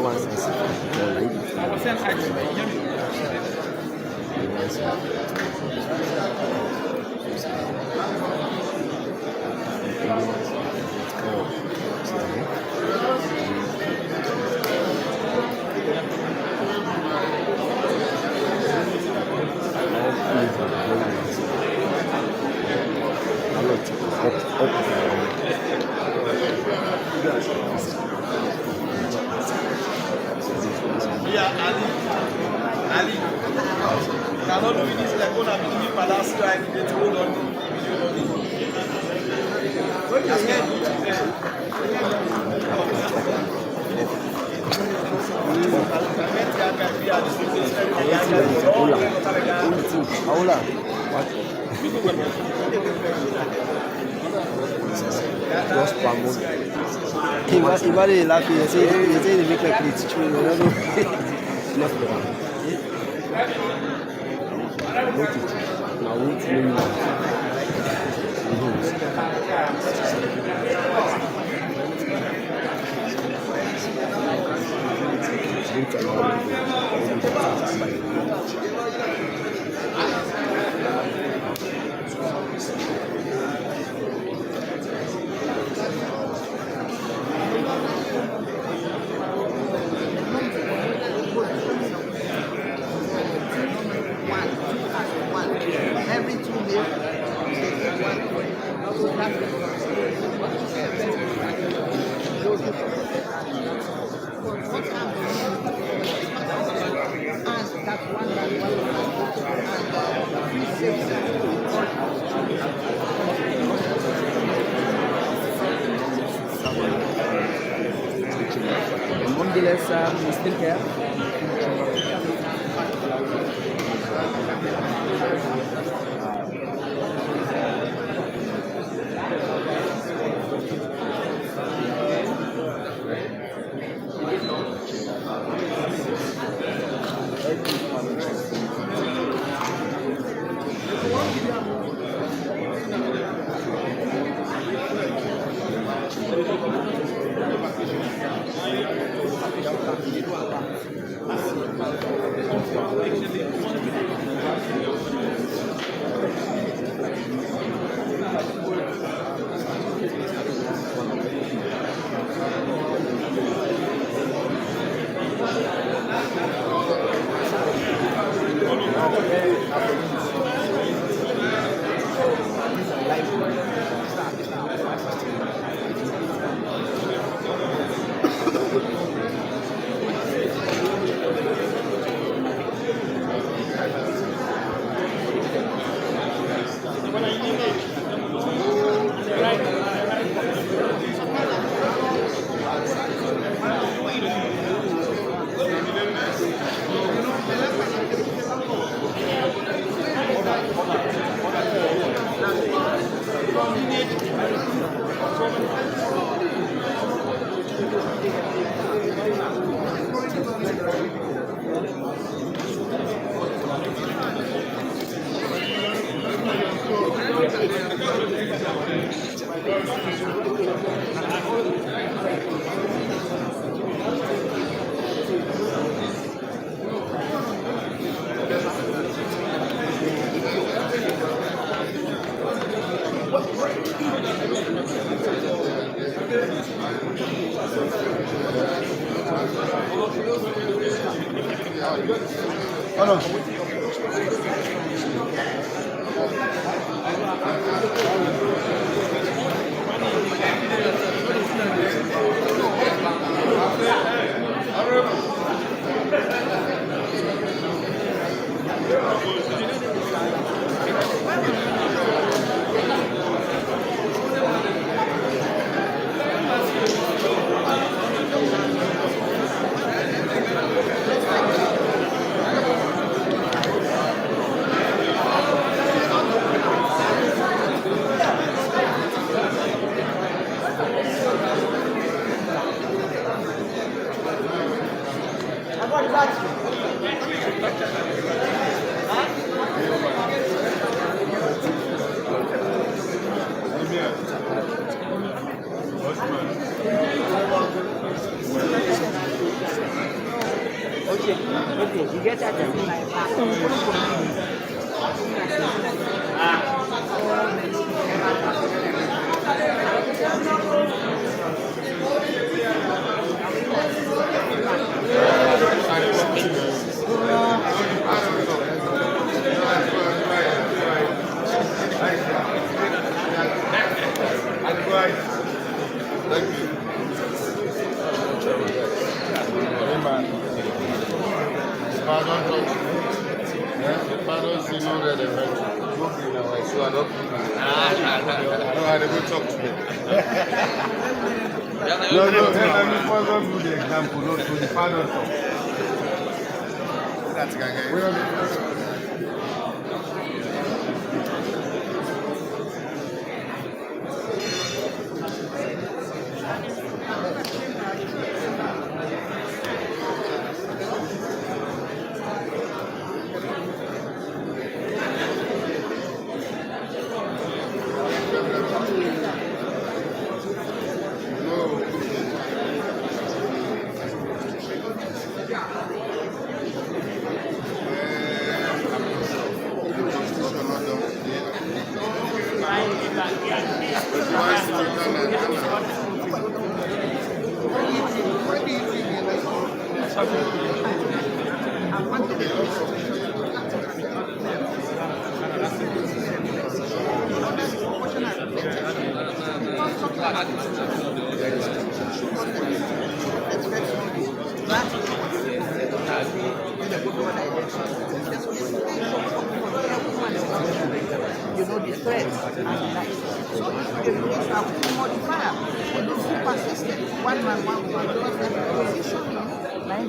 one sense. I was saying hi to you. Yeah, Ali. Cannot do this. They're going to be doing palace strike. They hold on. Hola. Just one more. Everybody laughing. You say they make like it's true. Left the one. Note it. Now won't name Every 2 days, Mondelez is still here. Oh no. Okay, you get that. Thank you. Amen. Pardon, pardon, see no red and red. So I don't know how to go talk to them. No, let me pardon do the example, not to the pardon talk. That's guy. You know the threat and like so if you use a modifier for those who persistent, one man, one positioning, like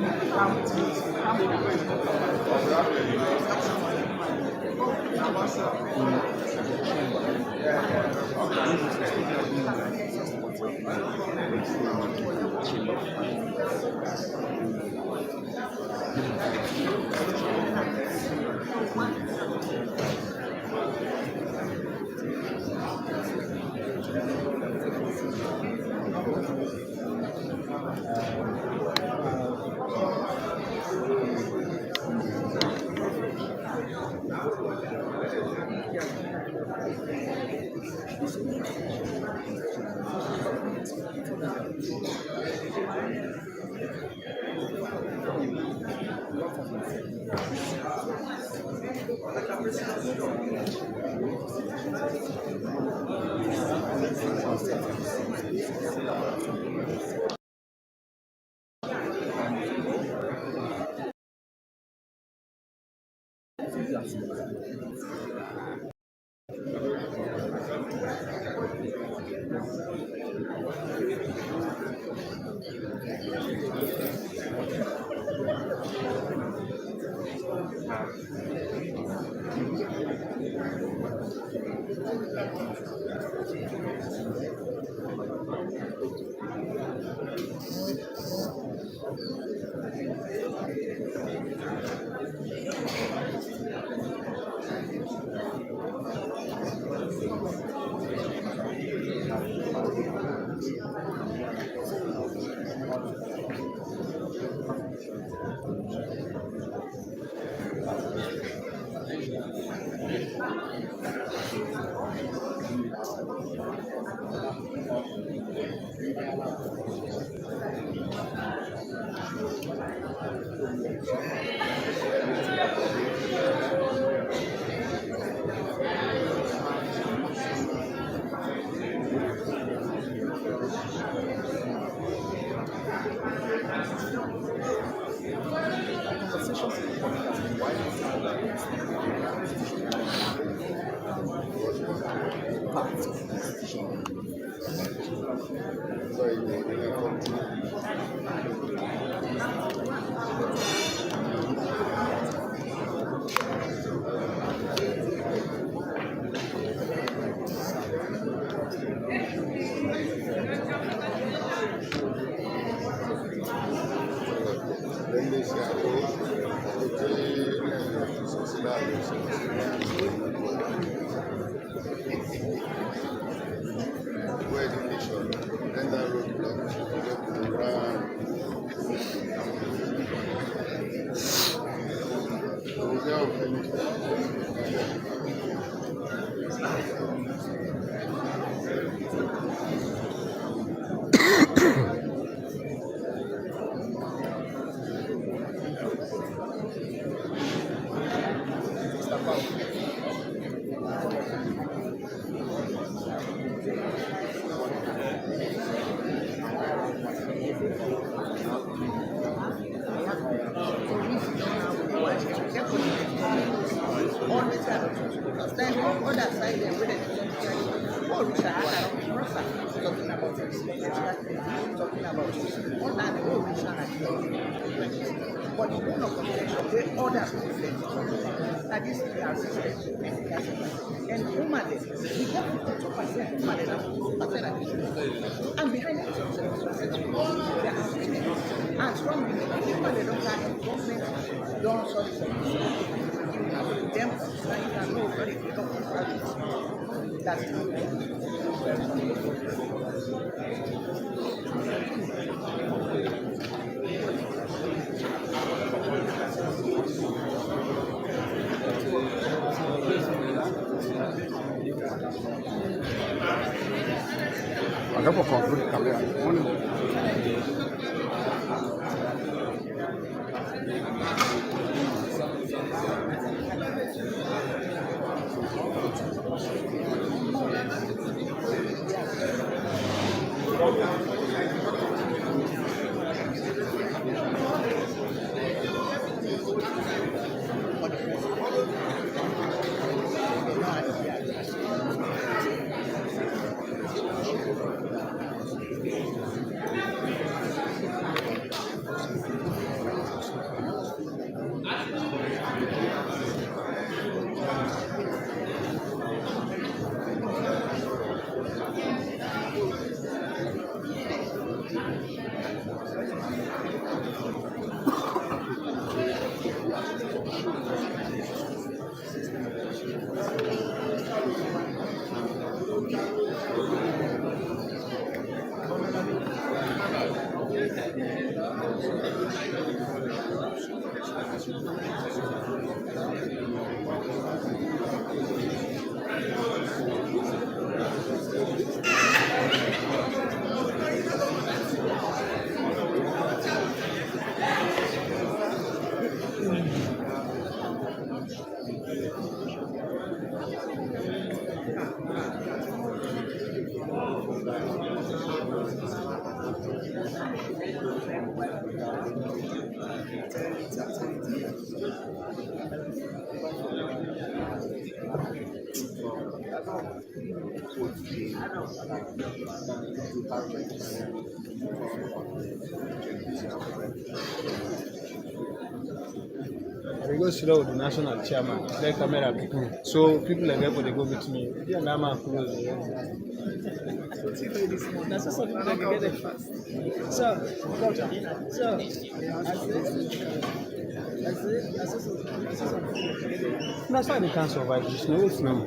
But the bone of contention, where others reflect, that this is our system, and woman, we have 52% woman and behind it, and from the people they don't have government, don't solve them, and no, very good, that's it. Acabo com tudo, cabelo. I go sit down with the national chairman, like camera people. So people like that, they go with me. Yeah, now I'm close. That's just something that get it fast. So, that's why they can't survive this. No, it's no.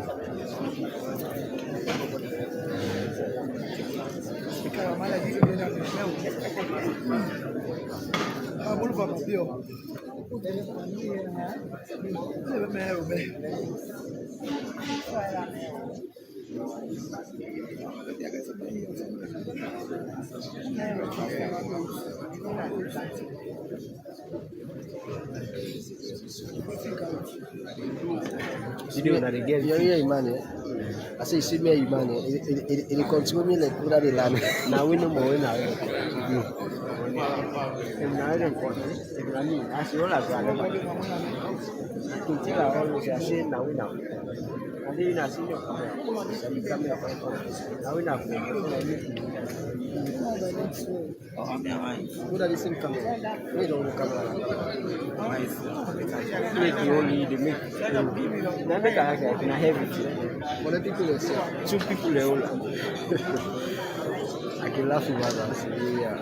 Imani. I say, see me, Imani. It continue me like without the land. Now we know more now. And now I don't want it. I mean, as you all have done, I can tell I always say, now we know. I didn't see your camera. Now we know. What are the same camera? We don't camera. Make only the make. Never can I have it. What the people say? 2 people they all. I can laugh with others. Yeah.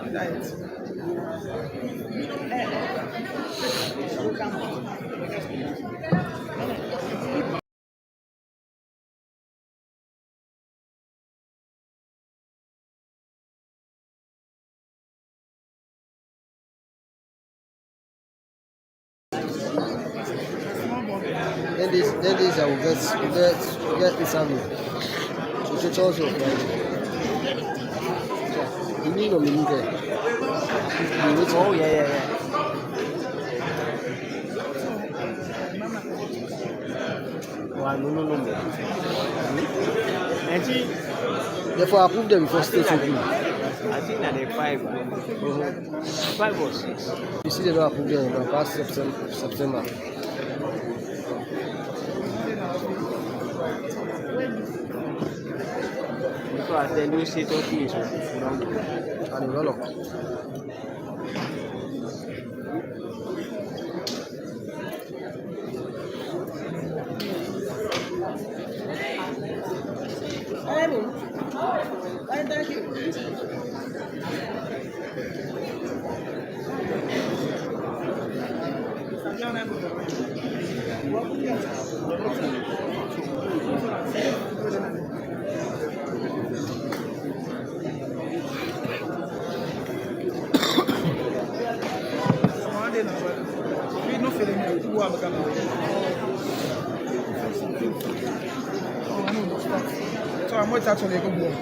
Then this I will get this army. It's also you need a minute there. Oh yeah. No. Therefore, I approve them before state review. I think that they 5. 5 or 6. You see, they don't approve them in past September. So I tell you, say to please. And they run up. Thank you. So how much actually go more?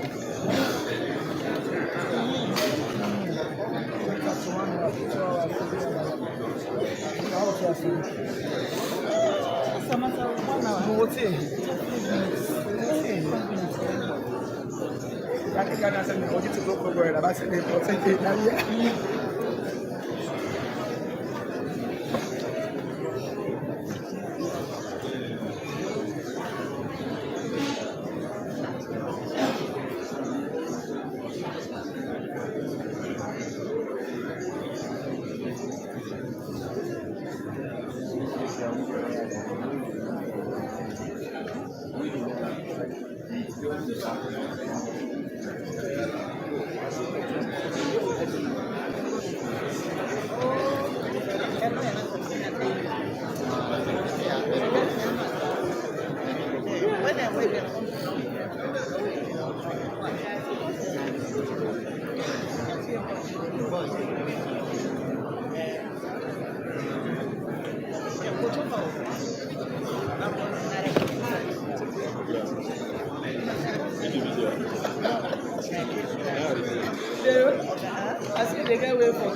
I see they get away for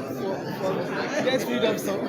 get freedom song.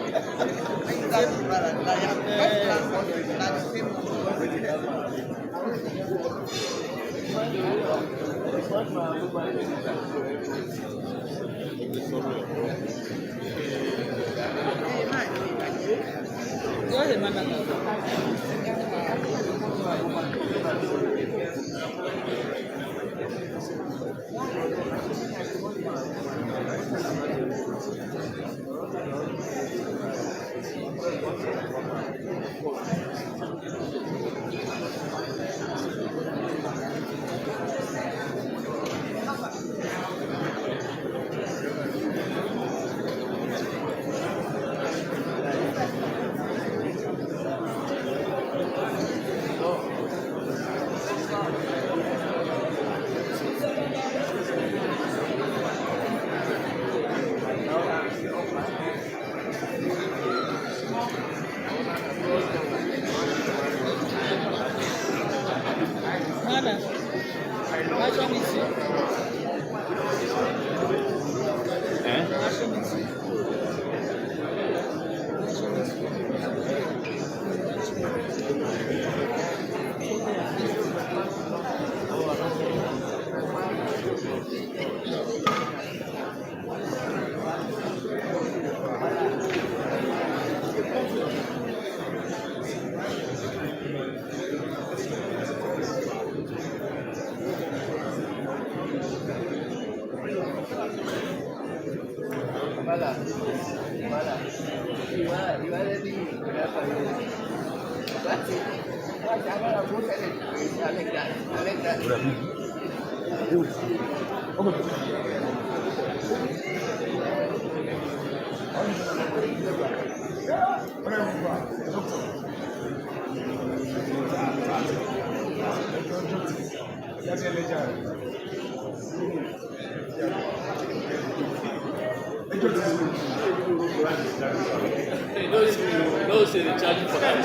Those are the charges for that.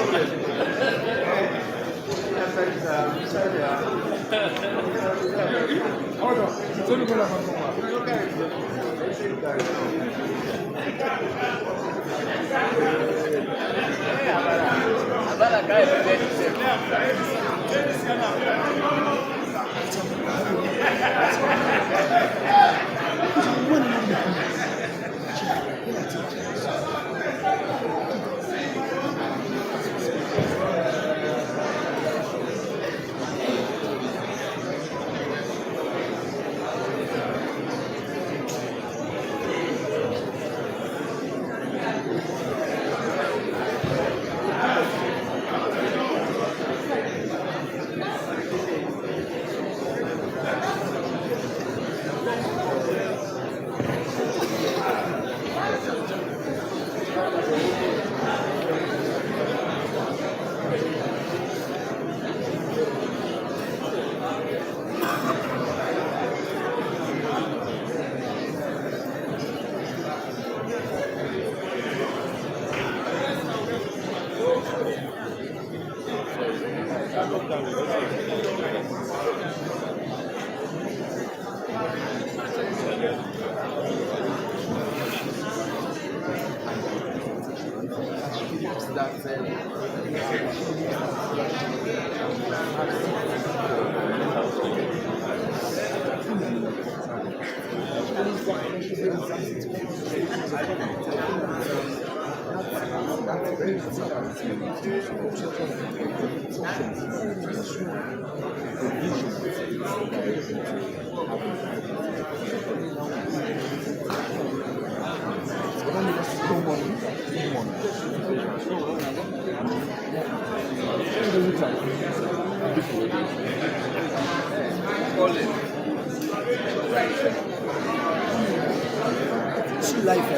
See life.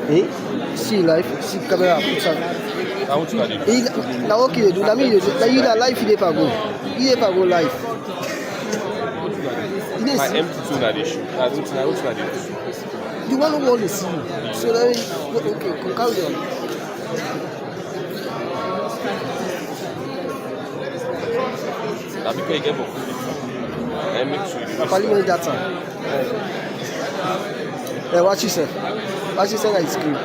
Eh? See life. See camera. Put ça. Là où il est, là il est là live, il est pas beau. Il est pas beau live. Il est ici. The one who want to see you. So that okay, carry on. La people get beaucoup. I probably made that time. Yeah, watch yourself. Watch yourself like scream.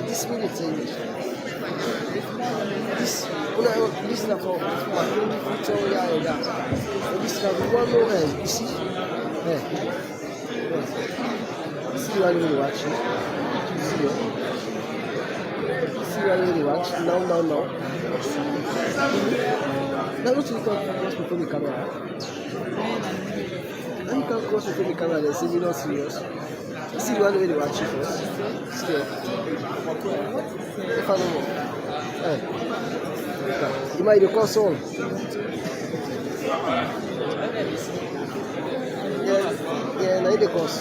This minute, this is not for Victoria and that. This is not one more hand. You see? Yeah. See what you watch. See what you watch. No. Now what you can cross before the camera. Now you can cross before the camera and say you're not serious. See the one way they watch it first. Still. If I don't know. You might be console. Yeah, now the course.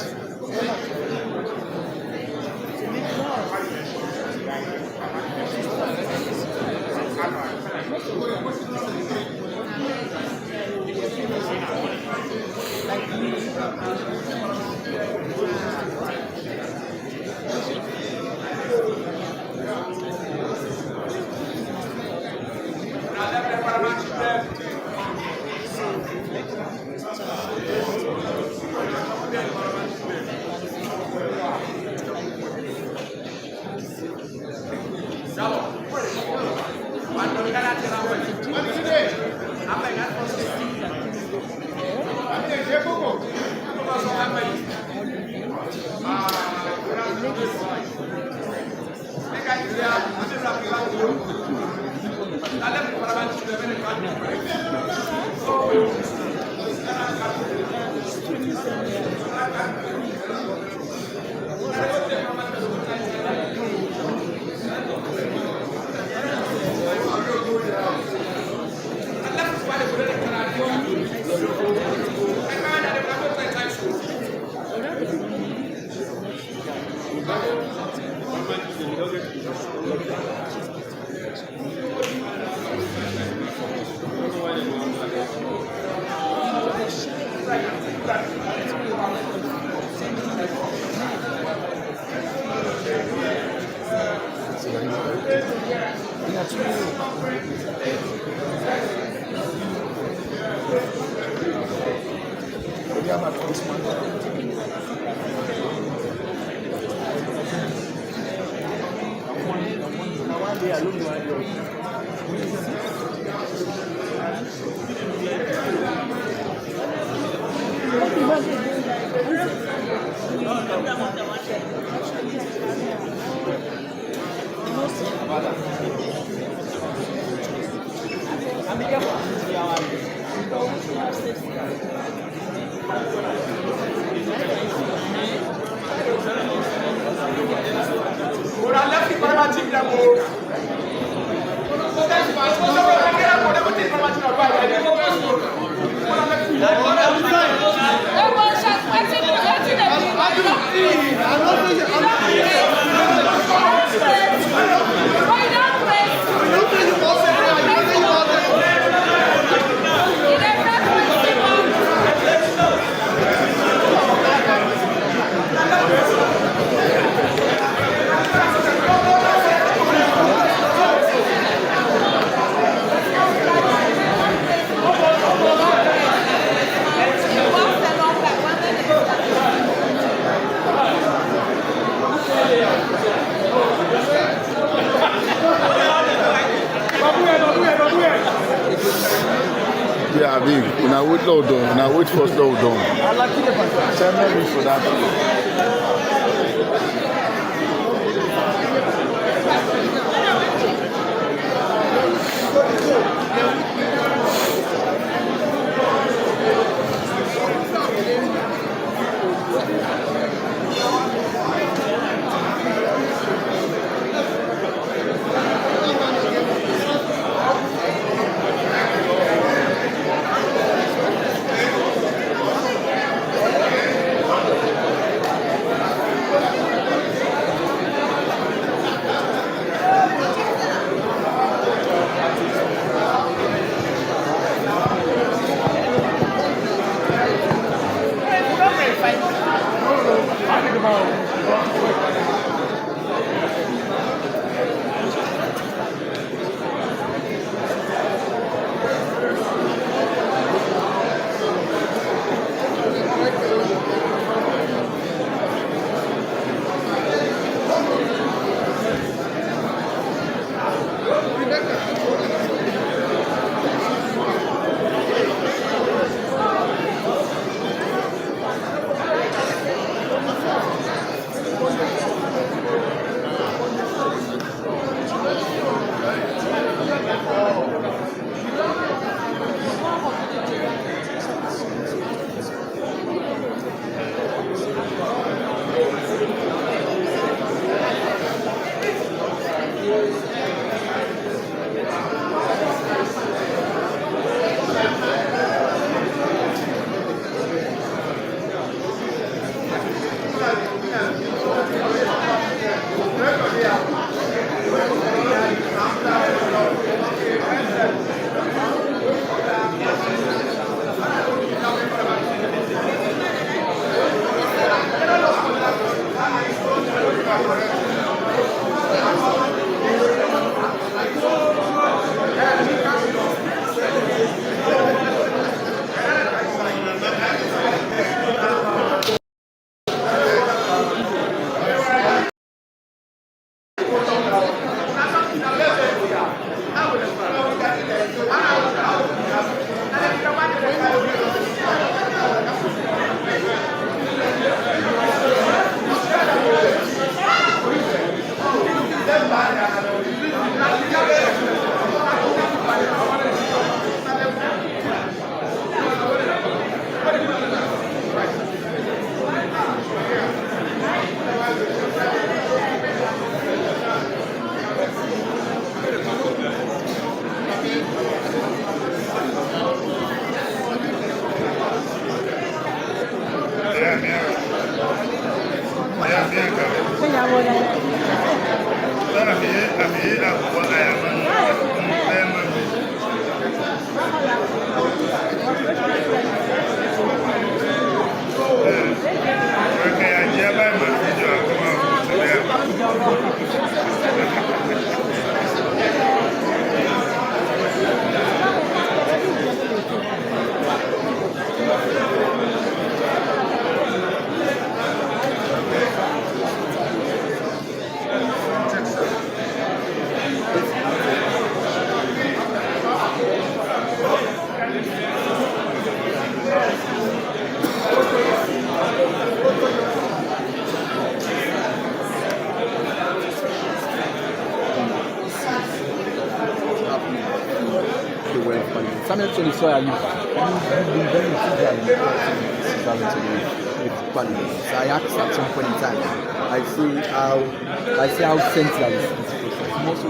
Yeah, big. When I wait low down, when I wait for slow down. Send me for that. Samuel Tolisso a you've been very integral in with Quality. So I asked at some point in time, I see how central this process. Most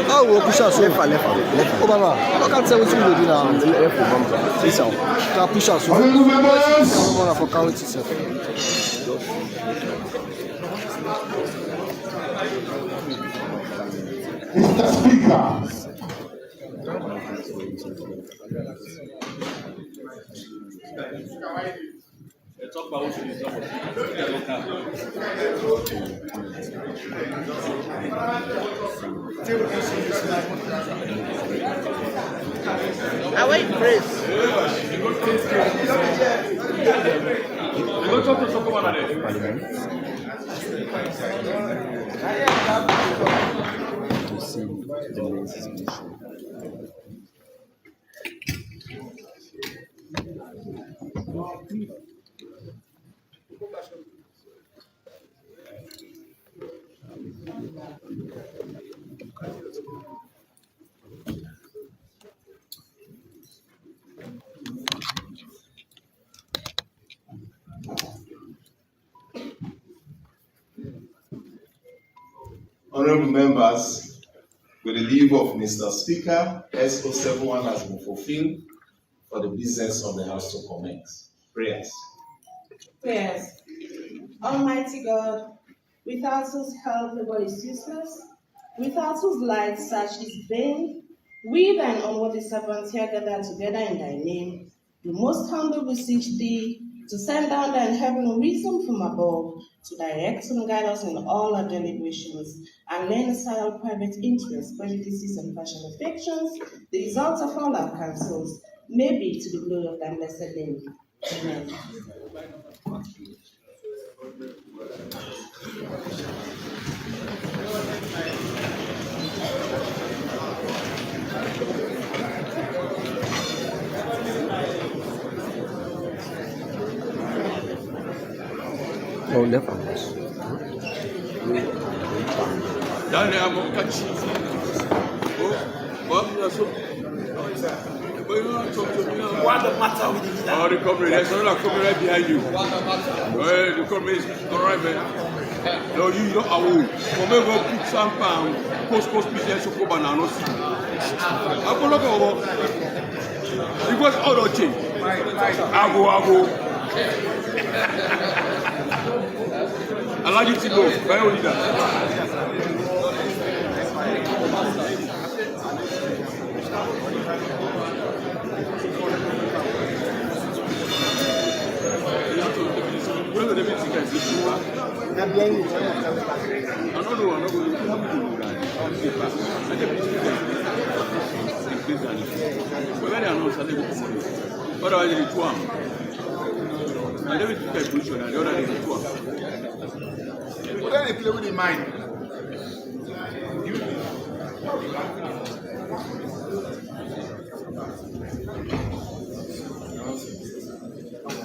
Ah, we push us left. Oh, Mama, I can't tell what you do now. This one. Can push us. Honorable members, For county itself. Mr. Speaker. I wait, praise. To see the men's mission. Honorable members, with the leave of Mr. Speaker, SO71 has been fulfilled for the business of the House to commence. Prayers. Prayers. Almighty God, without whose help labor is useless, without whose light search is vain, we thine unworthy servants here gathered together in thy name, do most humbly beseech thee to send down thine heavenly wisdom from above, to direct and guide us in all our deliberations, and lay aside all private interests, prejudices, and partial affections, the result of all our counsels may be to the glory of thy blessed name. Amen. No, left on us. What the matter with it? Oh, the company, there's another company right behind you. Well, the company is all right, man. No, you don't. I will. Come over, put some pound, post business, so go banana. I go look over. Because all the change. I go. I like you to go. Very well done. Then they play with the mind.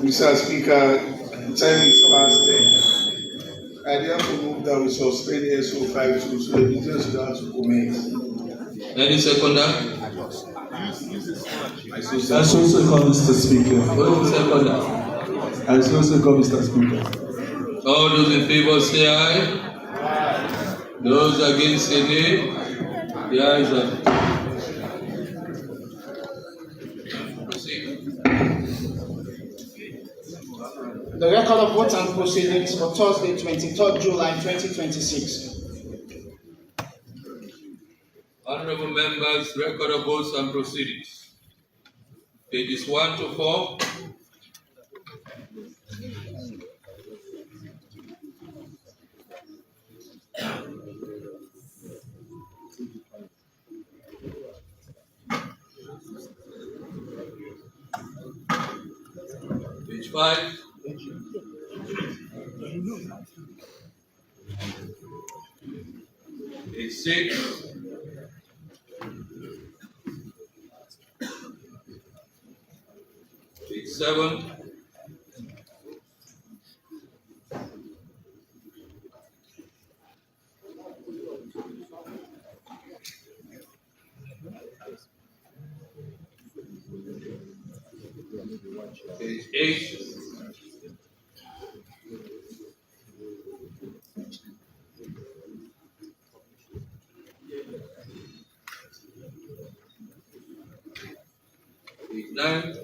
Mr. Speaker, the time is past 10. I therefore move that we suspend SO52 so the business will have to commence. Any seconder? I so second, Mr. Speaker. What is seconder? I so second, Mr. Speaker. All those in favor say aye. Those against say nay. The ayes have it. The record of votes and proceedings for Thursday, 23rd July 2026. Honorable members, record of votes and proceedings. Pages 1 to 4. 5. 6. 7. 8. 9.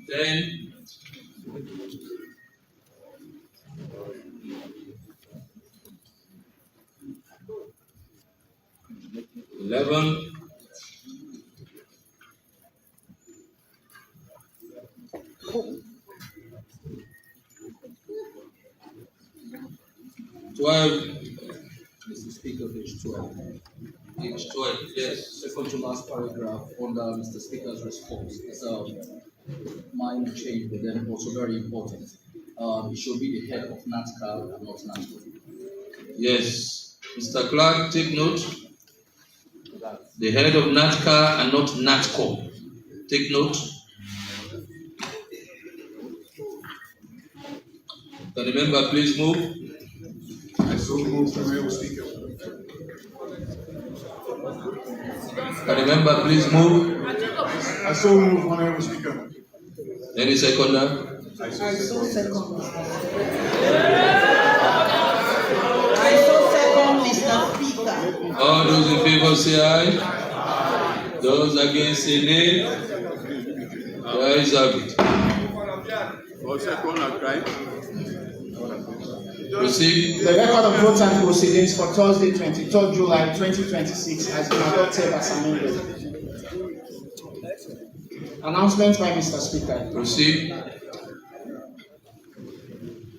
10. 11. 12. Mr. Speaker, page 12. Page 12, yes. Second to last paragraph under Mr. Speaker's response. It's a minor change, but then also very important. It should be the head of NATCA and not NATCO. Yes. Mr. Clark, take note. The head of NATCA and not NATCO. Take note. Can the member please move? I so move, Honorable Speaker. Can the member please move? I so move, Honorable Speaker. Any seconder? I so second. I so second, Mr. Speaker. All those in favor say aye. Those against say nay. The ayes have it. Proceed. The record of votes and proceedings for Thursday, 23rd July 2026 has been adopted as amended. Announcement by Mr. Speaker. Proceed.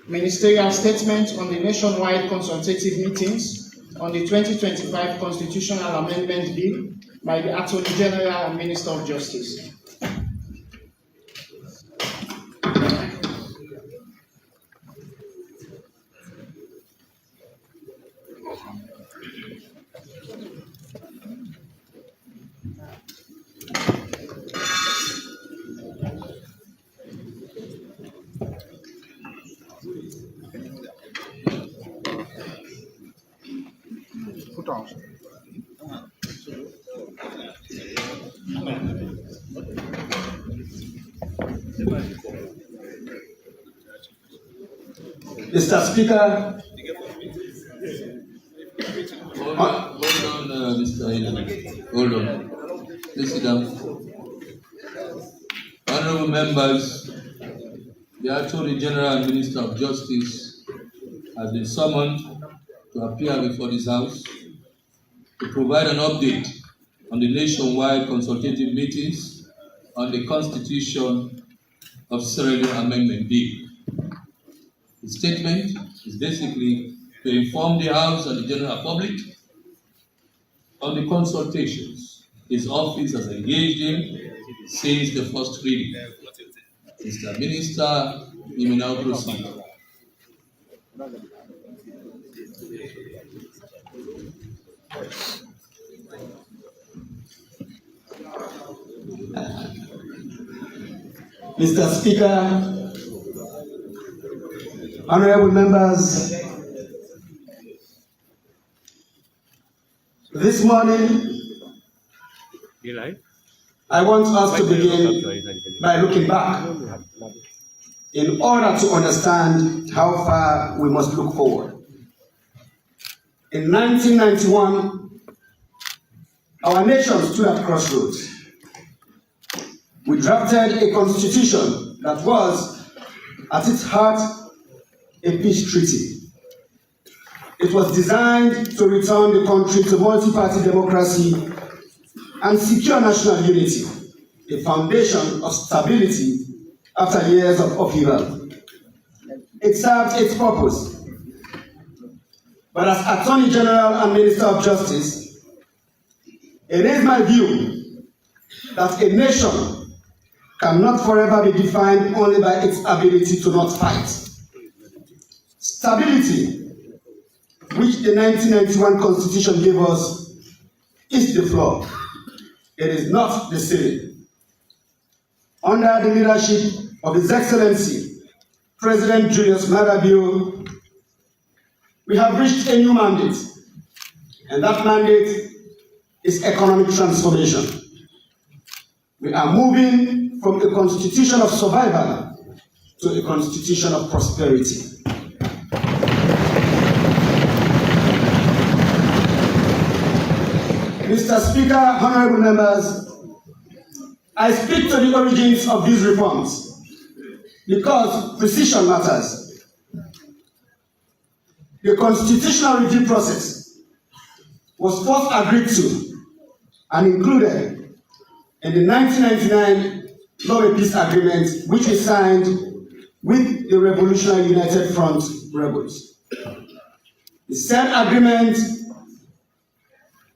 Ministerial statement on the nationwide consultative meetings on the 2025 Constitutional Amendment Bill by the Attorney General and Minister of Justice. Mr. Speaker, Hold on, Mr. Hayden. Hold on. Please sit down. Honorable members, the Attorney General and Minister of Justice has been summoned to appear before this House to provide an update on the nationwide consultative meetings on the Constitution of Sierra Leone Amendment Bill. The statement is basically to inform the House and the general public on the consultations his office has engaged in since the first reading. Mr. Minister, you may now proceed. Mr. Speaker, honorable members, this morning I want us to begin by looking back in order to understand how far we must look forward. In 1991, our nation stood at crossroads. We drafted a constitution that was, at its heart, a peace treaty. It was designed to return the country to multi-party democracy and secure national unity, a foundation of stability after years of upheaval. It served its purpose. But as Attorney General and Minister of Justice, It is my view that a nation cannot forever be defined only by its ability to not fight. Stability, which the 1991 Constitution gave us, is the floor. It is not the ceiling. Under the leadership of His Excellency, President Julius Maada Bio, we have reached a new mandate, and that mandate is economic transformation. We are moving from a constitution of survival to a constitution of prosperity. Mr. Speaker, honorable members, I speak to the origins of these reforms because precision matters. The constitutional review process was first agreed to and included in the 1999 Love and Peace Agreement, which we signed with the Revolutionary United Front rebels. The said agreement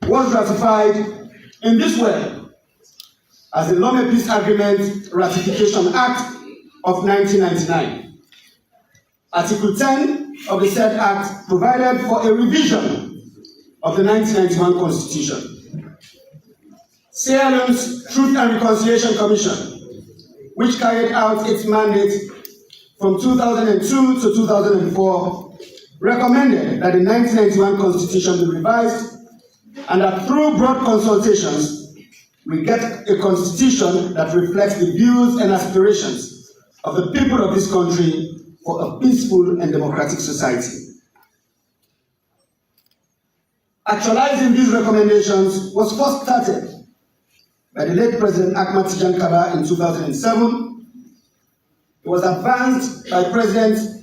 was ratified in this way as the Lome Peace Agreement Ratification Act of 1999. Article 10 of the said act provided for a revision of the 1991 Constitution. Sierra Leone's Truth and Reconciliation Commission, which carried out its mandate from 2002 to 2004, recommended that the 1991 Constitution be revised and that through broad consultations, we get a constitution that reflects the views and aspirations of the people of this country for a peaceful and democratic society. Actualizing these recommendations was first started by the late President Ahmad Tijan Kaba in 2007. It was advanced by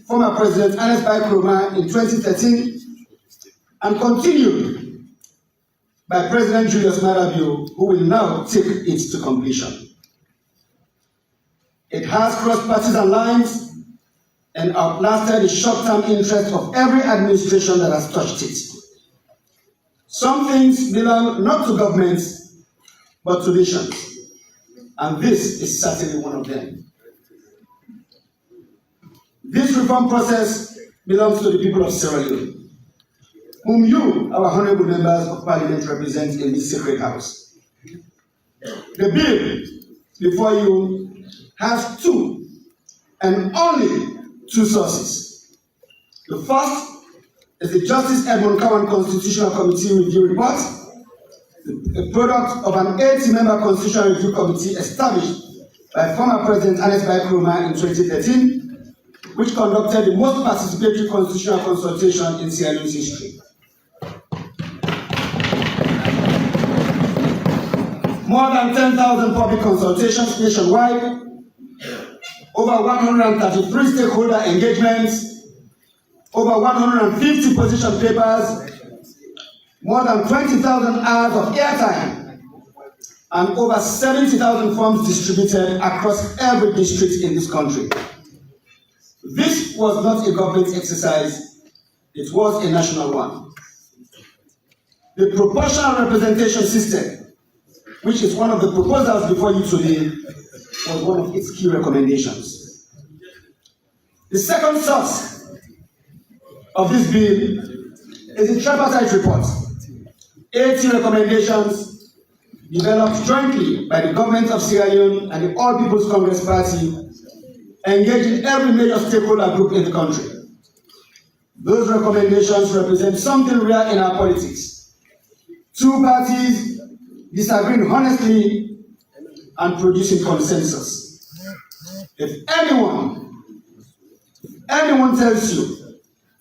former President Ernest Bai Koroma in 2013 and continued by President Julius Maada Bio, who will now take it to completion. It has crossed partisan lines and outlasted the short-term interest of every administration that has touched it. Some things belong not to governments, but to nations, and this is certainly one of them. This reform process belongs to the people of Sierra Leone, whom you, our honorable members of parliament, represent in this sacred house. The bill before you has two and only two sources. The first is the Justice Edmund Cowan Constitutional Committee Review Report, a product of an 80-member Constitutional Review Committee established by former President Ernest Bai Koroma in 2013, which conducted the most participatory constitutional consultation in Sierra Leone's history. More than 10,000 public consultations nationwide, over 133 stakeholder engagements, over 150 position papers, more than 20,000 hours of airtime, and over 70,000 forms distributed across every district in this country. This was not a government exercise, it was a national one. The proportional representation system, which is one of the proposals before you today, was one of its key recommendations. The second source of this bill is a tripartite report, 80 recommendations developed jointly by the government of Sierra Leone and the All People's Congress Party, engaging every major stakeholder group in the country. Those recommendations represent something rare in our politics. Two parties disagreeing honestly and producing consensus. If anyone tells you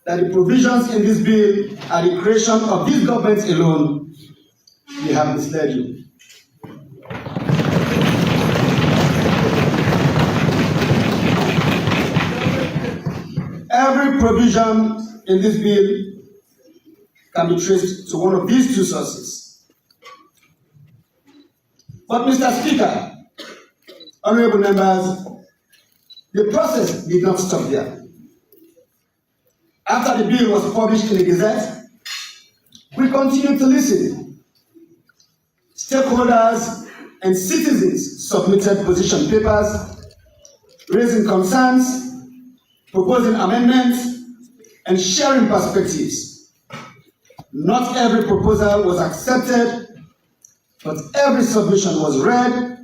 that the provisions in this bill are the creation of this government alone, they have misled you. Every provision in this bill can be traced to one of these two sources. But Mr. Speaker, honorable members, the process did not stop there. After the bill was published in the Gazette, we continued to listen. stakeholders and citizens submitted position papers, raising concerns, proposing amendments, and sharing perspectives. Not every proposal was accepted, but every submission was read,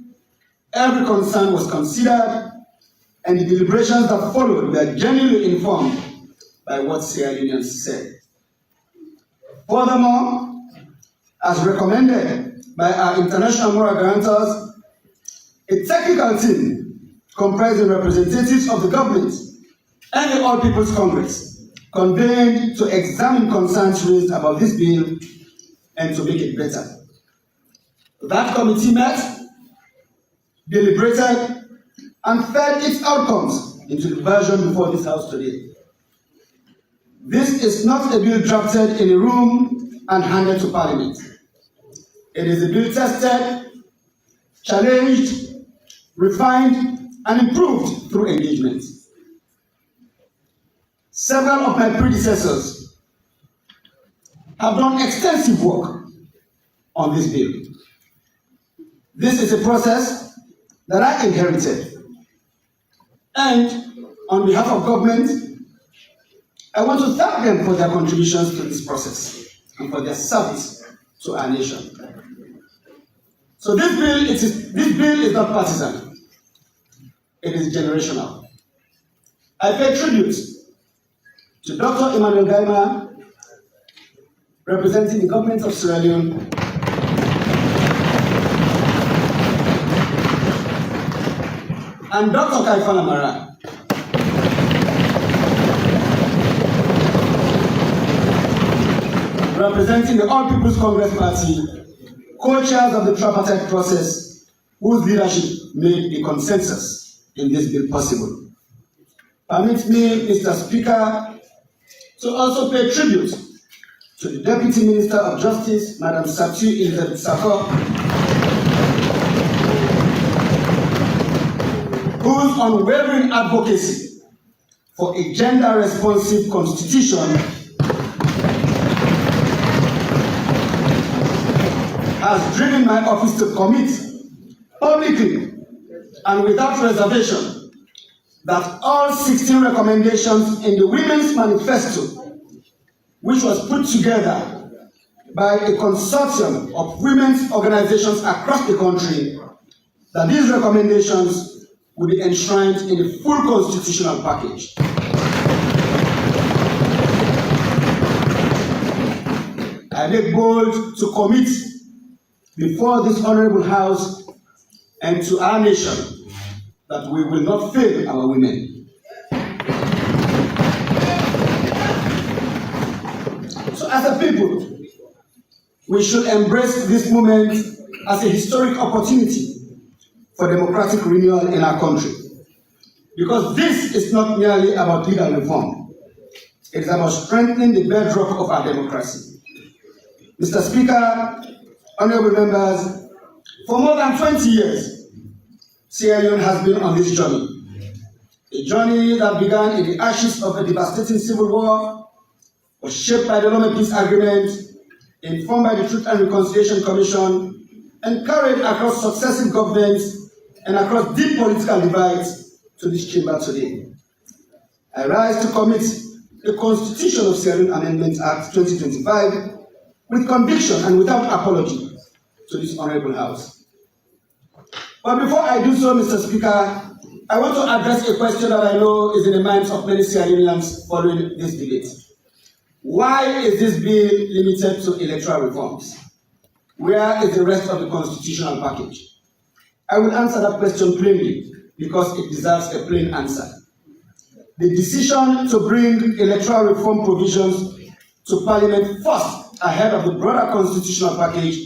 every concern was considered, and the deliberations that followed were genuinely informed by what Sierra Leoneans said. Furthermore, as recommended by our international moral guarantors, a technical team comprising representatives of the government and the All People's Congress convened to examine concerns raised about this bill and to make it better. That committee met, deliberated, and fed its outcomes into the version before this House today. This is not a bill drafted in a room and handed to Parliament. It is a bill tested, challenged, refined, and improved through engagement. Several of my predecessors have done extensive work on this bill. This is a process that I inherited. And on behalf of government, I want to thank them for their contributions to this process and for their service to our nation. So this bill is not partisan. It is generational. I pay tribute to Dr. Emmanuel Gaima, representing the government of Sierra Leone, and Dr. Kaifala Mara, representing the All People's Congress Party, co-chairs of the tripartite process, whose leadership made a consensus in this bill possible. Permit me, Mr. Speaker, to also pay tribute to the Deputy Minister of Justice, Madam Satu Elizabeth Sako, whose unwavering advocacy for a gender-responsive constitution has driven my office to commit publicly and without reservation that all 16 recommendations in the Women's Manifesto, which was put together by a consortium of women's organizations across the country, that these recommendations will be enshrined in a full constitutional package. I make bold to commit before this honorable House and to our nation that we will not fail our women. So as a people, we should embrace this moment as a historic opportunity for democratic renewal in our country. Because this is not merely about legal reform. It is about strengthening the bedrock of our democracy. Mr. Speaker, honorable members, for more than 20 years, Sierra Leone has been on this journey. A journey that began in the ashes of a devastating civil war, was shaped by the Lome Peace Agreement, informed by the Truth and Reconciliation Commission, and carried across successive governments and across deep political divides to this chamber today. I rise to commit the Constitution of Sierra Leone Amendment Act 2025 with conviction and without apology to this honorable House. But before I do so, Mr. Speaker, I want to address a question that I know is in the minds of many Sierra Leoneans following this debate. Why is this bill limited to electoral reforms? Where is the rest of the constitutional package? I will answer that question plainly because it deserves a plain answer. The decision to bring electoral reform provisions to Parliament first ahead of the broader constitutional package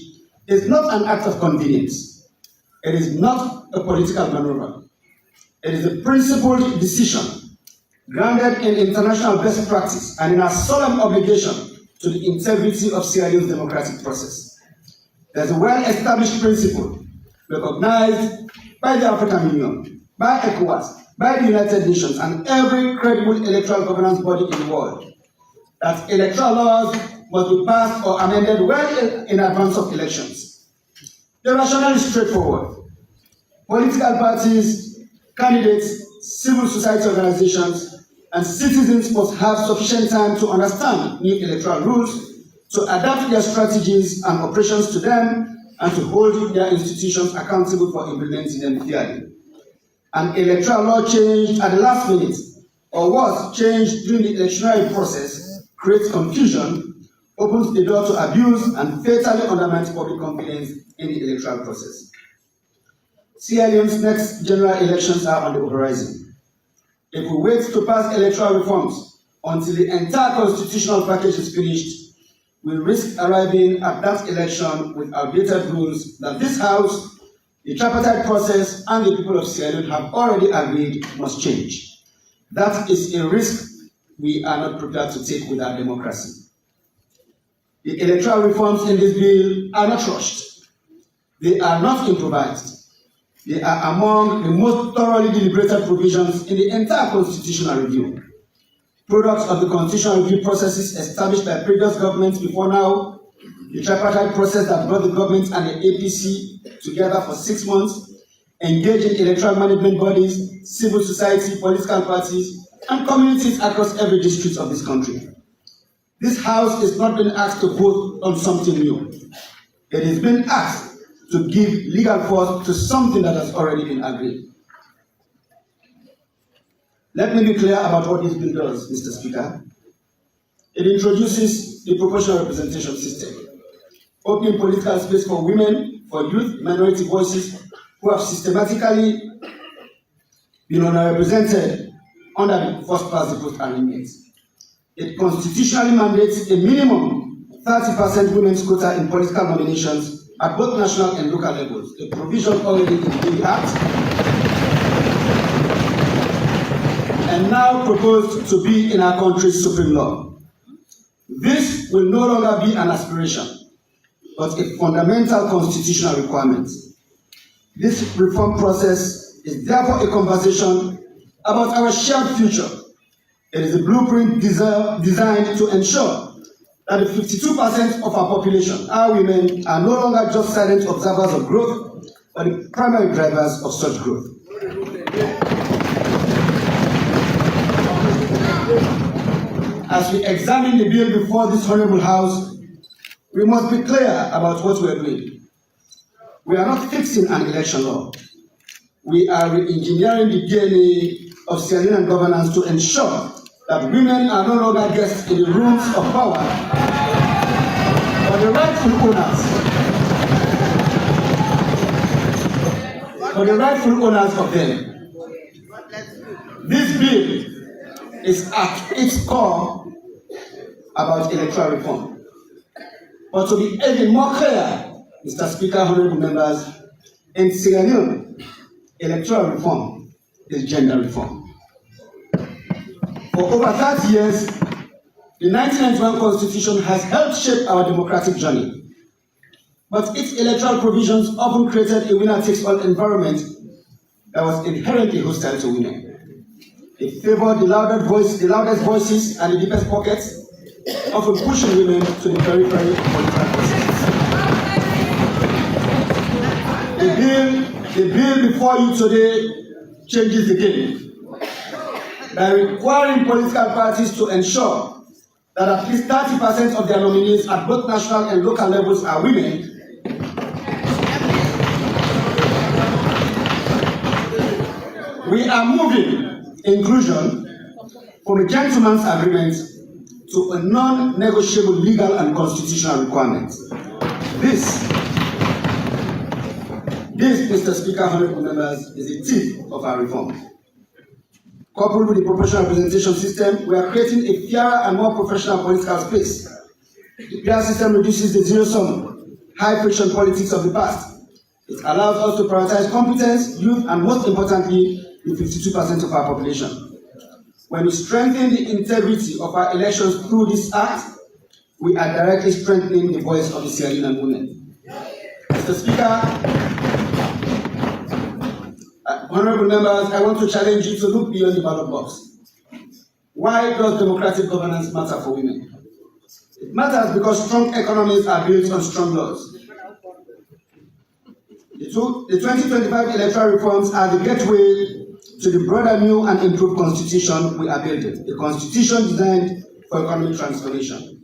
is not an act of convenience. It is not a political maneuver. It is a principled decision grounded in international best practice and in our solemn obligation to the integrity of Sierra Leone's democratic process. There's a well-established principle recognized by the African Union, by ECOWAS, by the United Nations, and every credible electoral governance body in the world, that electoral laws must be passed or amended well in advance of elections. The rationale is straightforward. Political parties, candidates, civil society organizations, and citizens must have sufficient time to understand new electoral rules, to adapt their strategies and operations to them, and to hold their institutions accountable for implementing them fairly. An electoral law changed at the last minute, or was changed during the electionary process, creates confusion, opens the door to abuse, and fatally undermines public confidence in the electoral process. Sierra Leone's next general elections are on the horizon. If we wait to pass electoral reforms until the entire constitutional package is finished, we risk arriving at that election with outdated rules that this House, the tripartite process, and the people of Sierra Leone have already agreed must change. That is a risk we are not prepared to take with our democracy. The electoral reforms in this bill are not rushed. They are not improvised. They are among the most thoroughly deliberated provisions in the entire constitutional review. Products of the constitutional review processes established by previous governments before now, the tripartite process that brought the government and the APC together for 6 months, engaging electoral management bodies, civil society, political parties, and communities across every district of this country. This House is not being asked to vote on something new. It is being asked to give legal force to something that has already been agreed. Let me be clear about what this bill does, Mr. Speaker. It introduces the proportional representation system, opening political space for women, for youth, minority voices who have systematically been underrepresented under the first-past-the-post arrangements. It constitutionally mandates a minimum 30% women's quota in political nominations at both national and local levels, a provision already in the Act, and now proposed to be in our country's supreme law. This will no longer be an aspiration, but a fundamental constitutional requirement. This reform process is therefore a conversation about our shared future. It is a blueprint designed to ensure that the 52% of our population, our women, are no longer just silent observers of growth, but the primary drivers of such growth. As we examine the bill before this Honorable House, we must be clear about what we are doing. We are not fixing an election law. We are re-engineering the DNA of Sierra Leonean governance to ensure that women are no longer guests in the rooms of power, but the rightful owners of them. This bill is at its core about electoral reform. But to be even more clear, Mr. Speaker, honorable members, in Sierra Leone, electoral reform is gender reform. For over 30 years, the 1991 Constitution has helped shape our democratic journey. But its electoral provisions often created a winner-takes-all environment that was inherently hostile to women. It favored the loudest voices and the deepest pockets, often pushing women to the periphery of political processes. The bill before you today changes the game by requiring political parties to ensure that at least 30% of their nominees at both national and local levels are women. We are moving inclusion from a gentleman's agreement to a non-negotiable legal and constitutional requirement. This, Mr. Speaker, honorable members, is a tip of our reform. Coupled with the proportional representation system, we are creating a fairer and more professional political space. The PR system reduces the zero-sum, high-friction politics of the past. It allows us to prioritize competence, youth, and most importantly, the 52% of our population. When we strengthen the integrity of our elections through this act, we are directly strengthening the voice of the Sierra Leonean women. Mr. Speaker, honorable members, I want to challenge you to look beyond the ballot box. Why does democratic governance matter for women? It matters because strong economies are built on strong laws. The 2025 electoral reforms are the gateway to the broader new and improved constitution we are building, a constitution designed for economic transformation.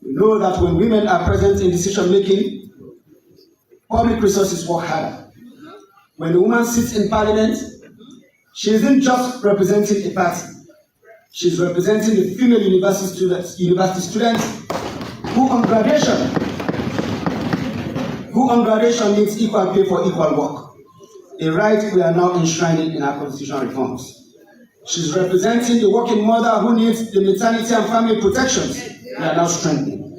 We know that when women are present in decision making, public resources work harder. When a woman sits in parliament, she isn't just representing a party. She's representing the female university students who on graduation needs equal pay for equal work, a right we are now enshrining in our constitutional reforms. She's representing the working mother who needs the maternity and family protections we are now strengthening.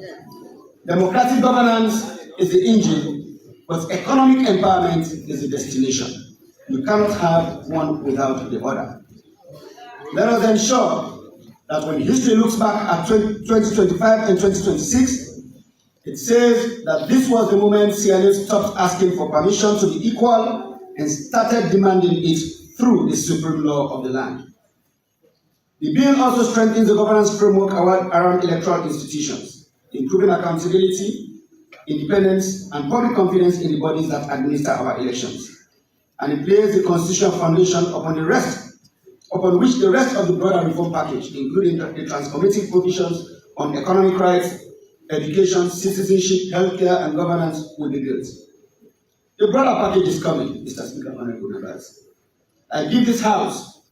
Democratic governance is the engine, but economic empowerment is the destination. You cannot have one without the other. Let us ensure that when history looks back at 2025 and 2026, it says that this was the moment CNA stopped asking for permission to be equal and started demanding it through the supreme law of the land. The bill also strengthens the governance framework around electoral institutions, improving accountability, independence, and public confidence in the bodies that administer our elections. And it lays the constitutional foundation upon which the rest of the broader reform package, including the transformative provisions on economic rights, education, citizenship, healthcare, and governance will be built. The broader package is coming, Mr. Speaker, honorable members. I give this House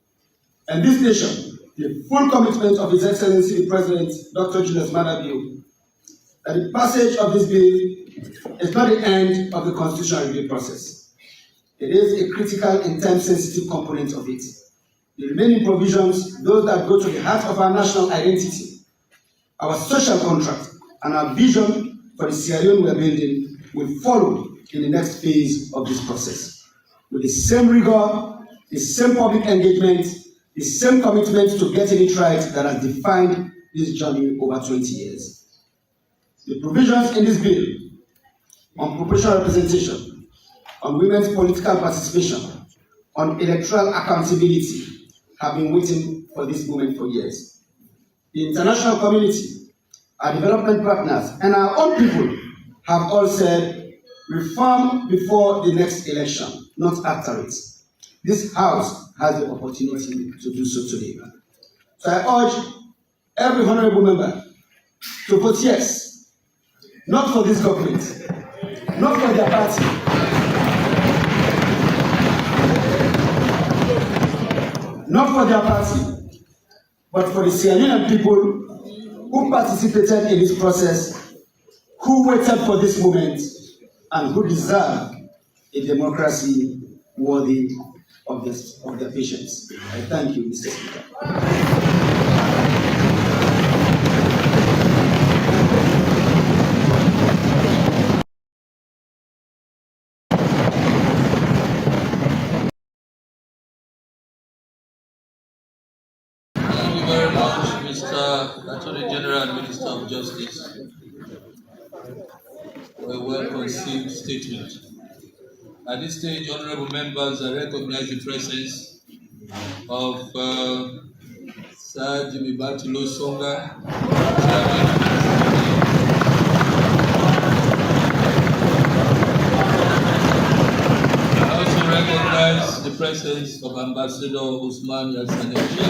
and this nation the full commitment of His Excellency the President, Dr. Julius Maada Bio, that the passage of this bill is not the end of the constitutional review process. It is a critical and time-sensitive component of it. The remaining provisions, those that go to the heart of our national identity, our social contract, and our vision for the Sierra Leone we are building, will follow in the next phase of this process. With the same rigor, the same public engagement, the same commitment to getting it right that has defined this journey over 20 years. The provisions in this bill on proportional representation, on women's political participation, on electoral accountability have been waiting for this moment for years. The international community, our development partners, and our own people have all said, reform before the next election, not after it. This House has the opportunity to do so today. So I urge every honorable member to vote yes, not for this government, not for their party, but for the Sierra Leonean people who participated in this process, who waited for this moment, and who deserve a democracy worthy of their patience. I thank you, Mr. Speaker. Thank you very much, Mr. Attorney General and Minister of Justice, for a well-conceived statement. At this stage, honorable members, I recognize the presence of Sir Jimmy Batulo Songa, I also recognize the presence of Ambassador Usman Yassanechi.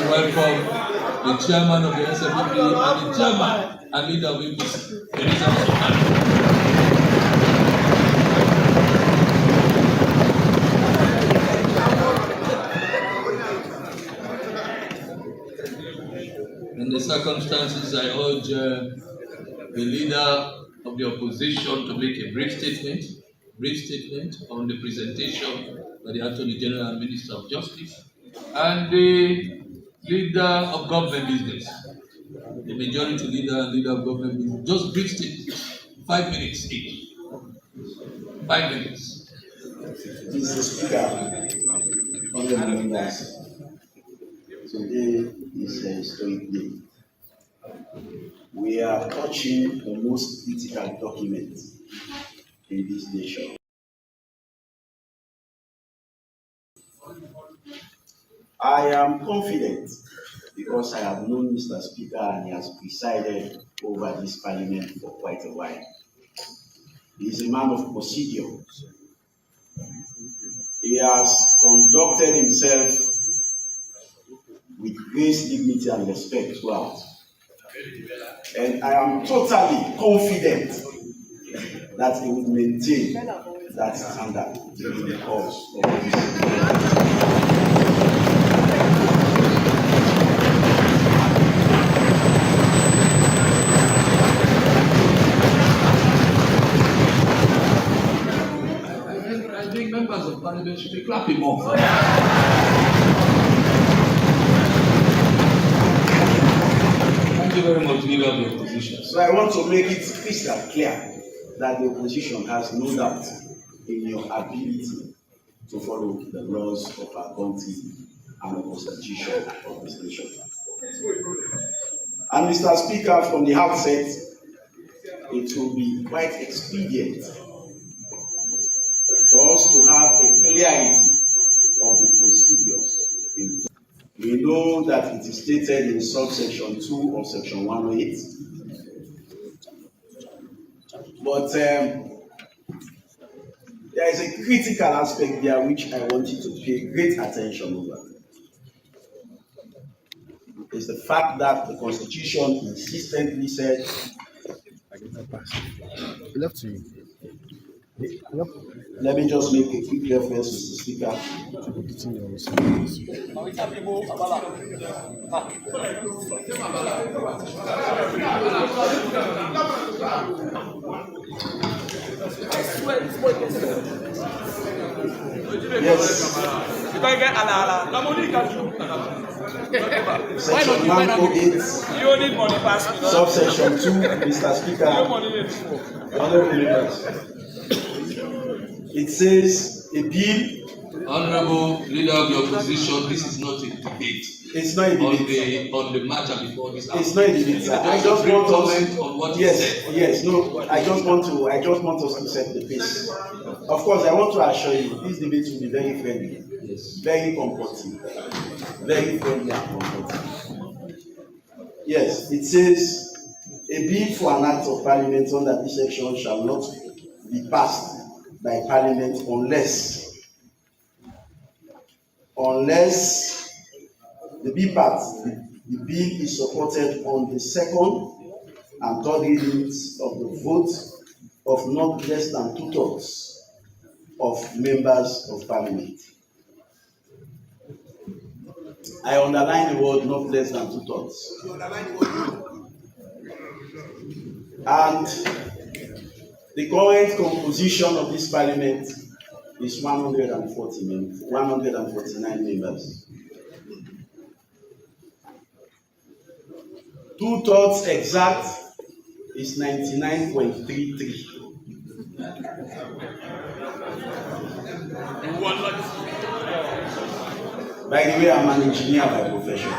Welcome the chairman of the SFPP and the chairman and leader of APC. In the circumstances, I urge the leader of the opposition to make a brief statement on the presentation by the Attorney General and Minister of Justice, and the leader of government business, the majority leader and leader of government business, just brief statements, 5 minutes each. 5 minutes. Mr. Speaker, honorable members, today is a historic day. We are touching the most critical document in this nation. I am confident because I have known Mr. Speaker and he has presided over this parliament for quite a while. He is a man of procedure. He has conducted himself with grace, dignity, and respect throughout. And I am totally confident that he will maintain that standard in the course of this. I think members of parliament should be clapping more. Thank you very much, leader of the opposition. So I want to make it crystal clear that the opposition has no doubt in your ability to follow the laws of our country and the constitution of this nation. And Mr. Speaker, from the outset, it will be quite expedient for us to have a clarity of the procedures. We know that it is stated in subsection 2 of section 108. But there is a critical aspect there which I want you to pay great attention over. It's the fact that the Constitution insistently said, left to you. Let me just make a quick reference, Mr. Speaker. Yes. Section 108, subsection 2, Mr. Speaker, honorable members. It says a bill. Honorable leader of the opposition, this is not a debate. It's not a debate. On the matter before this. It's not a debate, sir. I just want us. On what Yes. No. I just want us to set the pace. Of course, I want to assure you, this debate will be very friendly, very comforting, very friendly and comforting. Yes, it says a bill for an act of parliament under this section shall not be passed by parliament unless the bill is supported on the second and third readings of the vote of not less than 2/3 of members of parliament. I underline the word not less than 2/3. And the current composition of this parliament is 149 members. 2/3 exact is 99.33. By the way, I'm an engineer by profession.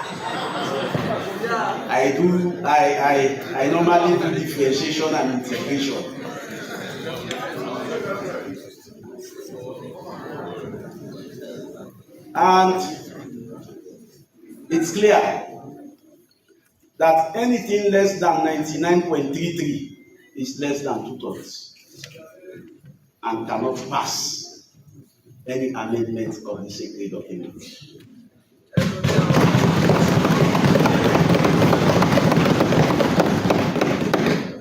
I normally do differentiation and integration. And it's clear that anything less than 99.33 is less than 2/3 and cannot pass any amendment of the sacred document.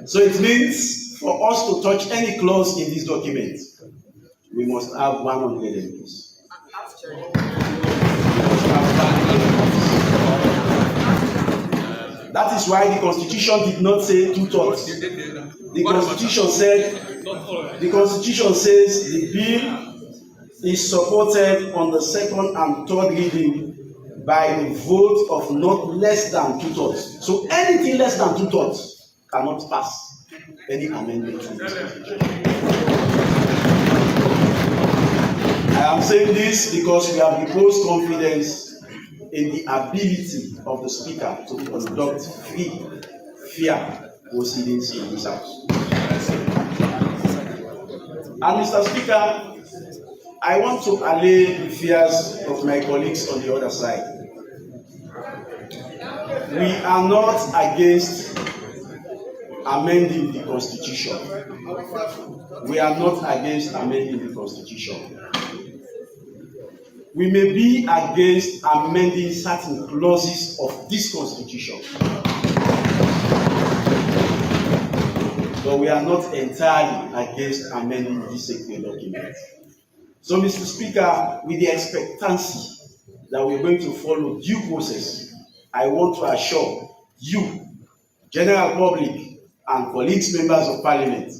So it means for us to touch any clause in this document, we must have 100 MPs. That is why the Constitution did not say 2/3. The Constitution says the bill is supported on the second and third reading by the vote of not less than 2/3. So anything less than 2/3 cannot pass any amendment to this Constitution. I am saying this because we have reposed confidence in the ability of the Speaker to conduct free, fair proceedings in this House. And Mr. Speaker, I want to allay the fears of my colleagues on the other side. We are not against amending the Constitution. We are not against amending the Constitution. We may be against amending certain clauses of this Constitution, but we are not entirely against amending this sacred document. So, Mr. Speaker, with the expectancy that we're going to follow due process, I want to assure you, general public, and colleagues, members of parliament,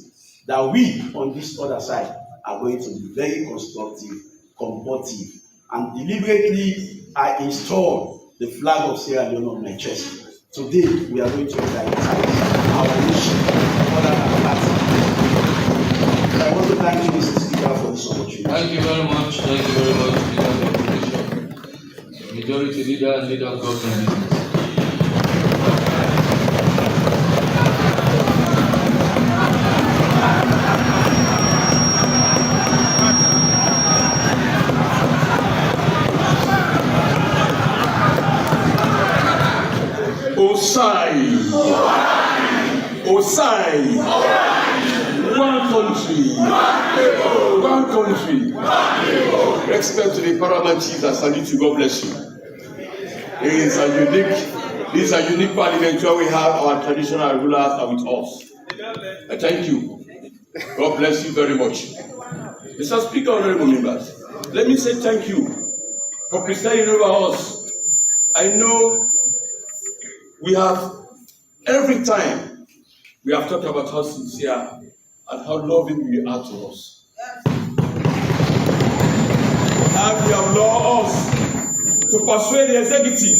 that we on this other side are going to be very constructive, combative, and deliberately I install the flag of Sierra Leone on my chest. Today, we are going to prioritize our nation other than party. I want to thank you, Mr. Speaker, for this opportunity. Thank you very much. Thank you very much, Speaker. Majority Leader and Leader of Government. Osai, Osai, one country, one country. Respect to the paramount chiefs and salute you. God bless you. This is a unique parliament where we have our traditional rulers are with us. Thank you. God bless you very much. Mr. Speaker, honorable members, let me say thank you for presiding over us. I know we have, every time, we have talked about how sincere and how loving we are to us. And we have allowed us to persuade the executive.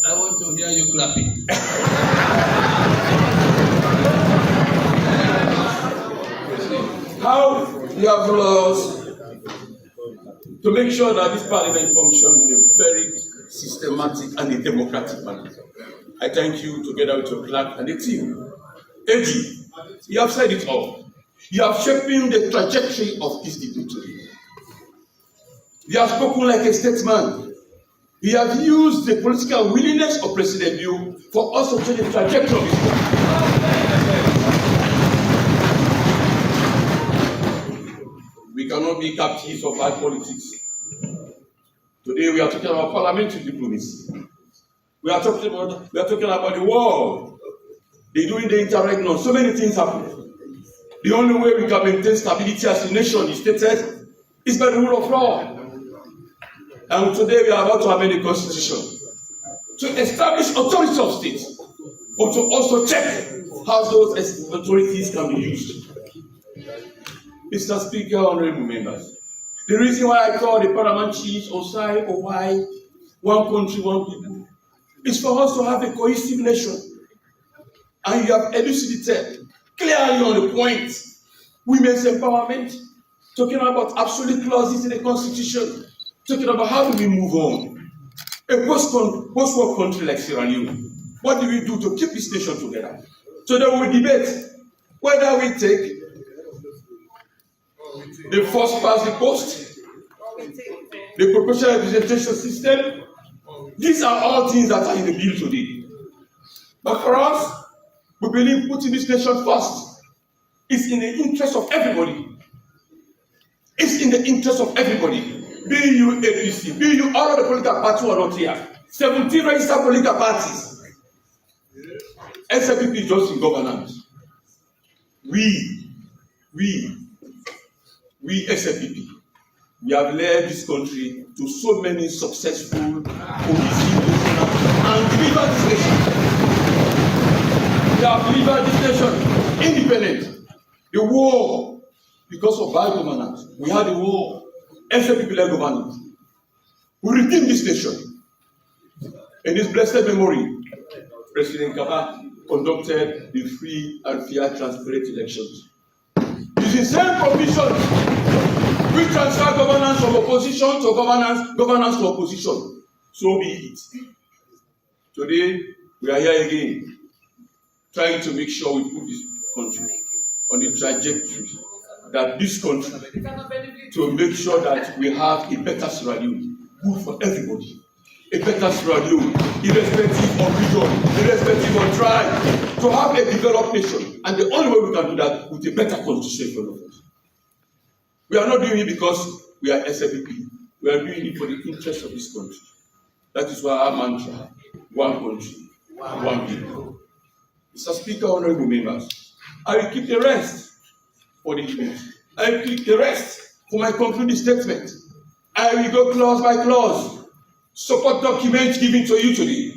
I want to hear you clapping. How you have allowed us to make sure that this parliament functions in a very systematic and a democratic manner. I thank you together with your clerk and the team. AG, you have said it all. You have shaping the trajectory of this debate today. You have spoken like a statesman. You have used the political willingness of President Liu for us to change the trajectory of this country. We cannot be captives of bad politics. Today we are talking about parliamentary diplomacy. We are talking about the world. They're doing the interregnum. So many things happen. The only way we can maintain stability as a nation is stated is by the rule of law. And today we are about to amend the constitution to establish authorities of state, but to also check how those authorities can be used. Mr. Speaker, honorable members, the reason why I call the paramount chiefs Osai, Owai, one country, one people, is for us to have a cohesive nation. And you have elucidated clearly on the point. Women's empowerment, talking about absolute clauses in the constitution, talking about how do we move on. A post-war country like Sierra Leone, what do we do to keep this nation together? So then we debate whether we take the first past the post, the proportional representation system. These are all things that are in the bill today. But for us, we believe putting this nation first is in the interest of everybody. It's in the interest of everybody. Be you APC, be you all of the political parties who are not here. 17 registered political parties. SFPP is just in governance. We SFPP, we have led this country to so many successful, cohesive, and delivered this nation. We have delivered this nation independent. The war, because of bad governance, we had a war. SFPP-led governance. We redeemed this nation. In his blessed memory, President Kaba conducted the free and fair, transparent elections. Using same provisions, we transfer governance from opposition to governance to opposition. So be it. Today, we are here again, trying to make sure we put this country on a trajectory that this country, to make sure that we have a better Sierra Leone, good for everybody. A better Sierra Leone, irrespective of region, irrespective of tribe, to have a developed nation. And the only way we can do that with a better constitution in front of us. We are not doing it because we are SFP. We are doing it for the interest of this country. That is why our mantra, one country, one people. Mr. Speaker, honorable members, I will keep the rest for the debate. I will keep the rest for my concluding statement. I will go clause by clause. Support documents given to you today.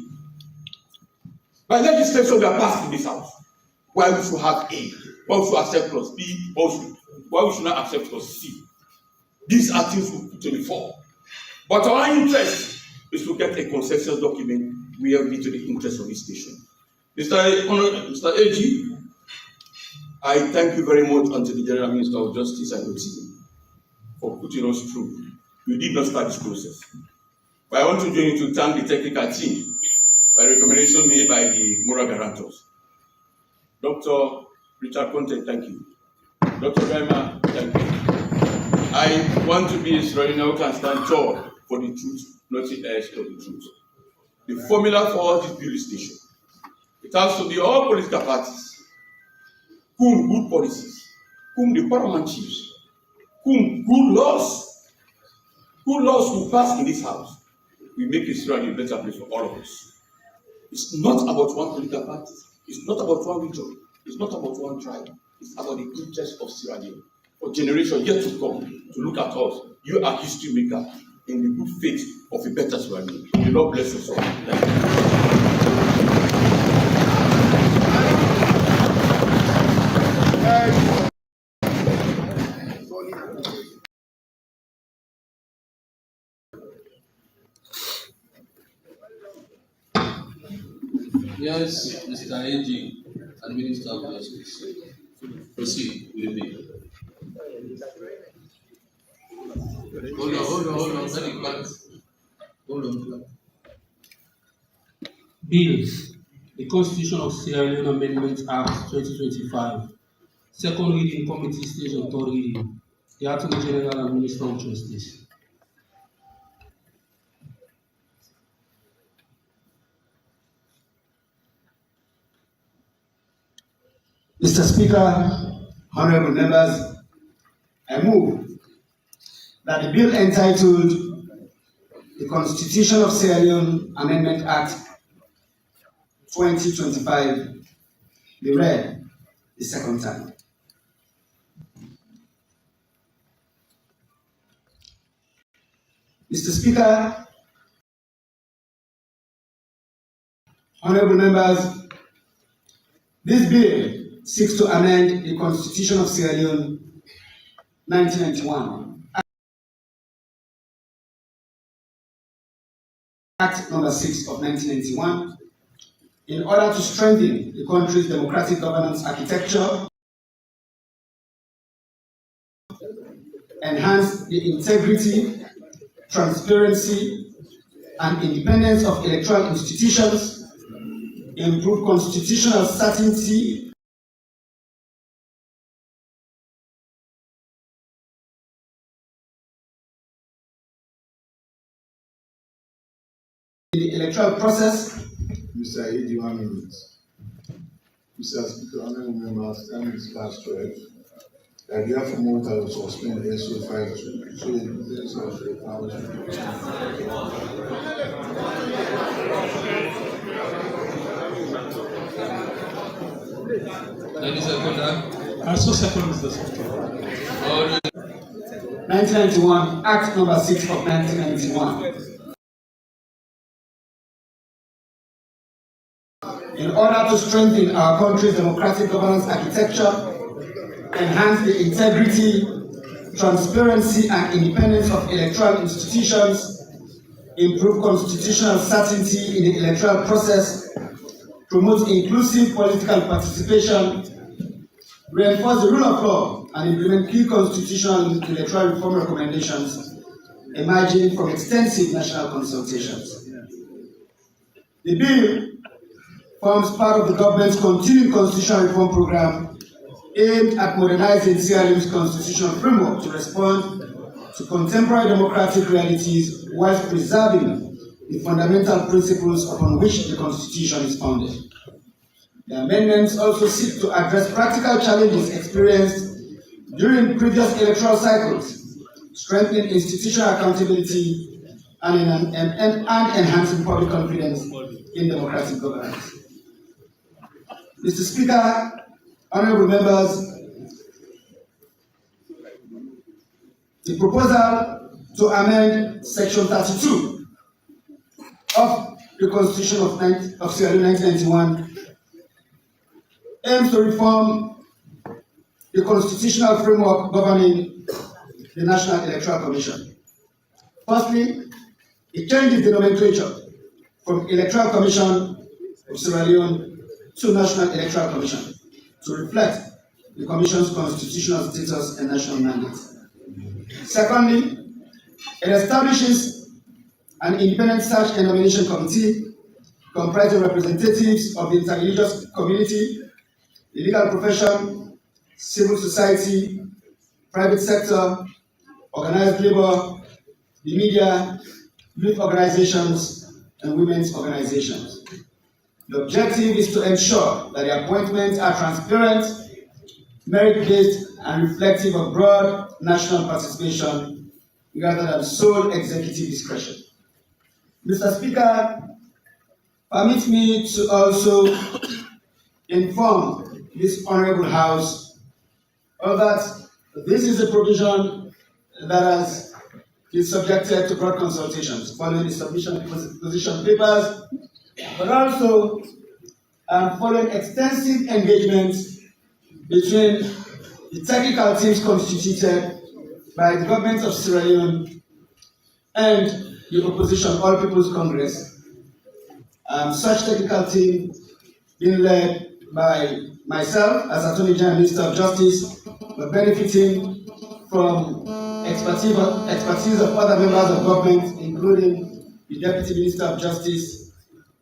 By legislation that passed in this house, why we should have A, why we should accept clause B, why we should not accept clause C. These are things we put to the fore. But our interest is to get a consensus document where we meet to the interest of this nation. Mr. AG, I thank you very much unto the General Minister of Justice and the team for putting us through. You did not start this process. But I want to join you to thank the technical team by recommendation made by the moral guarantors. Dr. Richard Conte, thank you. Dr. Rema, thank you. I want to be a Sierra Leonean who can stand tall for the truth, not the edge of the truth. The formula for all this bill is nation. It has to be all political parties, whom good policies, whom the paramount chiefs, whom good laws will pass in this house. We make Israel a better place for all of us. It's not about one political party. It's not about one region. It's not about one tribe. It's about the interest of Sierra Leone. For generations yet to come, to look at us, you are history maker in the good faith of a better Sierra Leone. May the Lord bless us all. Thank you. Yes, Mr. AG and Minister of Justice. Proceed with me. Hold on. Let it back. Hold on. Bills. The Constitution of Sierra Leone Amendment Act 2025. Second reading, committee stage and third reading. The Attorney General and Minister of Justice. Mr. Speaker, honorable members, I move that the bill entitled the Constitution of Sierra Leone Amendment Act 2025 be read the second time. Mr. Speaker, honorable members, this bill seeks to amend the Constitution of Sierra Leone 1991, Act number 6 of 1991, in order to strengthen the country's democratic governance architecture, enhance the integrity, transparency, and independence of electoral institutions, improve constitutional certainty, in the electoral process. Mr. AG, 1 minute. Mr. Speaker, honorable members, time is past 12. I therefore move that we suspend SO 52 so the business of the House. Ladies and gentlemen, I so second Mr. Speaker. 1991, Act number 6 of 1991. In order to strengthen our country's democratic governance architecture, enhance the integrity, transparency, and independence of electoral institutions, improve constitutional certainty in the electoral process, promote inclusive political participation, reinforce the rule of law, and implement key constitutional and electoral reform recommendations emerging from extensive national consultations. The bill forms part of the government's continuing constitutional reform program aimed at modernizing Sierra Leone's constitutional framework to respond to contemporary democratic realities whilst preserving the fundamental principles upon which the Constitution is founded. The amendments also seek to address practical challenges experienced during previous electoral cycles, strengthening institutional accountability and enhancing public confidence in democratic governance. Mr. Speaker, honorable members, the proposal to amend Section 32 of the Constitution of Sierra Leone 1991 aims to reform the constitutional framework governing the National Electoral Commission. Firstly, it changes the nomenclature from Electoral Commission of Sierra Leone to National Electoral Commission to reflect the Commission's constitutional status and national mandate. Secondly, it establishes an independent search and nomination committee comprising representatives of the interreligious community, the legal profession, civil society, private sector, organized labor, the media, youth organizations, and women's organizations. The objective is to ensure that the appointments are transparent, merit-based, and reflective of broad national participation rather than sole executive discretion. Mr. Speaker, permit me to also inform this Honorable House of that this is a provision that has been subjected to broad consultations following the submission of position papers, but also following extensive engagements between the technical teams constituted by the government of Sierra Leone and the opposition All People's Congress. Such technical team being led by myself as Attorney General Minister of Justice, but benefiting from expertise of other members of government, including the Deputy Minister of Justice,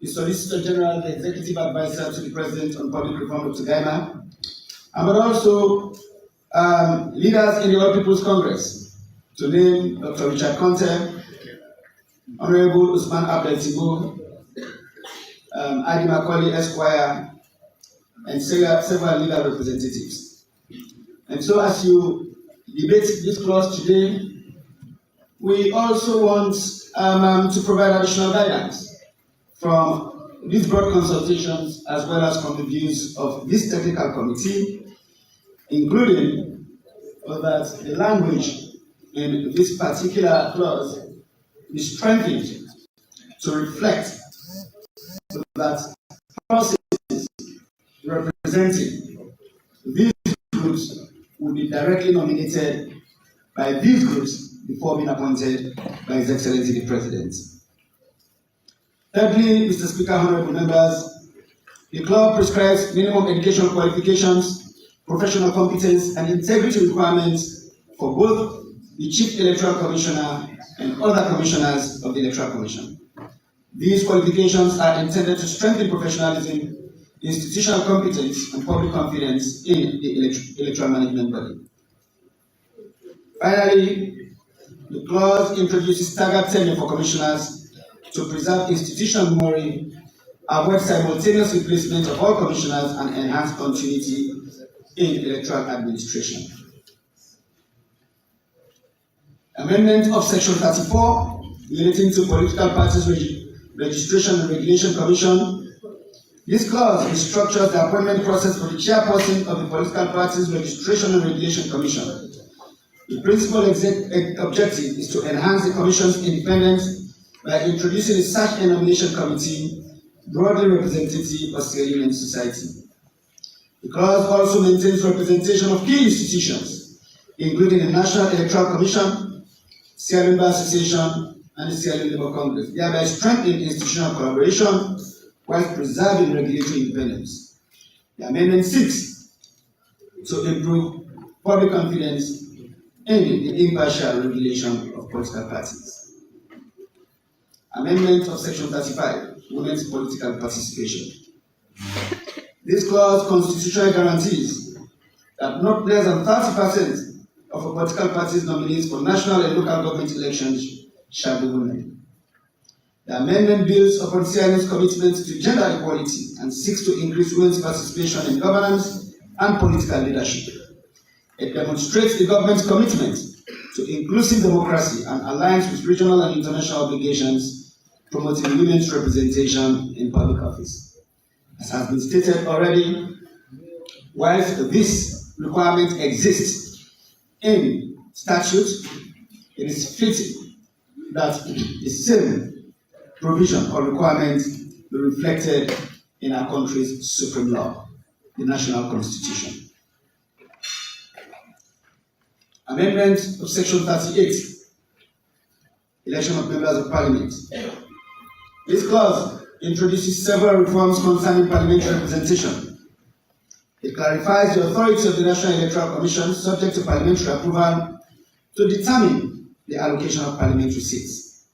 the Solicitor General, the Executive Advisor to the President on Public Reform, Dr. Gaima, but also leaders in the All People's Congress, to name Dr. Richard Conte, Honorable Usman Abdel Tibo, Adi Macaulay Esquire, and several legal representatives. And so as you debate this clause today, we also want to provide additional guidance from these broad consultations as well as from the views of this technical committee, including that the language in this particular clause is strengthened to reflect that processes representing these groups will be directly nominated by these groups before being appointed by His Excellency the President. Thirdly, Mr. Speaker, honorable members, the clause prescribes minimum educational qualifications, professional competence, and integrity requirements for both the Chief Electoral Commissioner and other commissioners of the Electoral Commission. These qualifications are intended to strengthen professionalism, institutional competence, and public confidence in the electoral management body. Finally, the clause introduces staggered tenure for commissioners to preserve institutional memory, avoid simultaneous replacement of all commissioners, and enhance continuity in electoral administration. Amendment of Section 34 relating to Political Parties Registration and Regulation Commission. This clause restructures the appointment process for the chairperson of the Political Parties Registration and Regulation Commission. The principal objective is to enhance the Commission's independence by introducing a search and nomination committee broadly representative of Sierra Leonean society. The clause also maintains representation of key institutions, including the National Electoral Commission, Sierra Leone Bar Association, and the Sierra Leone Labour Congress, thereby strengthening institutional collaboration while preserving regulatory independence. The amendment seeks to improve public confidence in the impartial regulation of political parties. Amendment of Section 35 women's political participation. This clause constitutionally guarantees that not less than 30% of a political party's nominees for national and local government elections shall be women. The amendment builds upon CIN's commitment to gender equality and seeks to increase women's participation in governance and political leadership. It demonstrates the government's commitment to inclusive democracy and aligns with regional and international obligations promoting women's representation in public office. As has been stated already, whilst this requirement exists in statute, it is fitting that the same provision or requirement be reflected in our country's supreme law, the National Constitution. Amendment of Section 38, Election of Members of Parliament. This clause introduces several reforms concerning parliamentary representation. It clarifies the authority of the National Electoral Commission, subject to parliamentary approval, to determine the allocation of parliamentary seats.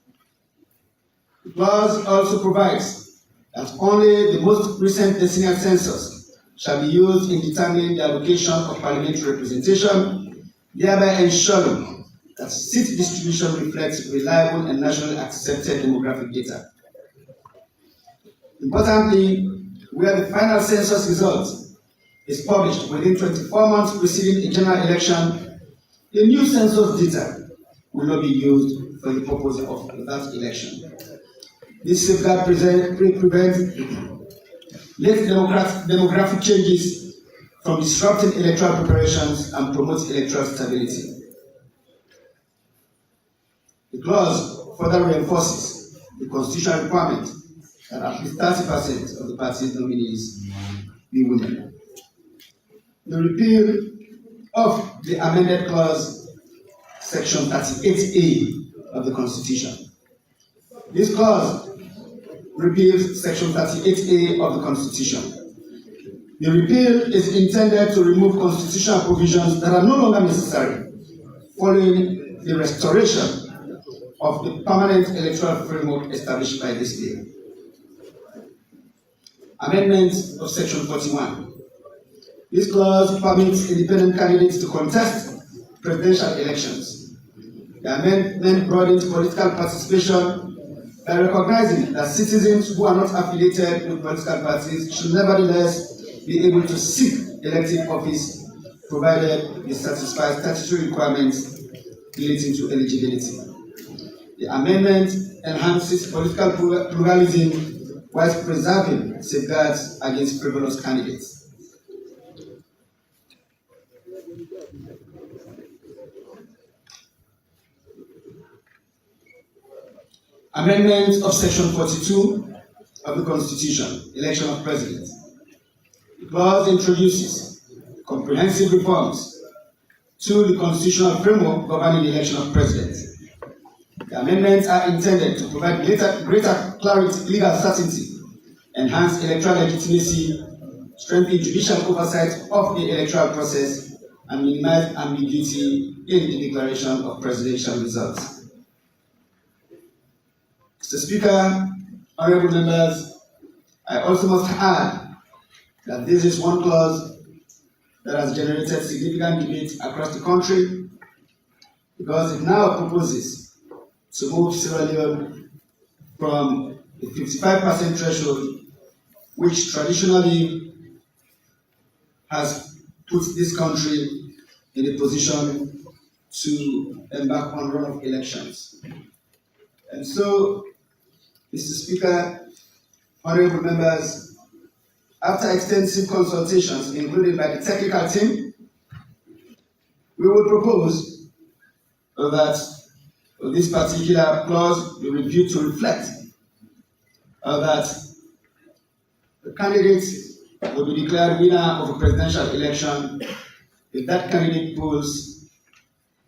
The clause also provides that only the most recent decennial census shall be used in determining the allocation of parliamentary representation, thereby ensuring that seat distribution reflects reliable and nationally accepted demographic data. Importantly, where the final census result is published within 24 months preceding a general election, the new census data will not be used for the purpose of that election. This safeguard prevents late demographic changes from disrupting electoral preparations and promotes electoral stability. The clause further reinforces the constitutional requirement that at least 30% of the party's nominees be women. The repeal of the amended clause, Section 38A of the Constitution. This clause repeals Section 38A of the Constitution. The repeal is intended to remove constitutional provisions that are no longer necessary following the restoration of the permanent electoral framework established by this bill. Amendment of Section 41. This clause permits independent candidates to contest presidential elections. The amendment broadens political participation by recognizing that citizens who are not affiliated with political parties should nevertheless be able to seek elective office provided they satisfy statutory requirements relating to eligibility. The amendment enhances political pluralism whilst preserving safeguards against frivolous candidates. Amendment of Section 42 of the Constitution, Election of President. The clause introduces comprehensive reforms to the constitutional framework governing the election of President. The amendments are intended to provide greater clarity, legal certainty, enhance electoral legitimacy, strengthen judicial oversight of the electoral process, and minimize ambiguity in the declaration of presidential results. Mr. Speaker, honorable members, I also must add that this is one clause that has generated significant debate across the country because it now proposes to move Sierra Leone from the 55% threshold, which traditionally has put this country in a position to embark on runoff elections. And so, Mr. Speaker, honorable members, after extensive consultations, including by the technical team, we will propose that this particular clause be reviewed to reflect that the candidate will be declared winner of a presidential election if that candidate polls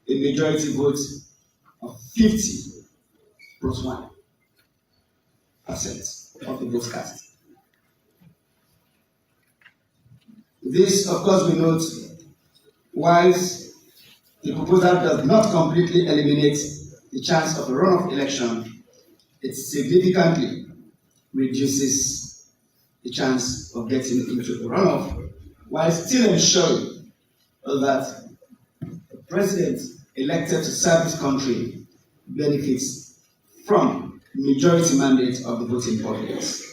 a majority vote of 50 plus 1% of the votes cast. This, of course, we note, whilst the proposal does not completely eliminate the chance of a runoff election, it significantly reduces the chance of getting into the runoff, while still ensuring that the president elected to serve his country benefits from majority mandate of the voting populace.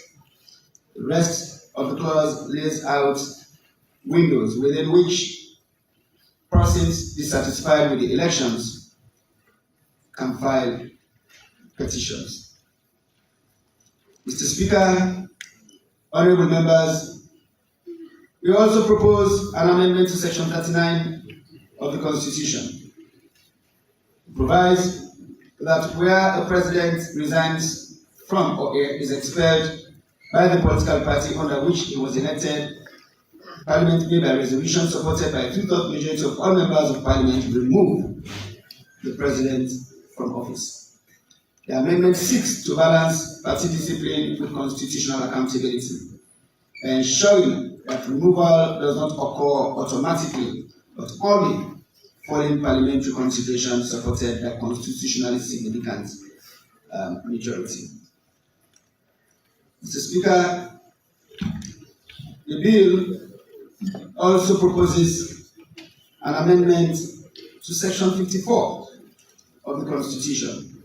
The rest of the clause lays out windows within which persons dissatisfied with the elections can file petitions. Mr. Speaker, honorable members, we also propose an amendment to Section 39 of the Constitution. It provides that where a president resigns from or is expelled by the political party under which he was elected, Parliament may, by resolution supported by a two-thirds majority of all members of Parliament, remove the president from office. The amendment seeks to balance party discipline with constitutional accountability, ensuring that removal does not occur automatically, but only following parliamentary consideration supported by constitutionally significant majority. Mr. Speaker, the bill also proposes an amendment to Section 54 of the Constitution,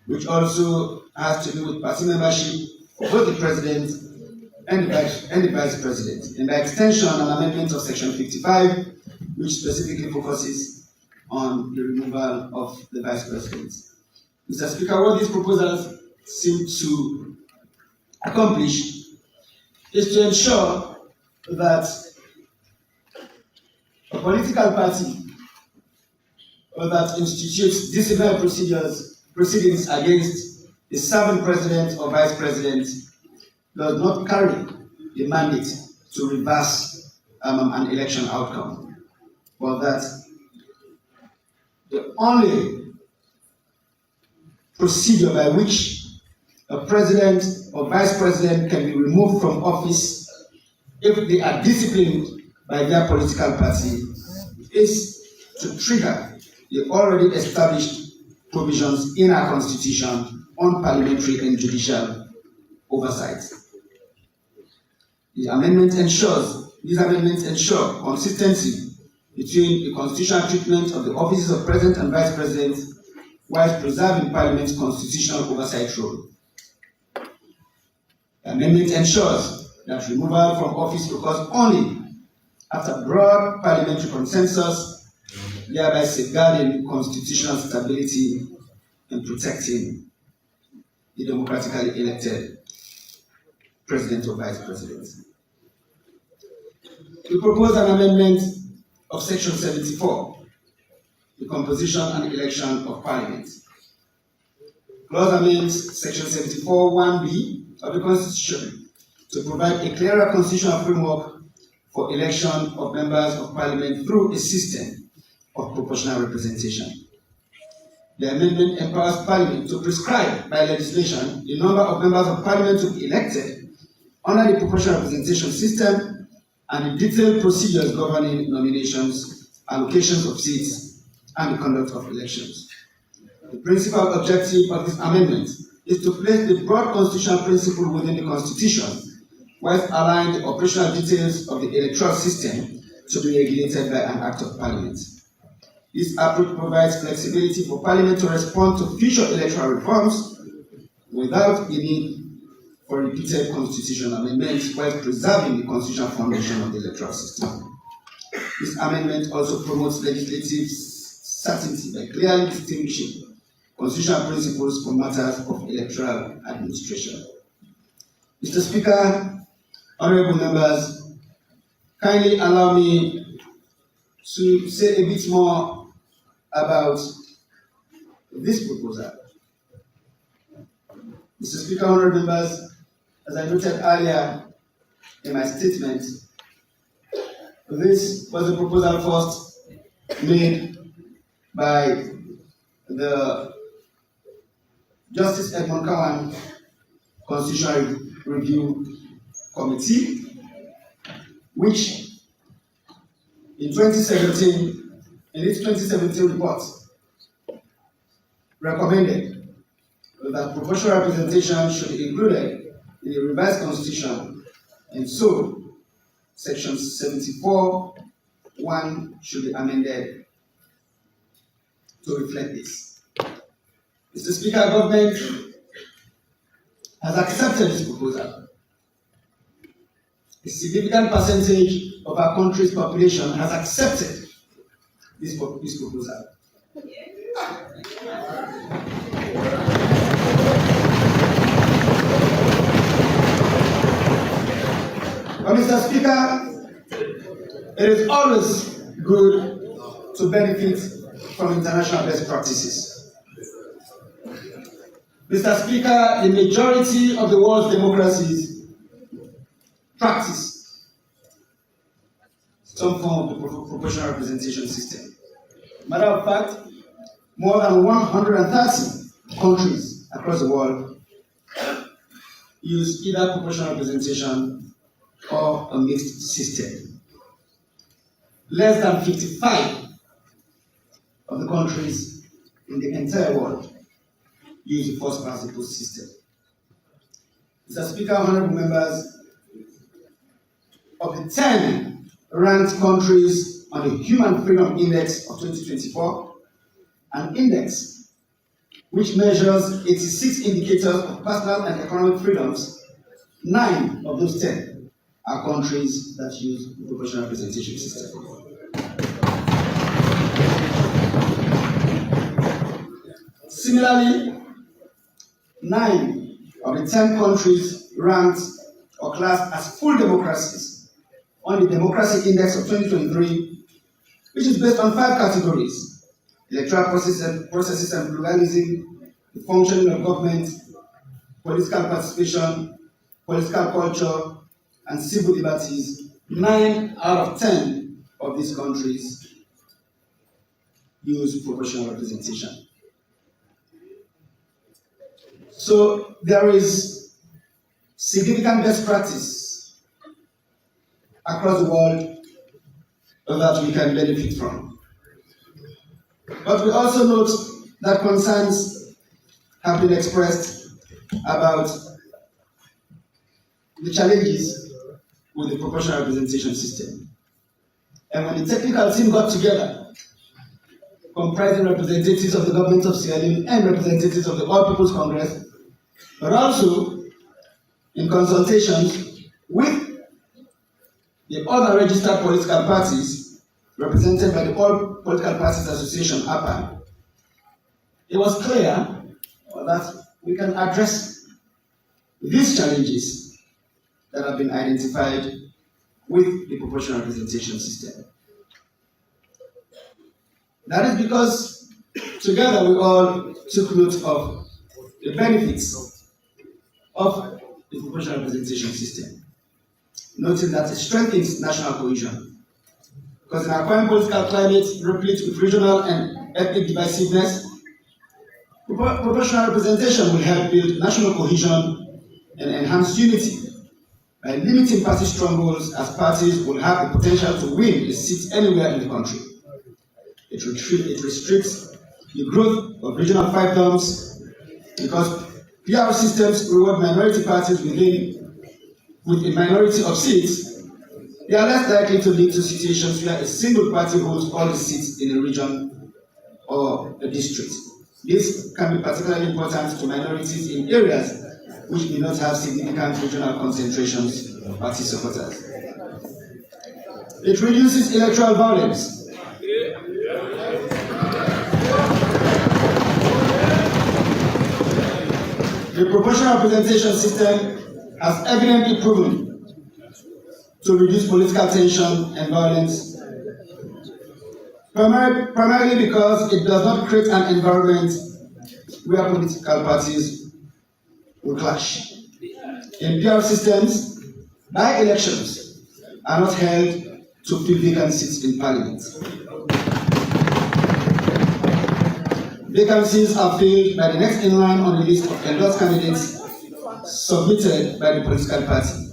which also has to do with party membership for both the President and the Vice President, and by extension an amendment of Section 55, which specifically focuses on the removal of the Vice President. Mr. Speaker, what these proposals seem to accomplish is to ensure that a political party that institutes disciplinary proceedings against the serving president or vice president does not carry the mandate to reverse an election outcome, but that the only procedure by which a president or vice president can be removed from office if they are disciplined by their political party is to trigger the already established provisions in our Constitution on parliamentary and judicial oversight. These amendments ensure consistency between the constitutional treatment of the offices of President and Vice President while preserving Parliament's constitutional oversight role. The amendment ensures that removal from office occurs only after broad parliamentary consensus, thereby safeguarding constitutional stability and protecting the democratically elected President or Vice President. We propose an amendment of Section 74, the composition and election of Parliament. Clause amends Section 74(1)(b) of the Constitution to provide a clearer constitutional framework for election of members of Parliament through a system of proportional representation. The amendment empowers Parliament to prescribe by legislation the number of members of Parliament to be elected under the proportional representation system and the detailed procedures governing nominations, allocations of seats, and the conduct of elections. The principal objective of this amendment is to place the broad constitutional principle within the Constitution, whilst allowing the operational details of the electoral system to be regulated by an Act of Parliament. This approach provides flexibility for Parliament to respond to future electoral reforms without the need for repeated constitutional amendments while preserving the constitutional foundation of the electoral system. This amendment also promotes legislative certainty by clearly distinguishing constitutional principles for matters of electoral administration. Mr. Speaker, honorable members, kindly allow me to say a bit more about this proposal. Mr. Speaker, honorable members, as I noted earlier in my statement, this was a proposal first made by the Justice Edmond Kawan Constitutional Review Committee, which in 2017, in its 2017 report, recommended that proportional representation should be included in the revised constitution, and so section 74(1) should be amended to reflect this. Mr. Speaker, government has accepted this proposal. A significant percentage of our country's population has accepted this proposal. But Mr. Speaker, it is always good to benefit from international best practices. Mr. Speaker, the majority of the world's democracies practice some form of the proportional representation system. Matter of fact, more than 130 countries across the world use either proportional representation or a mixed system. Less than 55 of the countries in the entire world use the first past the post system. Mr. Speaker, honorable members, of the 10 ranked countries on the Human Freedom Index of 2024, an index which measures 86 indicators of personal and economic freedoms, 9 of those 10 are countries that use the proportional representation system. Similarly, 9 of the 10 countries ranked or classed as full democracies on the Democracy Index of 2023, which is based on 5 categories: electoral processes and pluralism, the functioning of government, political participation, political culture, and civil liberties. 9 out of 10 of these countries use proportional representation. So there is significant best practice across the world that we can benefit from. But we also note that concerns have been expressed about the challenges with the proportional representation system. And when the technical team got together, comprising representatives of the government of Sierra Leone and representatives of the All People's Congress, but also in consultations with the other registered political parties represented by the All Political Parties Association, APA, it was clear that we can address these challenges that have been identified with the proportional representation system. That is because together we all took note of the benefits of the proportional representation system, noting that it strengthens national cohesion. Because in our current political climate, replete with regional and ethnic divisiveness, proportional representation will help build national cohesion and enhance unity by limiting party strongholds, as parties will have the potential to win a seat anywhere in the country. It restricts the growth of regional fiefdoms because PR systems reward minority parties with a minority of seats. They are less likely to lead to situations where a single party holds all the seats in a region or a district. This can be particularly important to minorities in areas which do not have significant regional concentrations of party supporters. It reduces electoral violence. The proportional representation system has evidently proven to reduce political tension and violence, primarily because it does not create an environment where political parties will clash. In PR systems, by-elections are not held to fill vacant seats in parliament. Vacancies are filled by the next in line on the list of endorsed candidates submitted by the political party.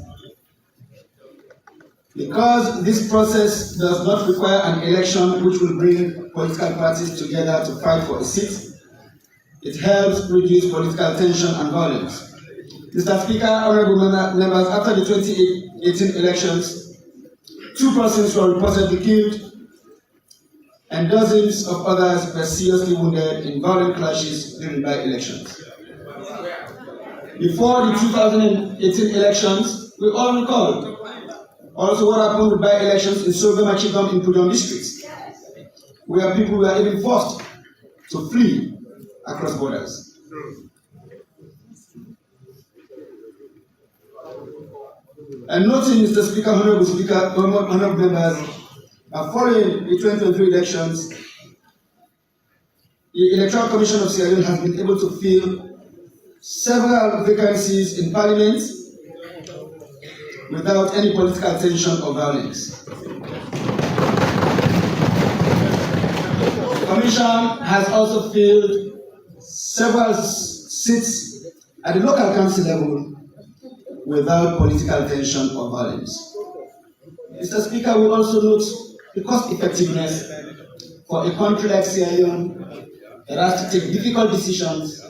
Because this process does not require an election which will bring political parties together to fight for a seat, it helps reduce political tension and violence. Mr. Speaker, honorable members, after the 2018 elections, 2 persons were reportedly killed and dozens of others were seriously wounded in violent clashes during by-elections. Before the 2018 elections, we all recall also what happened with by-elections in Sogama Chigam in Pudong districts, where people were even forced to flee across borders. And noting, Mr. Speaker, honorable members, following the 2023 elections, the Electoral Commission of Sierra Leone has been able to fill several vacancies in Parliament without any political tension or violence. The Commission has also filled several seats at the local council level without political tension or violence. Mr. Speaker, we also note the cost effectiveness for a country like Sierra Leone that has to take difficult decisions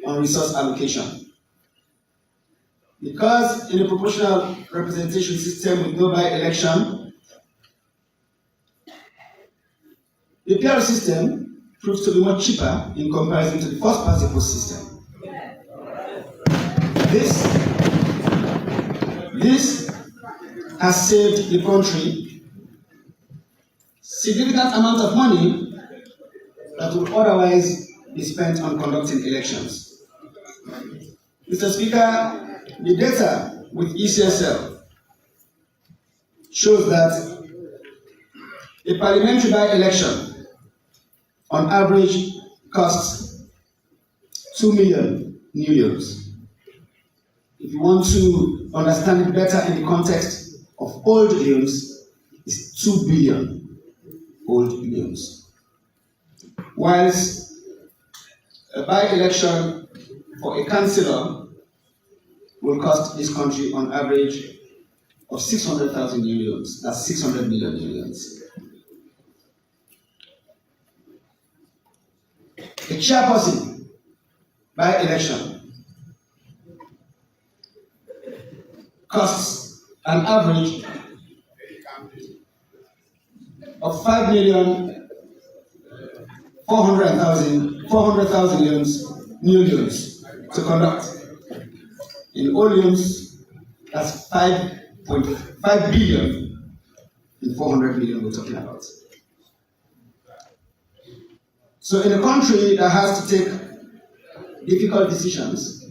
on resource allocation. Because in a proportional representation system with no by-election, the PR system proves to be much cheaper in comparison to the first-past-the-post system. This has saved the country significant amount of money that would otherwise be spent on conducting elections. Mr. Speaker, the data with ECSL shows that a parliamentary by-election on average costs 2 million new euros. If you want to understand it better in the context of old loans, it's 2 billion old loans. Whilst a by-election for a councillor will cost this country on average of 600,000 euros. That's 600 million euros. A chairperson by-election costs an average of 400,000 new loans to conduct. In all loans, that's 5.5 billion in 400 million we're talking about. So in a country that has to take difficult decisions,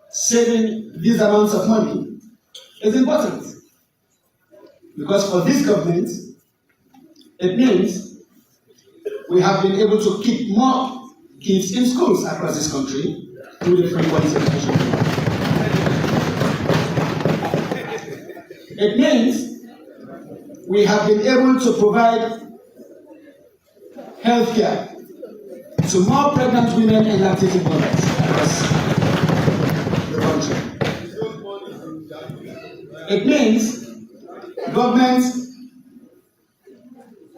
saving these amounts of money is important. Because for this government, it means we have been able to keep more kids in schools across this country through the free quality education program. It means we have been able to provide health care to more pregnant women and lactating mothers across the country. It means government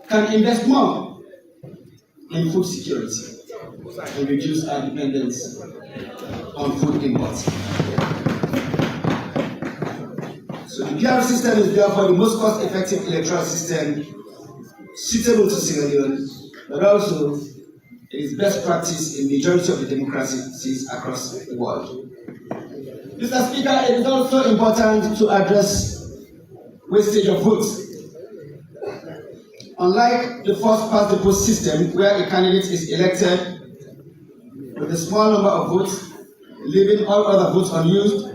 can invest more in food security and reduce our dependence on food imports. So the PR system is therefore the most cost-effective electoral system suitable to Sierra Leone, but also it is best practice in the majority of the democracies across the world. Mr. Speaker, it is also important to address wastage of votes. Unlike the first-past-the-post system, where a candidate is elected with a small number of votes, leaving all other votes unused,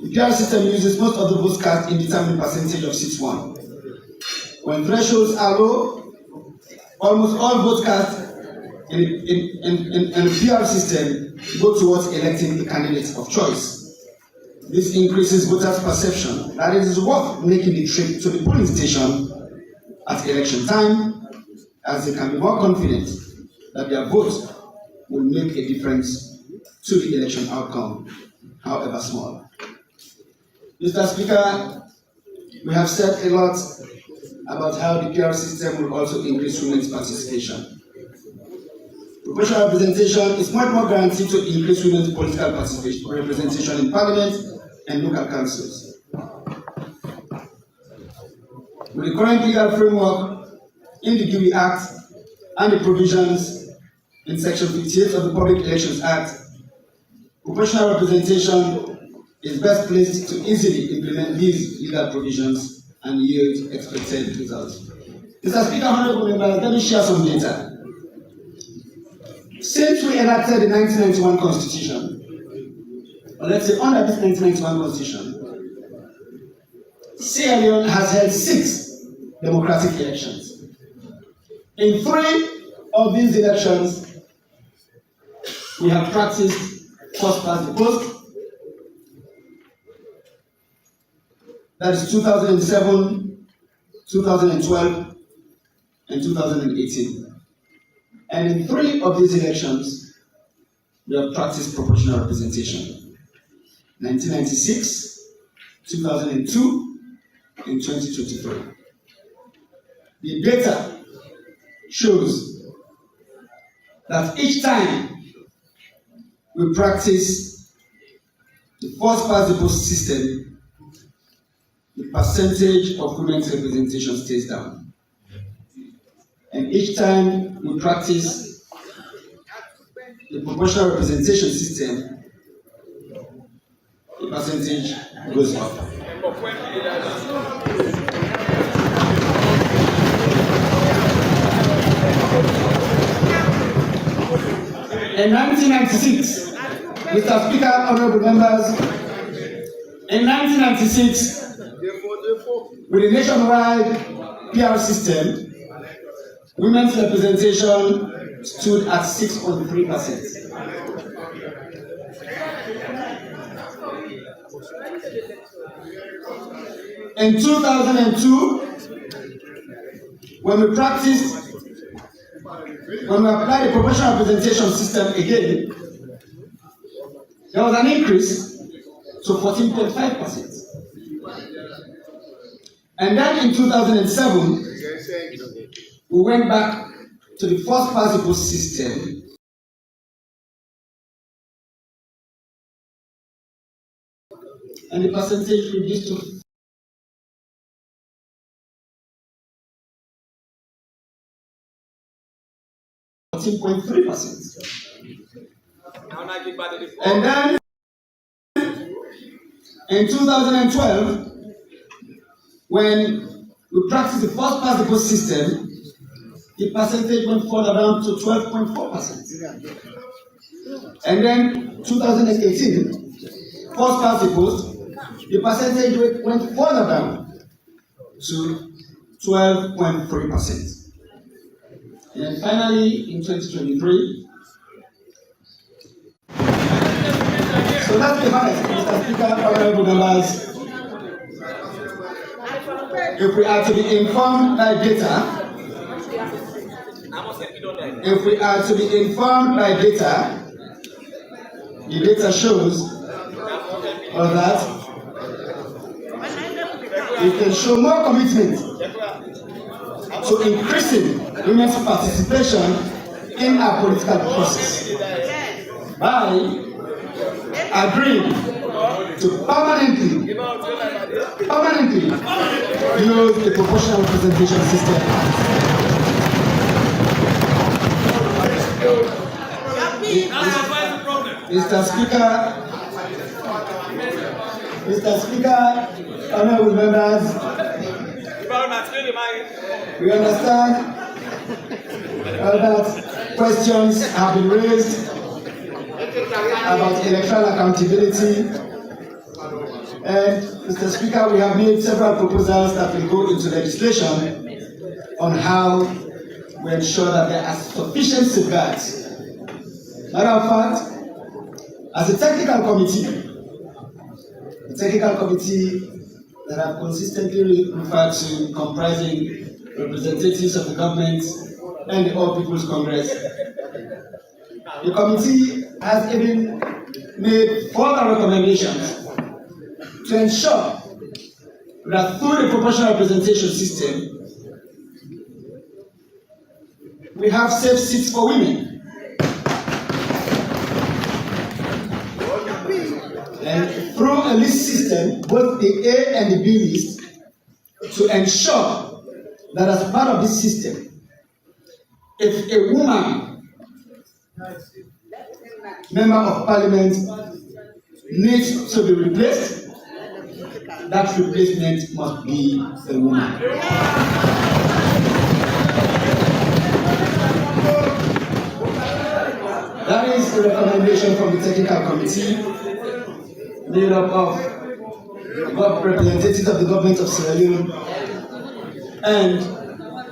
the PR system uses most of the votes cast in determining percentage of seats won. When thresholds are low, almost all votes cast in the PR system go towards electing a candidate of choice. This increases voters' perception that it is worth making the trip to the polling station at election time, as they can be more confident that their vote will make a difference to the election outcome, however small. Mr. Speaker, we have said a lot about how the PR system will also increase women's participation. proportional representation is much more guaranteed to increase women's political participation, representation in parliament and local councils. With the current legal framework in the Dewey Act and the provisions in Section 58 of the Public Elections Act, proportional representation is best placed to easily implement these legal provisions and yield expected results. Mr. Speaker, honorable members, let me share some data. Since we enacted the 1991 Constitution, or let's say under this 1991 Constitution, Sierra Leone has held 6 democratic elections. In 3 of these elections, we have practiced first past the post. That is 2007, 2012, and 2018. And in 3 of these elections, we have practiced proportional representation. 1996, 2002, and 2023. The data shows that each time we practice the first past the post system, the percentage of women's representation stays down. And each time we practice the proportional representation system, the percentage goes up. In 1996, Mr. Speaker, honorable members, in 1996, with the nationwide PR system, women's representation stood at 6.3%. In 2002, when we applied the proportional representation system again, there was an increase to 14.5%. And then in 2007, we went back to the first past the post system. And the percentage reduced to 14.3%. And then in 2012, when we practiced the first past the post system, the percentage went further down to 12.4%. And then 2018, first past the post, the percentage went further down to 12.3%. And then finally, in 2023, so that's the highest, Mr. Speaker, honorable members. If we are to be informed by data, the data shows that we can show more commitment to increasing women's participation in our political process by agreeing to permanently use the proportional representation system. Mr. Speaker, honorable members, we understand that questions have been raised about electoral accountability. And Mr. Speaker, we have made several proposals that will go into legislation on how we ensure that there are sufficient safeguards. Matter of fact, as a technical committee that have consistently referred to comprising representatives of the government and the All People's Congress, the committee has even made further recommendations to ensure that through the proportional representation system, we have safe seats for women. a list system, both the A and the B list, to ensure that as part of this system, if a woman, member of parliament, needs to be replaced, that replacement must be a woman. That is the recommendation from the technical committee, made up of representatives of the government of Sierra Leone and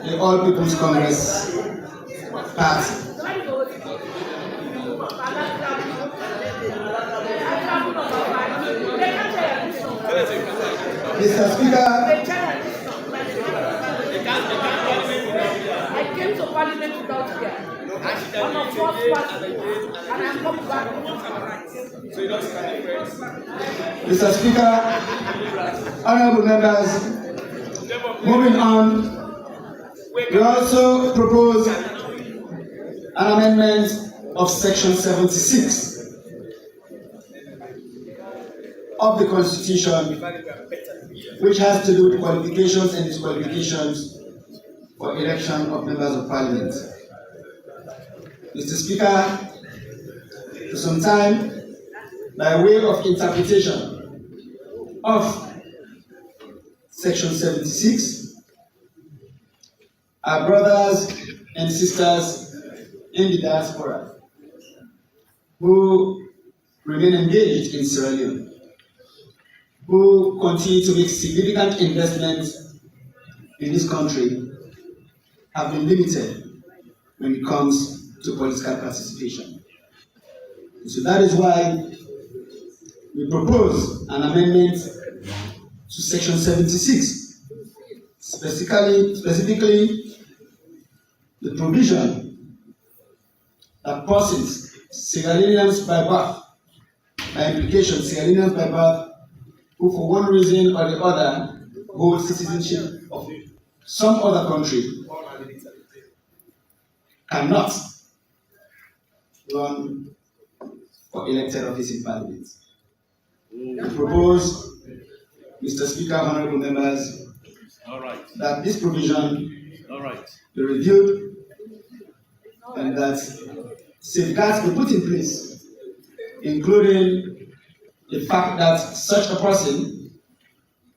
the All People's Congress Party. Mr. Speaker, I came to Parliament without fear. I'm a fourth party, and I'm coming back. Mr. Speaker, honorable members, moving on, we also propose an amendment of section 76 of the Constitution, which has to do with qualifications and disqualifications for election of members of Parliament. Mr. Speaker, for some time, by way of interpretation of section 76, our brothers and sisters in the diaspora who remain engaged in Sierra Leone, who continue to make significant investments in this country, have been limited when it comes to political participation. So that is why we propose an amendment to section 76, specifically the provision that persons, Sierra Leoneans by birth, by implication, Sierra Leoneans by birth, who for one reason or the other hold citizenship of some other country, cannot run for elected office in Parliament. We propose, Mr. Speaker, honorable members, that this provision be reviewed and that safeguards be put in place, including the fact that such a person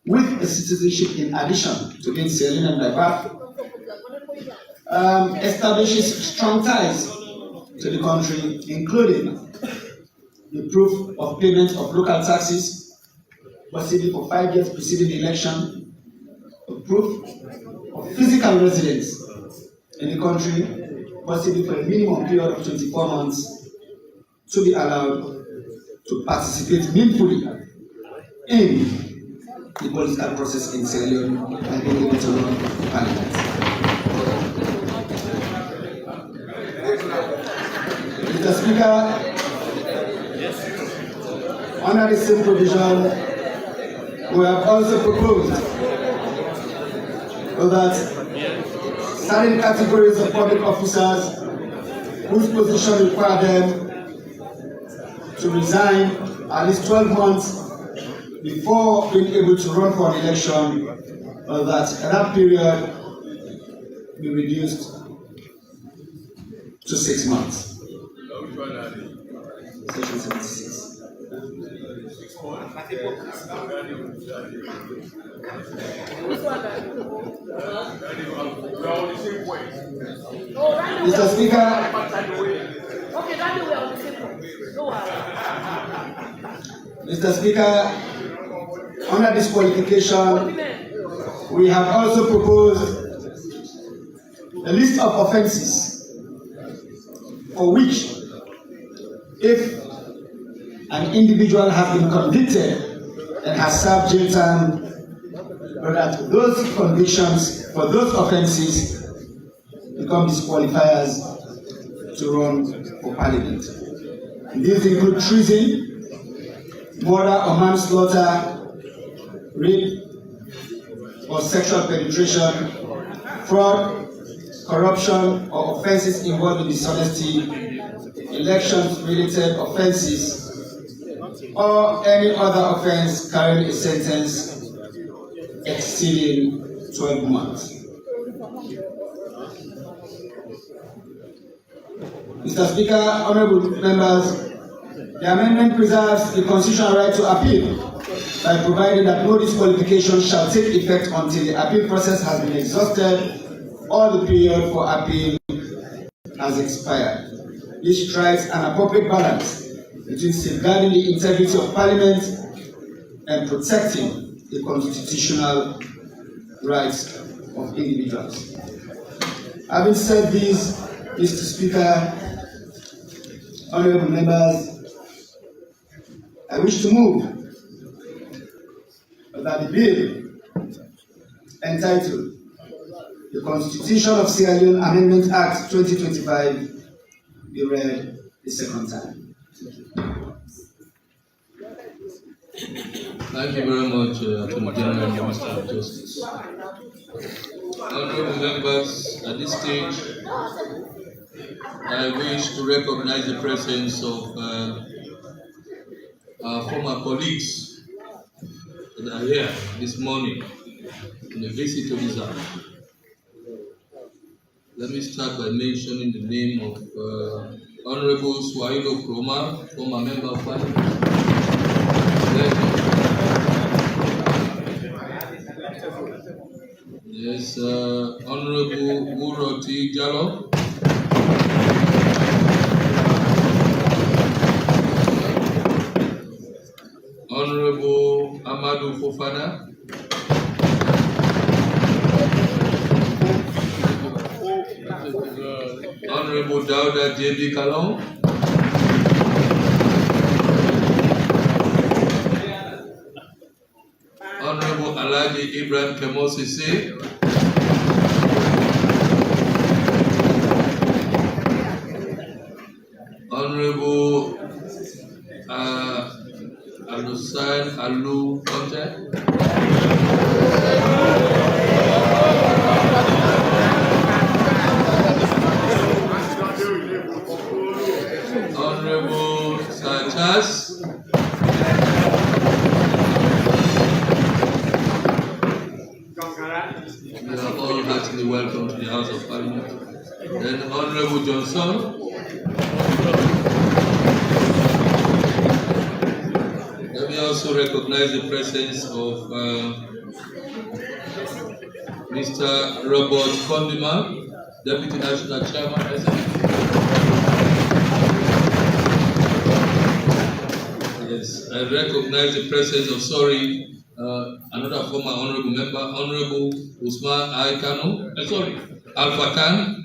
with a citizenship in addition to being Sierra Leonean by birth establishes strong ties to the country, including the proof of payment of local taxes, possibly for 5 years preceding the election, the proof of physical residence in the country, possibly for a minimum period of 24 months, to be allowed to participate meaningfully in the political process in Sierra Leone and being able to run Parliament. Mr. Speaker, under the same provision, we have also proposed that certain categories of public officers whose position require them to resign at least 12 months before being able to run for an election, that period be reduced to 6 months. Section 76. Mr. Speaker, Okay, that way we're on the same point. No worry. Mr. Speaker, under this qualification, we have also proposed a list of offences for which, if an individual has been convicted and has served jail time, that those convictions for those offences become disqualifiers to run for Parliament. These include treason, murder or manslaughter, rape or sexual penetration, fraud, corruption or offences involving dishonesty, elections-related offences, or any other offense carrying a sentence exceeding 12 months. Mr. Speaker, honorable members, the amendment preserves the constitutional right to appeal by providing that no disqualification shall take effect until the appeal process has been exhausted or the period for appeal has expired. This strikes an appropriate balance between safeguarding the integrity of Parliament and protecting the constitutional rights of individuals. Having said this, Mr. Speaker, honorable members, I wish to move that the bill entitled the Constitution of Sierra Leone Amendment Act 2025 be read the second time. Thank you very much, Attorney General and Minister of Justice. Honorable members, at this stage, I wish to recognize the presence of our former colleagues that are here this morning in a visit to this house. Let me start by mentioning the name of Honorable Swahilo Kroma, former member of Parliament. Yes, Honorable Uroti Jallo. Honorable Amadou Fofana. Honorable Dauda J.B. Kalon. Honorable Alhaji Ibrahim Kemosisi. Honorable Alusan Alu Conte. Honorable Sanchez. You are all heartily welcome to the House of Parliament. Then Honorable Johnson. Let me also recognize the presence of Mr. Robert Kondima, Deputy National Chairman. Yes, I recognize the presence of, another former honorable member, Honorable Usman Aikano, Alpha Khan.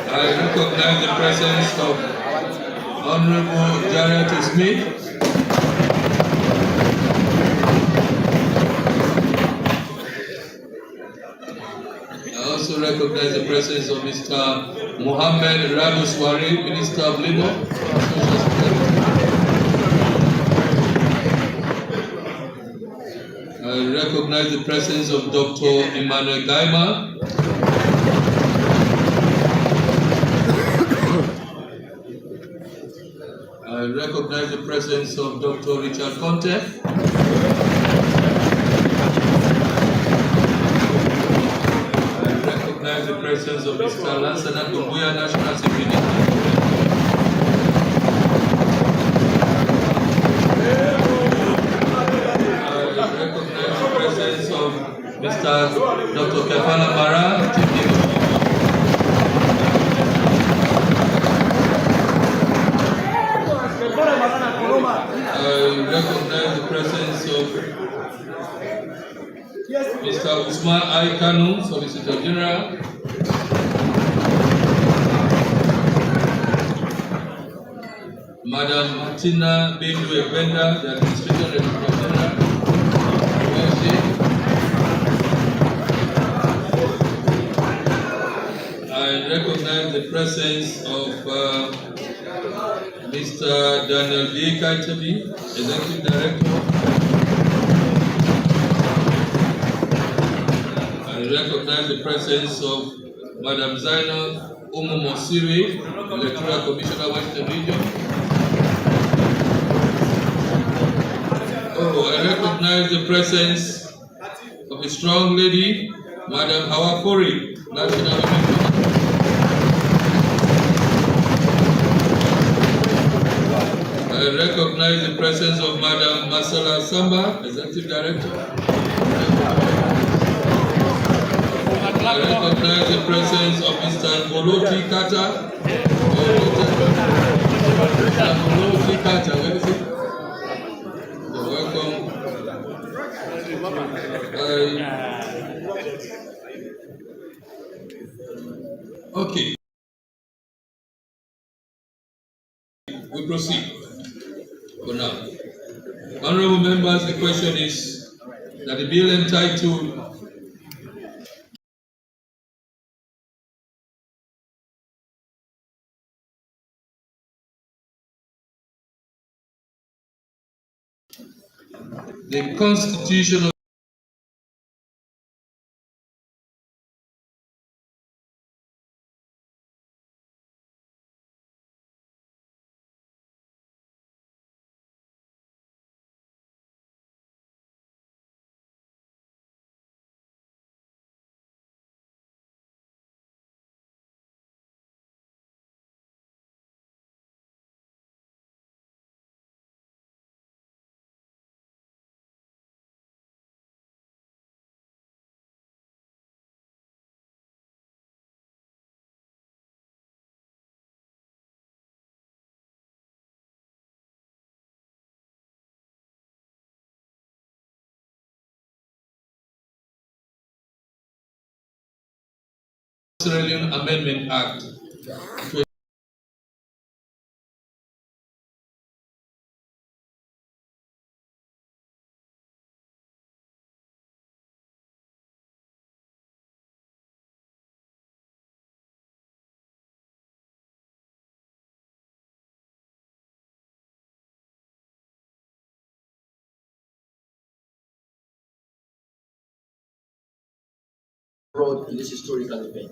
I recognize the presence of Honorable Jared Smith. I also recognize the presence of Mr. Mohammed Radu Swari, Minister of Labour and Social Security. I recognize the presence of Dr. Emmanuel Gaima. I recognize the presence of Dr. Richard Conte. I recognize the presence of Mr. Lansana Kumbuya, National Security. I recognize the presence of Mr. Dr. Kefana Mara, Chief. I recognize the presence of Mr. Usman Aikanu, Solicitor General. Madam Martina Bindu Ebenda, the Administrator General. presence of Mr. Daniel D. Kaitabi, Executive Director. I recognize the presence of Madam Zainab Mosiri, Electoral Commissioner, Western Region. Oh, I recognize the presence of a strong lady, Madam Hawa Fori, National Women. I recognize the presence of Madam Masala Samba, Executive Director. I recognize the presence of Mr. Boloti Kata. Mr. Boloti Kata, where is it? You're welcome. Okay. We proceed for now. Honorable members, the question is that the bill entitled the Constitution of Australian Amendment Act. Road in this historical event.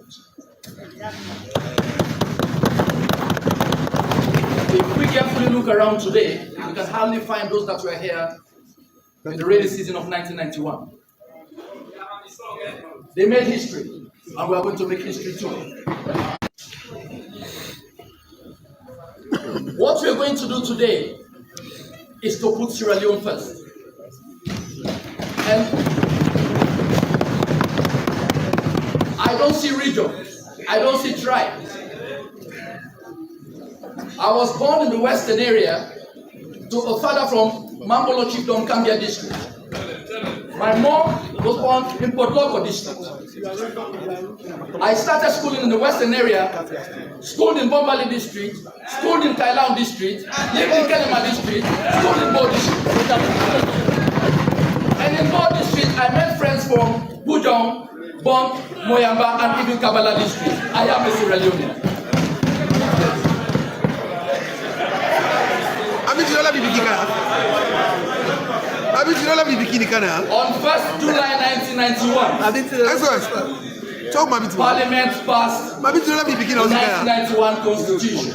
If we carefully look around today, we can hardly find those that were here in the rainy season of 1991. They made history, and we are going to make history too. What we are going to do today is to put Sierra Leone first. And I don't see regions, I don't see tribes. I was born in the western area to a father from Mambolo Chiefdom, Kambia district. My mom was born in Port Loko district. I started schooling in the western area, schooled in Bombali district, schooled in Kailaun district, lived in Kelema district, schooled in Bo district. And in Bo district, I met friends from Bujong, Bon, Moyamba, and even Kabbalah district. I am a Sierra Leonean. On 1st July 1991, Parliament passed the 1991 Constitution.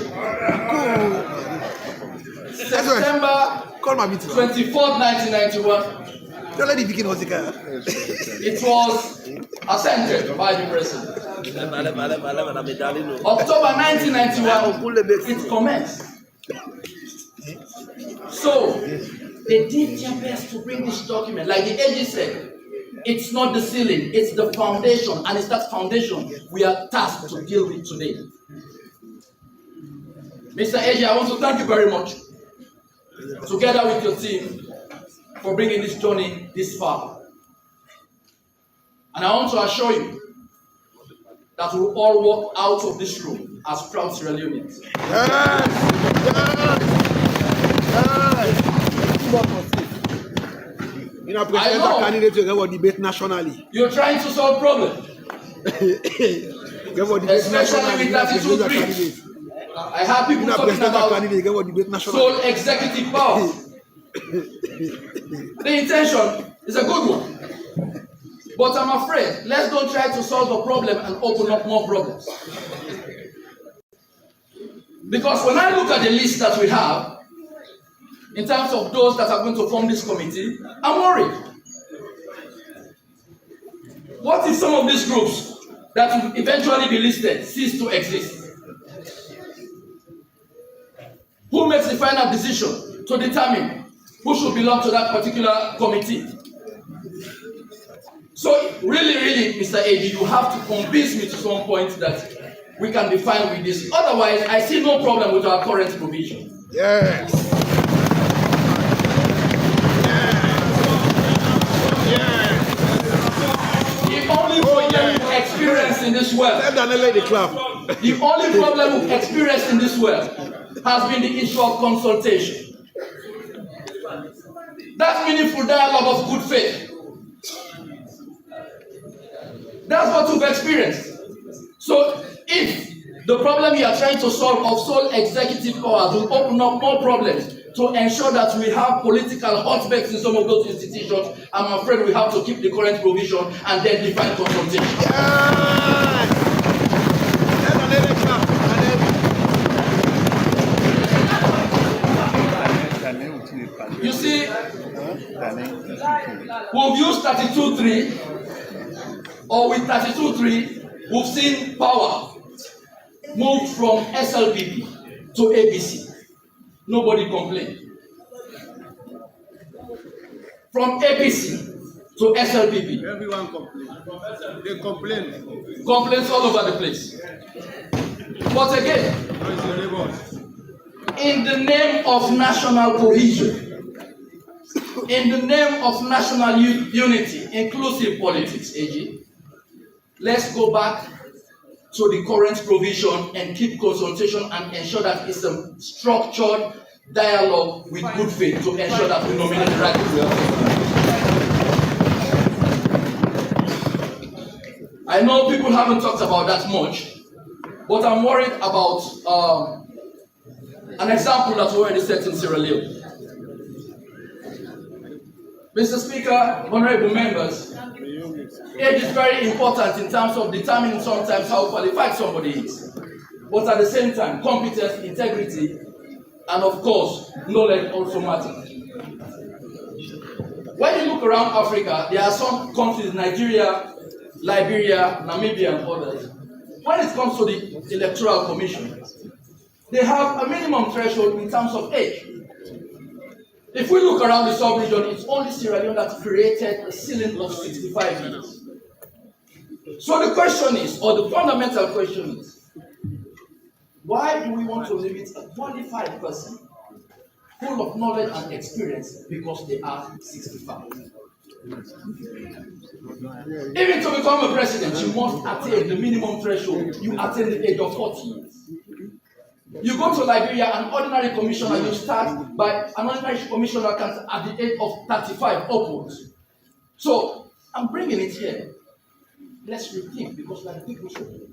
September 24th, 1991, it was assented by the president. October 1991, it commenced. So, they did their best to bring this document. Like the AG said, it's not the ceiling, it's the foundation, and it's that foundation we are tasked to deal with today. Mr. AG, I want to thank you very much, together with your team, for bringing this journey this far. And I want to assure you that we will all walk out of this room as proud Sierra Leoneans. You know, presidential candidate will debate nationally. You're trying to solve problems. especially with 32-3. I have people talking about sole executive power. The intention is a good one. But I'm afraid, let's don't try to solve the problem and open up more problems. Because when I look at the list that we have, in terms of those that are going to form this committee, I'm worried. What if some of these groups that will eventually be listed cease to exist? Who makes the final decision to determine who should belong to that particular committee? So really, Mr. AG, you have to convince me to some point that we can be fine with this. Otherwise, I see no problem with our current provision. Yes. The only problem we've experienced in this world, the only problem we've experienced in this world has been the issue of consultation. That meaningful dialogue of good faith. That's what we've experienced. So if the problem you are trying to solve of sole executive powers will open up more problems to ensure that we have political hotbeds in some of those institutions, I'm afraid we have to keep the current provision and then define consultation. Yes. You see, we've used 32-3, or with 32-3, we've seen power move from SLPP to ABC. Nobody complained. From APC to SLPP. Everyone complains. They complain. Complaints all over the place. But again, in the name of national cohesion, in the name of national unity, inclusive politics, AG, let's go back to the current provision and keep consultation and ensure that it's a structured dialogue with good faith to ensure that we nominate the right people. I know people haven't talked about that much, but I'm worried about an example that's already set in Sierra Leone. Mr. Speaker, honorable members, age is very important in terms of determining sometimes how qualified somebody is. But at the same time, competence, integrity, and of course, knowledge also matter. When you look around Africa, there are some countries, Nigeria, Liberia, Namibia, and others. When it comes to the Electoral Commission, they have a minimum threshold in terms of age. If we look around the sub-region, it's only Sierra Leone that created a ceiling of 65 years. So the question is, or the fundamental question is, why do we want to limit a qualified person full of knowledge and experience because they are 65? Even to become a president, you must attain the minimum threshold. You attain the age of 40 years. You go to Liberia, an ordinary commissioner, you start by an ordinary commissioner can at the age of 35 upwards. So I'm bringing it here. Let's rethink, because like people should.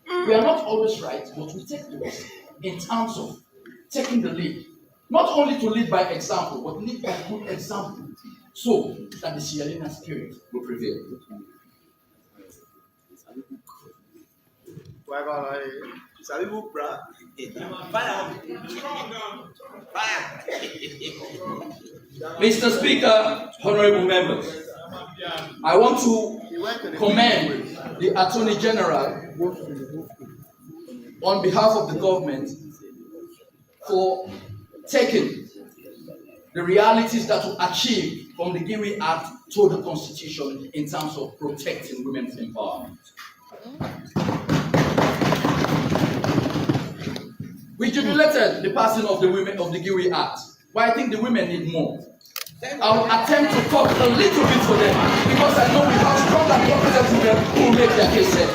We are not always right, but we take the risk in terms of taking the lead. Not only to lead by example, but lead by good example, so that the Sierra Leonean spirit will prevail. Mr. Speaker, honorable members, I want to commend the Attorney General on behalf of the government for taking the realities that we achieve from the GIWI Act to the Constitution in terms of protecting women's empowerment. We jubilated the passing of the women of the GIWI Act, but I think the women need more. I'll attempt to talk a little bit for them because I know we have strong and competent women who will make their case heard.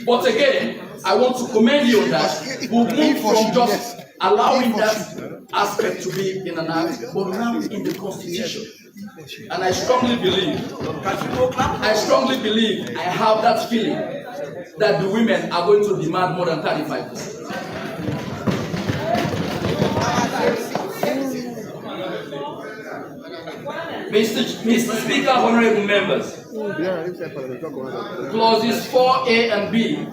But again, I want to commend you on that. We'll move from just allowing that aspect to be in an act, but now in the Constitution. And I strongly believe, I have that feeling that the women are going to demand more than 35%. Mr. Speaker, honorable members, clauses 4A and B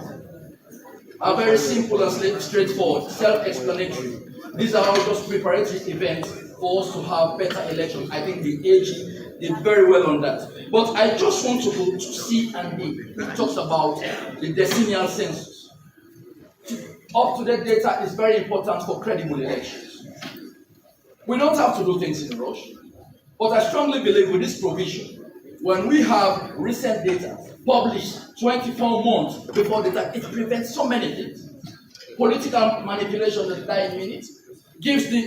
are very simple and straightforward, self-explanatory. These are all just preparatory events for us to have better elections. I think the AG did very well on that. But I just want to go to C and D, which talks about the decennial census. Up-to-date data is very important for credible elections. We don't have to do things in a rush, but I strongly believe with this provision, when we have recent data published 24 months before data, it prevents so many things. Political manipulation in 9 minutes gives the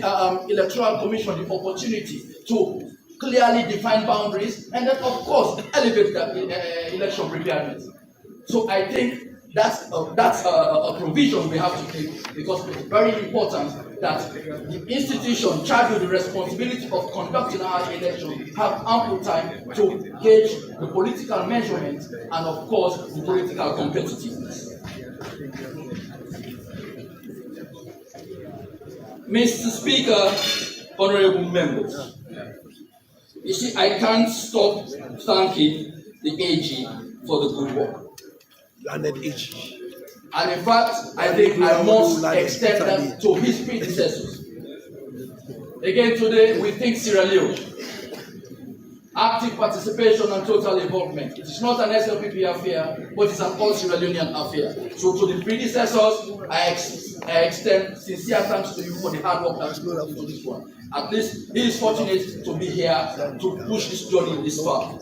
Electoral Commission the opportunity to clearly define boundaries and then, of course, elevate the election preparedness. So I think that's a provision we have to take, because it's very important that the institution charged with the responsibility of conducting our election have ample time to gauge the political measurement and, of course, the political competitiveness. Mr. Speaker, honorable members, you see, I can't stop thanking the AG for the good work. And in fact, I think I must extend that to his predecessors. Again, today we think Sierra Leone. Active participation and total involvement. It is not an SLPP affair, but it's an all Sierra Leonean affair. So to the predecessors, I extend sincere thanks to you for the hard work that you put into this one. At least he is fortunate to be here to push this journey this far.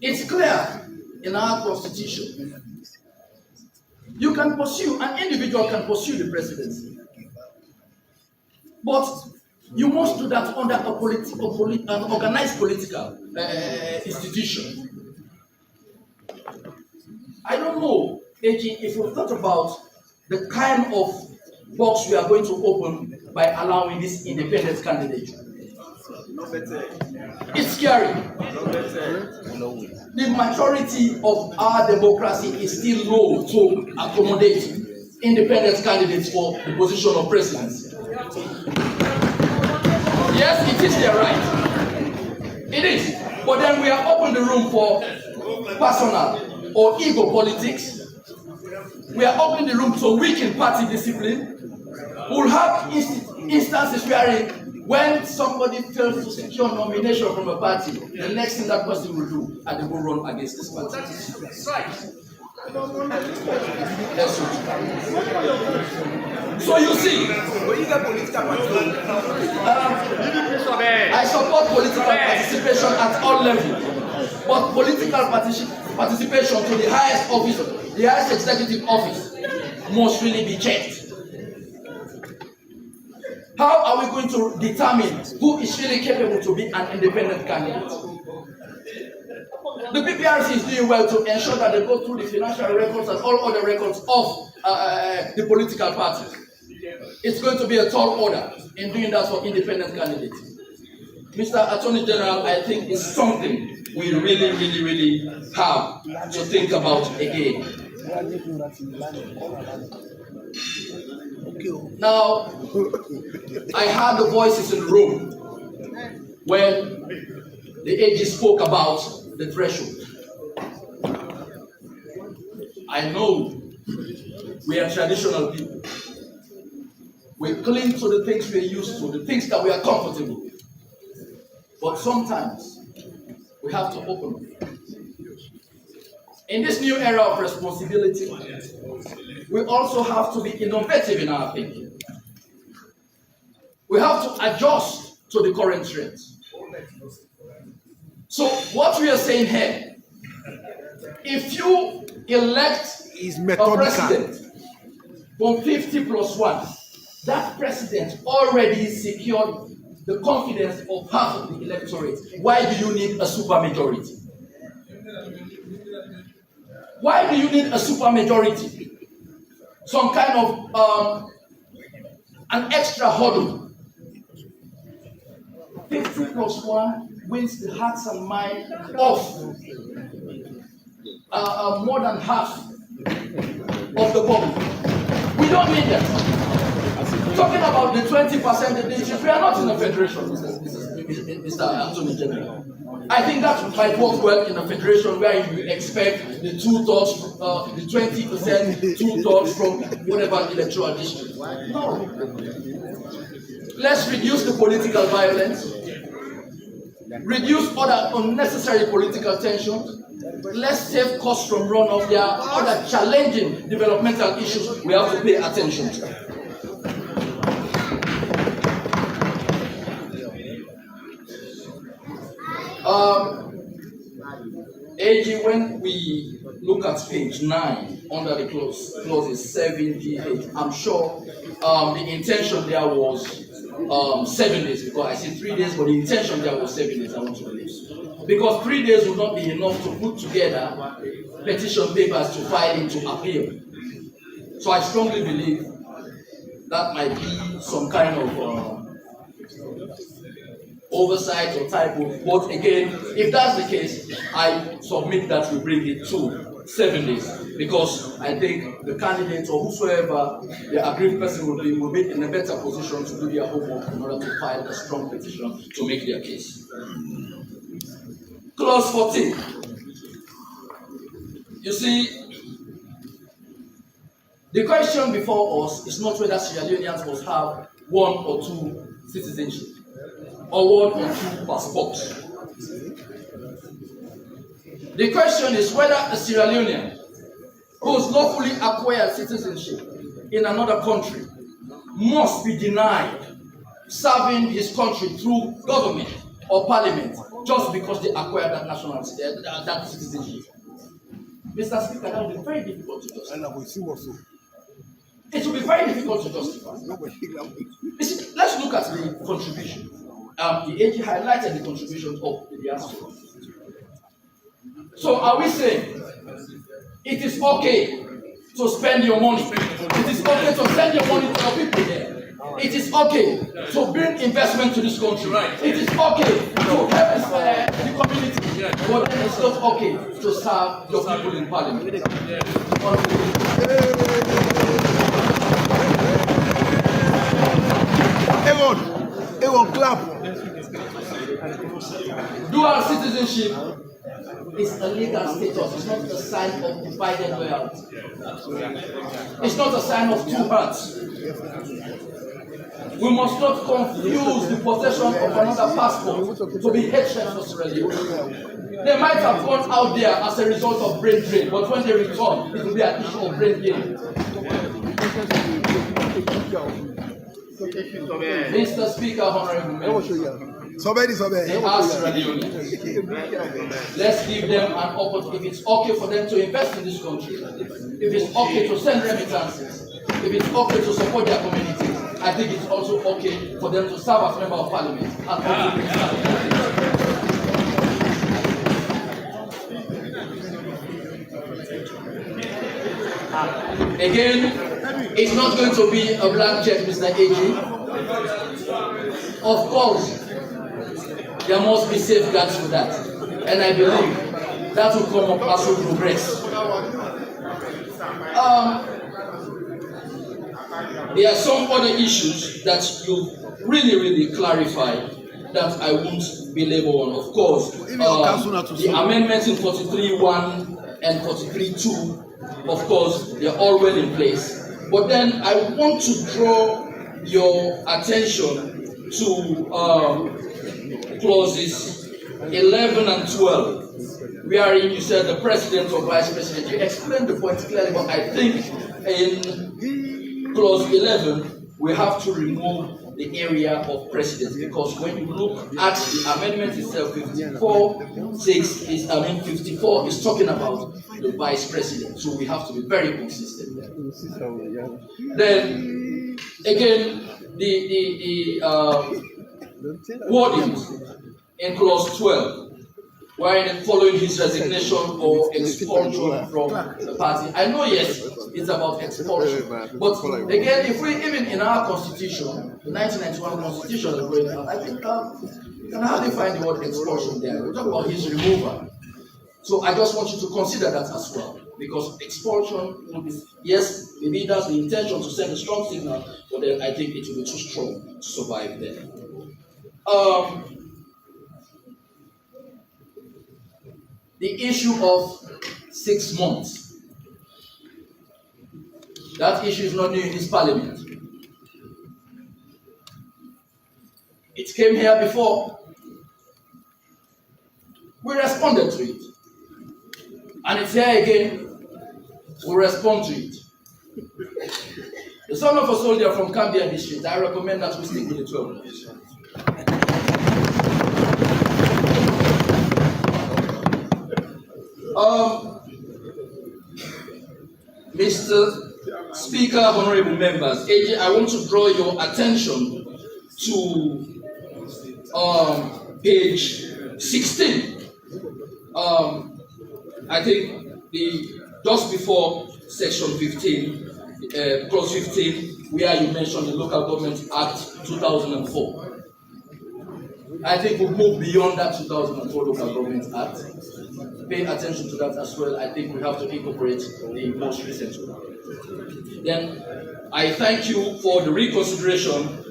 It's clear in our constitution. You can pursue, an individual can pursue the presidency. But you must do that under an organized political institution. I don't know, AG, if you've thought about the kind of box we are going to open by allowing this independent candidate. It's scary. The majority of our democracy is still low to accommodate independent candidates for the position of presidency. Yes, it is their right. It is. But then we are opening the room for personal or ego politics. We are opening the room to weaken party discipline. We'll have instances wherein when somebody fails to secure nomination from a party, the next thing that person will do, and they will run against this party. So you see, I support political participation at all levels, but political participation to the highest office, the highest executive office, must really be checked. How are we going to determine who is really capable to be an independent candidate? The PPRC is doing well to ensure that they go through the financial records and all other records of the political parties. It's going to be a tall order in doing that for independent candidates. Mr. Attorney General, I think it's something we really have to think about again. Now, I heard the voices in the room when the AG spoke about the threshold. I know we are traditional people. We cling to the things we're used to, the things that we are comfortable with. But sometimes we have to open up. In this new era of responsibility, we also have to be innovative in our thinking. We have to adjust to the current trends. So what we are saying here, if you elect a president from 50+1, that president already secured the confidence of half of the electorate. Why do you need a supermajority? Why do you need a supermajority? Some kind of an extra hurdle. 50+1 wins the hearts and minds of more than half of the public. We don't need that. Talking about the 20% of the issues, we are not in a federation, Mr. Attorney General. I think that might work well in a federation where you expect the 2/3, the 20%, 2/3 from whatever electoral district. No. Let's reduce the political violence, reduce other unnecessary political tensions. Let's save costs from runoff. There are other challenging developmental issues we have to pay attention to. AG, when we look at page 9 under the clauses 7G8, I'm sure the intention there was 7 days, because I said 3 days, but the intention there was 7 days. I want to believe, because 3 days would not be enough to put together petition papers to file into appeal. So I strongly believe that might be some kind of oversight or typo. But again, if that's the case, I submit that we bring it to 7 days, because I think the candidate or whosoever the aggrieved person will be in a better position to do their homework in order to file a strong petition to make their case. Clause 14. You see, the question before us is not whether Sierra Leoneans must have 1 or 2 citizenship, or 1 or 2 passports. The question is whether a Sierra Leonean who has lawfully acquired citizenship in another country must be denied serving his country through government or parliament just because they acquired that nationality, that citizenship. Mr. Speaker, that will be very difficult to justify. It will be very difficult to justify. Let's look at the contribution. The AG highlighted the contribution of the diaspora. So are we saying it is okay to spend your money? It is okay to send your money to your people there. It is okay to bring investment to this country. It is okay to help the community. But then it's not okay to serve your people in parliament. Everyone clap. Dual citizenship is a legal status. It's not a sign of divided loyalty. It's not a sign of two hearts. We must not confuse the possession of another passport to be hatred for Sierra Leone. They might have gone out there as a result of brain drain, but when they return, it will be an issue of brain gain. Mr. Speaker, Honorable Members, they are Sierra Leoneans. Let's give them an opportunity. If it's okay for them to invest in this country, if it's okay to send remittances, if it's okay to support their communities, I think it's also okay for them to serve as member of parliament and also bring Again, it's not going to be a blank check, Mr. AG. Of course, there must be safeguards for that. And I believe that will come up as we progress. There are some other issues that you really clarified that I won't belabor on. Of course, the amendments in 43.1 and 43.2, of course, they're all well in place. But then I want to draw your attention to clauses 11 and 12, wherein you said the president or vice president. You explained the point clearly, but I think in clause 11, we have to remove the area of president, because when you look at the amendment itself, 54 is talking about the vice president. So we have to be very consistent there. Then again, the wording in clause 12, while following his resignation or expulsion from the party. I know, yes, it's about expulsion. But again, if we, even in our constitution, the 1991 constitution, I think you can hardly find the word expulsion there. We talk about his removal. So I just want you to consider that as well, because expulsion will be, yes, maybe that's the intention to send a strong signal, but then I think it will be too strong to survive there. The issue of 6 months. That issue is not new in this parliament. It came here before. We responded to it. And it's here again. We respond to it. The son of a soldier from Cambia district, I recommend that we stick with the 12 months. Mr. Speaker, honorable members, AJ, I want to draw your attention to page 16. I think just before section 15, clause 15, where you mentioned the Local Government Act 2004. I think we've moved beyond that 2004 Local Government Act. Pay attention to that as well. I think we have to incorporate the most recent one. Then I thank you for the reconsideration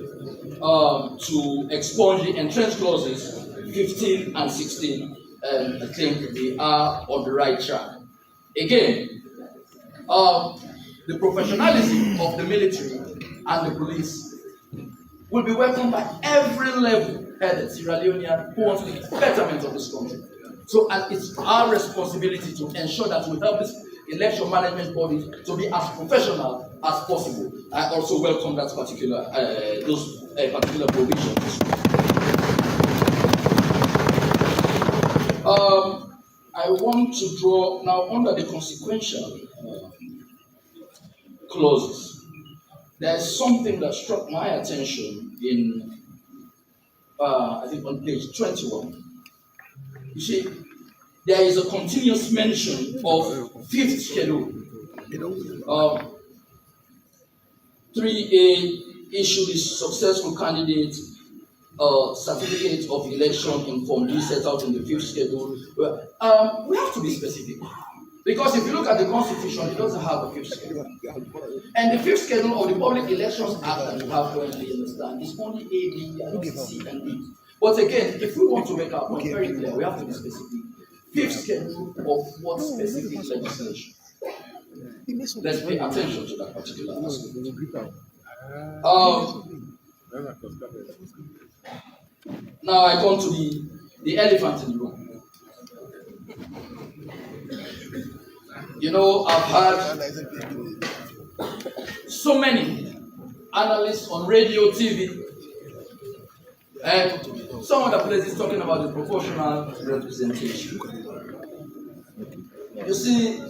to expunge the entrenched clauses 15 and 16. I think they are on the right track. Again, the professionalism of the military and the police will be welcomed by every level-headed Sierra Leonean who wants the betterment of this country. So it's our responsibility to ensure that we help this election management body to be as professional as possible. I also welcome that particular those particular provisions. I want to draw now under the consequential clauses. There is something that struck my attention in I think on page 21. You see, there is a continuous mention of fifth schedule. 3A issued is successful candidate certificate of election in Form D set out in the fifth schedule. We have to be specific. Because if you look at the Constitution, it doesn't have a fifth schedule. And the fifth schedule of the Public Elections Act that you have currently, understand, is only A, B, and C, and D. But again, if we want to make our point very clear, we have to be specific. Fifth schedule of what specific legislation? Let's pay attention to that particular aspect. Now I come to the elephant in the room. You know, I've had so many analysts on radio, TV, and some other places talking about the proportional representation. You see,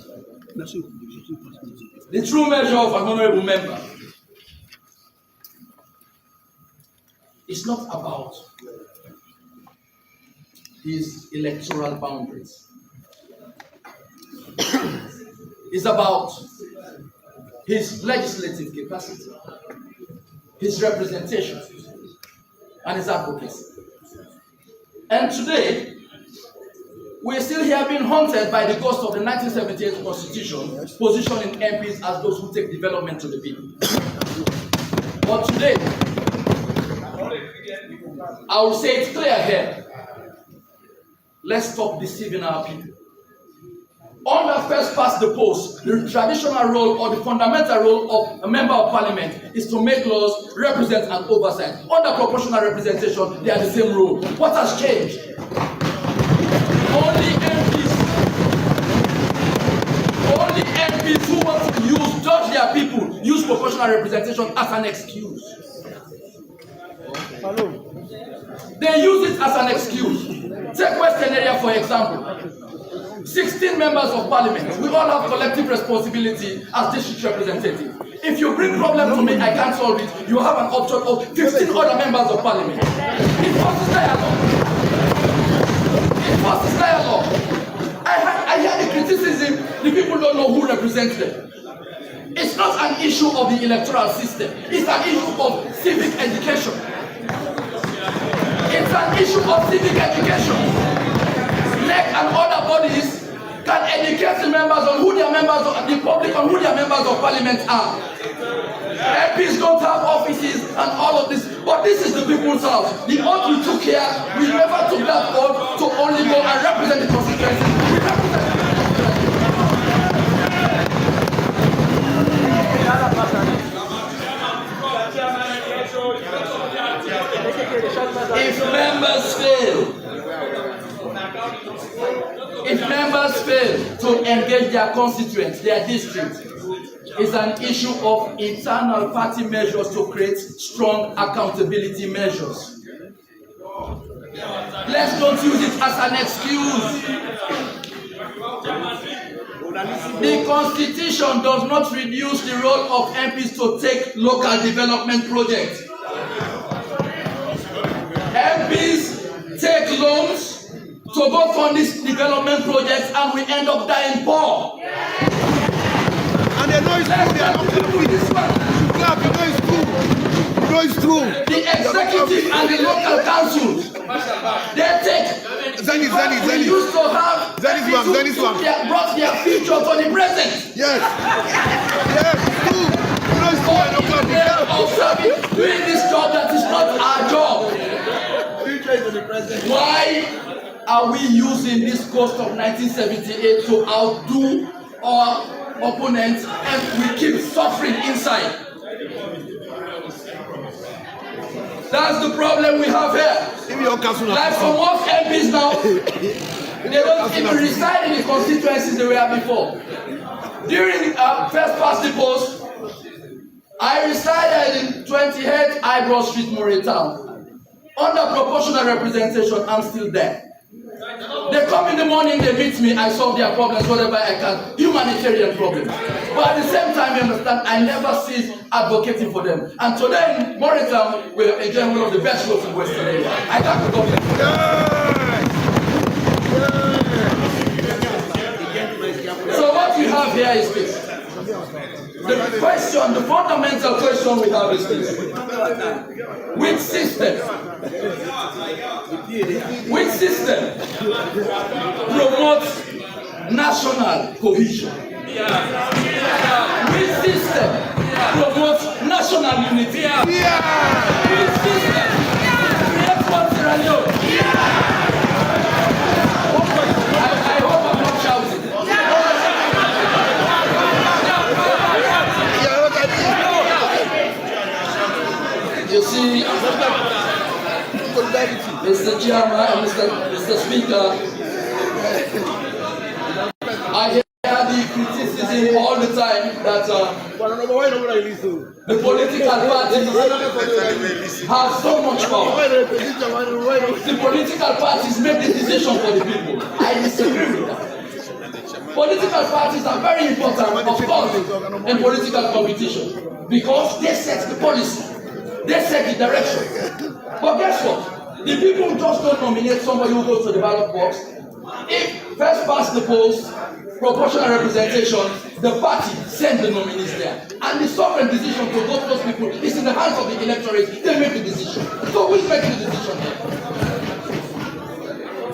the true measure of an honorable member is not about his electoral boundaries. It's about his legislative capacity, his representation, and his advocacy. And today, we're still here being haunted by the ghost of the 1978 Constitution, positioning MPs as those who take development to the people. But today, I will say it clear here. Let's stop deceiving our people. Under first past the post, the traditional role or the fundamental role of a member of parliament is to make laws, represent and oversight. Under proportional representation, they are the same role. What has changed? Only MPs who want to judge their people, use proportional representation as an excuse. They use it as an excuse. Take Western area for example. 16 members of parliament. We all have collective responsibility as district representatives. If you bring problem to me, I can't solve it. You have an option of 15 other members of parliament. It forces dialogue. It forces dialogue. I hear the criticism, the people don't know who represents them. It's not an issue of the electoral system. It's an issue of civic education. It's an issue of civic education. NEC and other bodies can educate the members on who their members of the public on who their members of parliament are. MPs don't have offices and all of this, but this is the people's house. The oath we took here, we never took that oath to only go and represent the constituency. We represent If members fail to engage their constituents, their districts, it's an issue of internal party measures to create strong accountability measures. Let's don't use it as an excuse. The Constitution does not reduce the role of MPs to take local development projects. MPs take loans to go fund these development projects and we end up dying poor. And they know it's true, they are not clapping. You clap, you know it's true. You know it's true. The executive and the local councils, they take. Zenith. We used to have Zenith one. They brought their future to the present. Yes. Yes, true. You know it's true, and you're clapping. Doing this job that is not our job. Why are we using this cost of 1978 to outdo our opponents and we keep suffering inside? That's the problem we have here. Like for most MPs now, they don't even reside in the constituencies they were before. During first past the post, I resided in 28 Eyebrow Street, Moray Town. Under proportional representation, I'm still there. They come in the morning, they meet me, I solve their problems, whatever I can, humanitarian problems. But at the same time, you understand, I never cease advocating for them. And today in Moray Town, we're enjoying one of the best roads in Western area. I thank the government. So what we have here is this. The question, the fundamental question we have is this. Which system promotes national cohesion? Which system promotes national unity? Which system creates one Sierra Leone? I hope I'm not shouting. You see, Mr. Chairman and Mr. Speaker, I hear the criticism all the time that the political parties have so much power. The political parties make the decision for the people. I disagree with that. Political parties are very important, of course, in political competition because they set the policy. They set the direction. But guess what? The people just don't nominate somebody who goes to the ballot box. If first past the post, proportional representation, the party sends the nominees there. And the sovereign decision to vote those people is in the hands of the electorate. They make the decision. So who's making the decision here?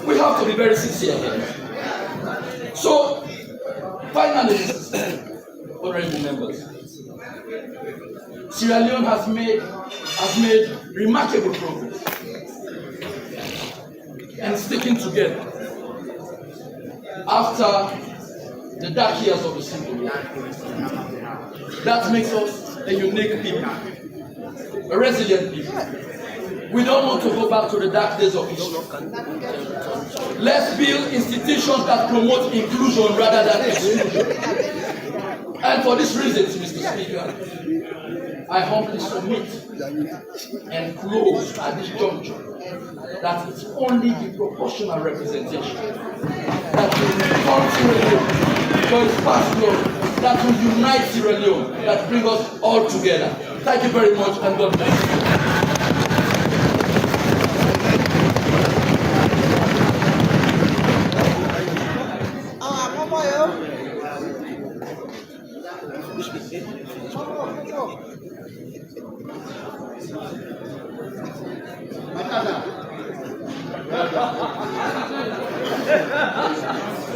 We have to be very sincere here. So, finally, honorable members, Sierra Leone has made remarkable progress and sticking together after the dark years of the Civil War. That makes us a unique people, a resilient people. We don't want to go back to the dark days of history. Let's build institutions that promote inclusion rather than exclusion. And for this reason, Mr. Speaker, I humbly submit and close at this juncture that it's only the proportional representation that will turn Sierra Leone to its past glory, that will unite Sierra Leone, that bring us all together. Thank you very much and God bless you.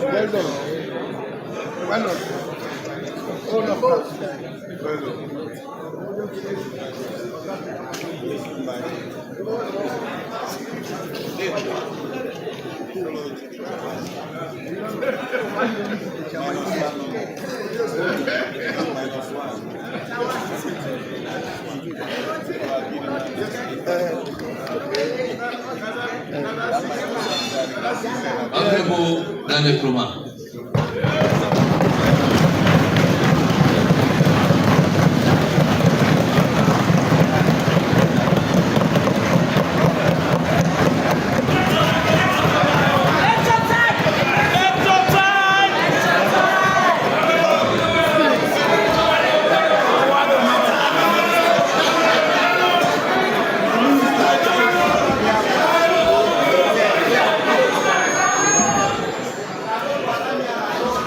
Well done. Why not? Oh, no. Honorable Daniel Krumah.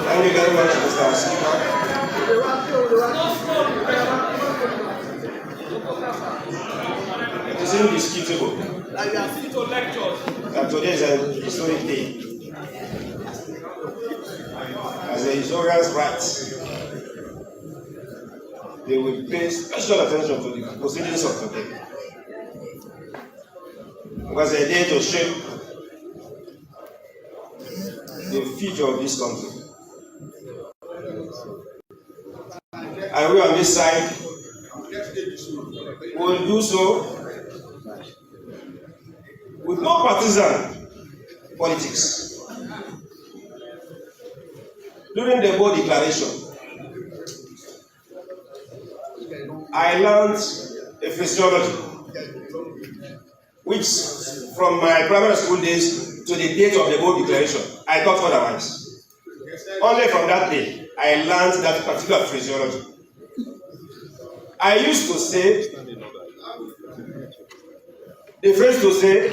Thank you very much, Mr. Speaker. It is indisputable that today is a historic day. As the historians write, they will pay special attention to the proceedings of today. It was a day to shape the future of this country. And we on this side will do so with no partisan politics. During the Board declaration, I learned a physiology which, from my primary school days to the date of the Board declaration, I thought otherwise. Only from that day, I learned that particular physiology. I used to say, the phrase to say,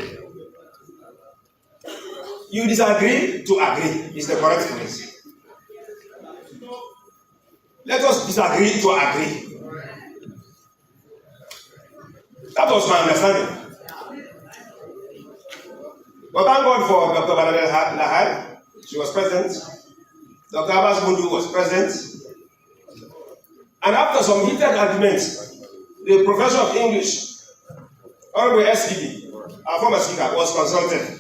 you disagree to agree is the correct phrase. Let us disagree to agree. That was my understanding. But thank God for Dr. Banadel Lahad. She was present. Dr. Abbas Mundu was present. And after some heated arguments, the professor of English, Honorable SPD, our former speaker, was consulted.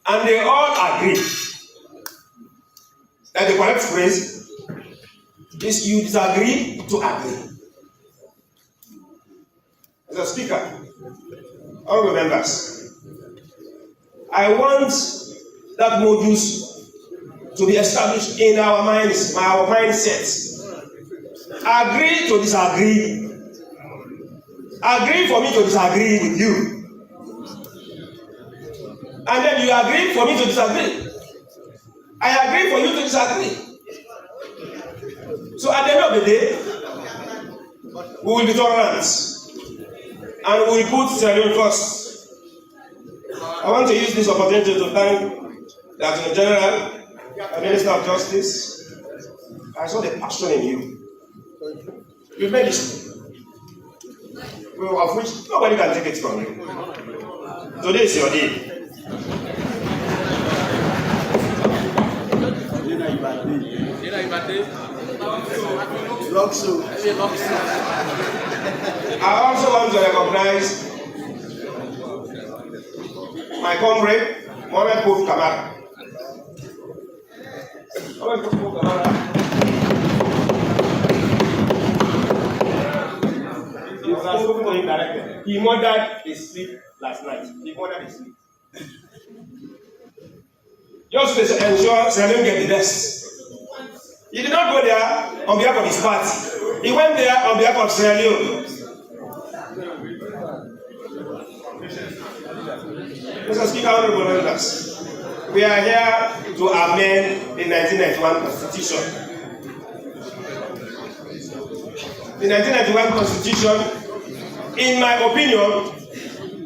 And they all agree that the correct phrase is you disagree to agree. Mr. Speaker, honorable members, I want that modus to be established in our minds, our mindsets. Agree to disagree. Agree for me to disagree with you. And then you agree for me to disagree. I agree for you to disagree. So at the end of the day, we will be tolerant. And we will put Sierra first. I want to use this opportunity to thank the Attorney General, the Minister of Justice. I saw the passion in you. You made history, of which nobody can take it from you. Today is your day. I also want to recognize my comrade, Mohamed Pouf Kamara. He murdered his sleep last night. He murdered his sleep. Just to ensure Salim get the best. He did not go there on behalf of his party. He went there on behalf of Sierra Leone. Mr. Speaker, honorable members, we are here to amend the 1991 Constitution. The 1991 Constitution, in my opinion,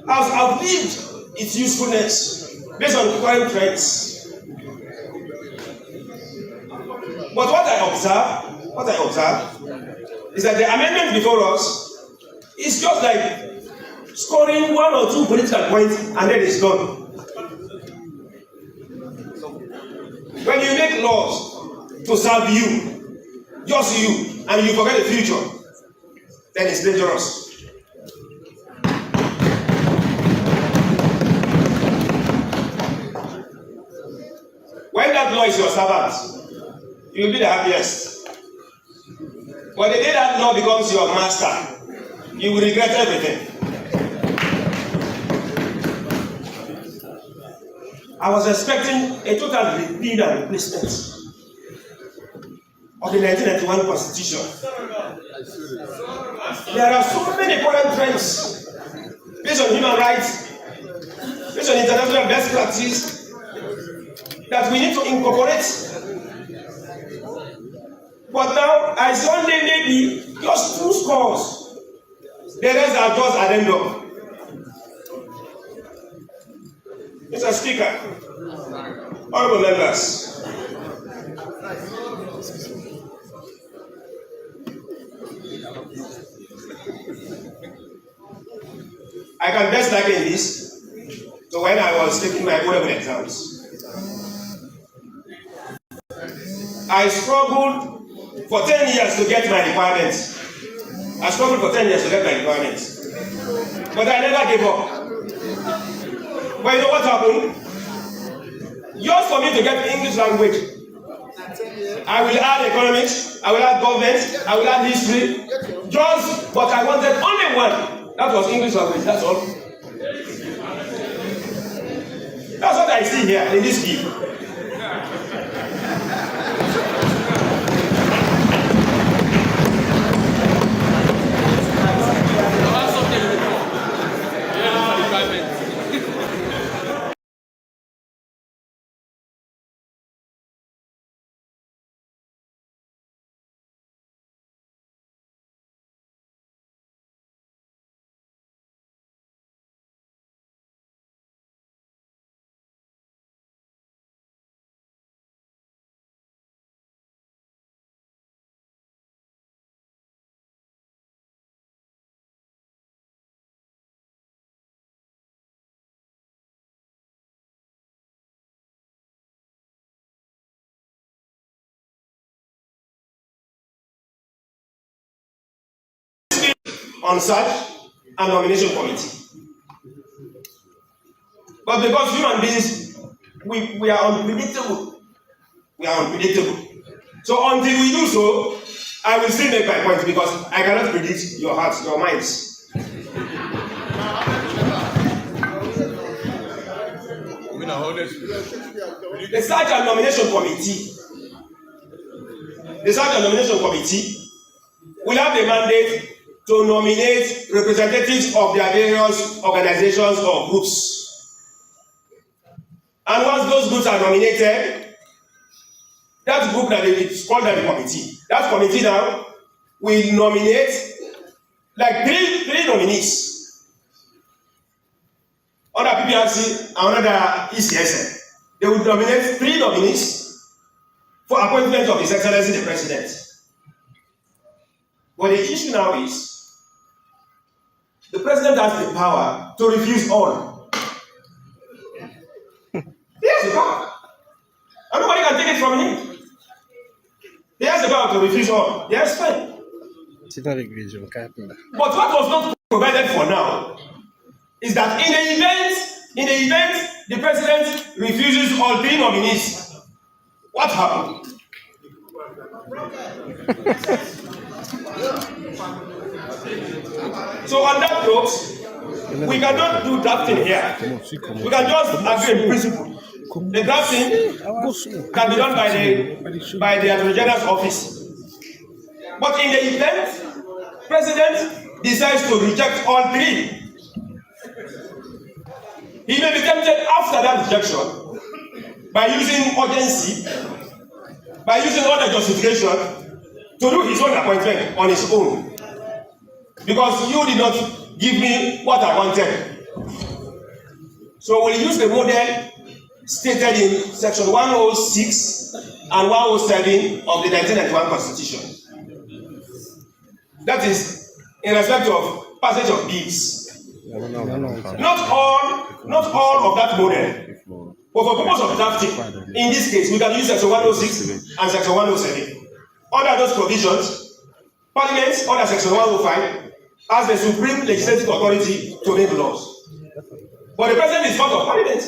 has outlived its usefulness based on current trends. But what I observe is that the amendment before us is just like scoring 1 or 2 political points and then it's done. When you make laws to serve you, just you, and you forget the future, then it's dangerous. When that law is your servant, you will be the happiest. But the day that law becomes your master, you will regret everything. I was expecting a total repeal and replacement of the 1991 Constitution. There are so many important trends based on human rights, based on international best practice, that we need to incorporate. But now, I see only maybe just 2 scores. The rest are just addendum. Mr. Speaker, honorable members, I can best liken this to when I was taking my O-level exams. I struggled for 10 years to get my requirements. But I never gave up. But you know what happened? Just for me to get English language, I will add economics, I will add government, I will add history. But I wanted only one. That was English language, that's all. That's what I see here in this scheme. On search and nomination committee. But because human beings, we are unpredictable. So until we do so, I will still make my point because I cannot predict your hearts, your minds. The search and nomination committee will have the mandate to nominate representatives of their various organizations or groups. And once those groups are nominated, that group that is called the committee. That committee now will nominate like three nominees. Under PPRC and under ECSN. They will nominate 3 nominees for appointment of His Excellency the President. But the issue now is, the president has the power to refuse all. He has the power. And nobody can take it from him. He has the power to refuse all. Yes, fine. But what was not provided for now is that in the event the president refuses all 3 nominees, what happened? So on that note, we cannot do drafting here. We can just agree in principle. The drafting can be done by the Attorney General's office. But in the event, President decides to reject all 3, he may be tempted after that rejection by using urgency, by using other justification to do his own appointment on his own. Because you did not give me what I wanted. So we'll use the model stated in section 106 and 107 of the 1991 Constitution. That is in respect of passage of bills. Not all of that model But for purpose of drafting, in this case, we can use section 106 and section 107. Under those provisions, Parliament, under section 105, has the supreme legislative authority to make laws. But the President is part of Parliament,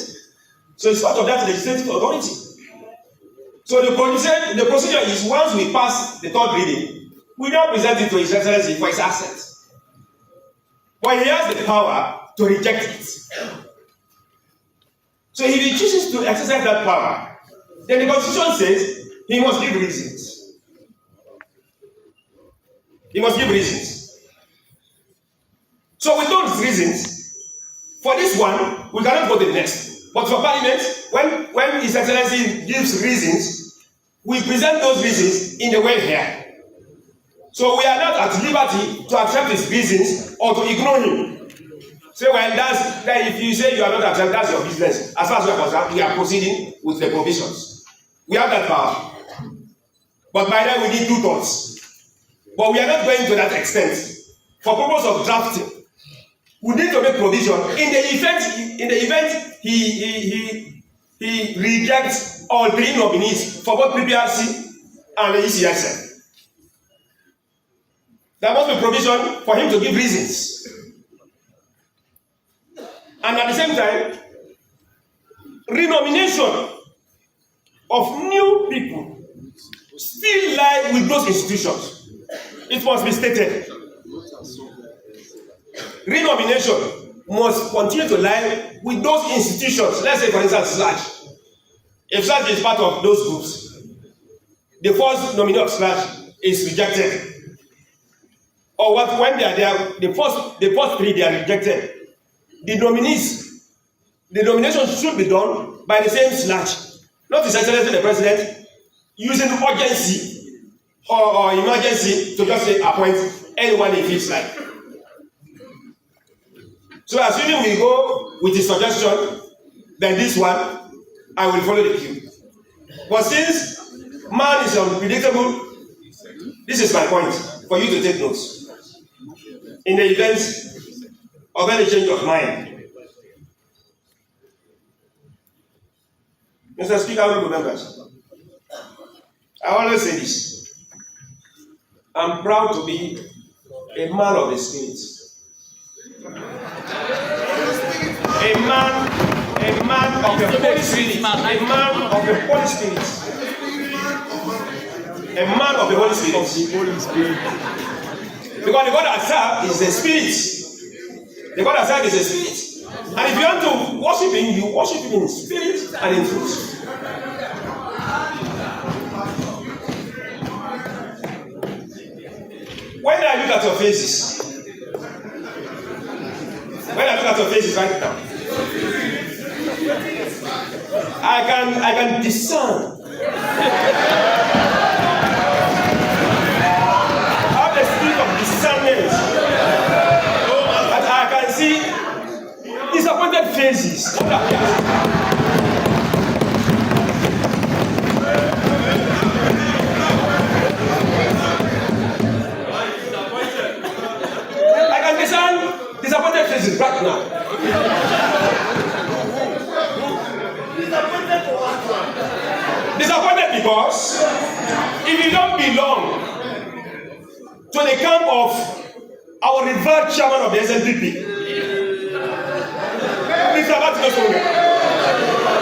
so it's part of that legislative authority. So the procedure is, once we pass the third reading, we now present it to His Excellency for his assent. But he has the power to reject it. So if he chooses to exercise that power, then the Constitution says he must give reasons. He must give reasons. So with those reasons, for this one, we cannot go to the next. But for Parliament, when His Excellency gives reasons, we present those reasons in the way here. So we are not at liberty to accept his reasons or to ignore him. So well, that if you say you are not accepting, that's your business. As far as we are concerned, we are proceeding with the provisions. We have that power. But by then we need 2 thoughts. But we are not going to that extent. For purpose of drafting, we need to make provision in the event he rejects all 3 nominees for both PPRC and the ECSL. There must be provision for him to give reasons. And at the same time, renomination of new people still lie with those institutions. It must be stated. Renomination must continue to lie with those institutions. Let's say, for instance, SLASH. If SLASH is part of those groups, the first nominee of SLASH is rejected. Or when they are there, the first 3 they are rejected. The nomination should be done by the same SLASH, not His Excellency the President using urgency or emergency to just say appoint anyone he feels like. So assuming we go with his suggestion, then this one I will follow the queue. But since man is unpredictable, this is my point for you to take notes. In the event of any change of mind, Mr. Speaker, honorable members, I always say this. I'm proud to be a man of the spirit. A man of the Holy Spirit. A man of the Holy Spirit. A man of the Holy Spirit. Because the God I serve is the Spirit. The God I serve is the Spirit. And if you want to worship Him, you worship Him in spirit and in truth. When I look at your faces, right now, I can discern. And I can see disappointed faces. I can discern disappointed faces right now. Disappointed because if you don't belong to the camp of our revered chairman of the SNPP, Mr. Martin Osonga,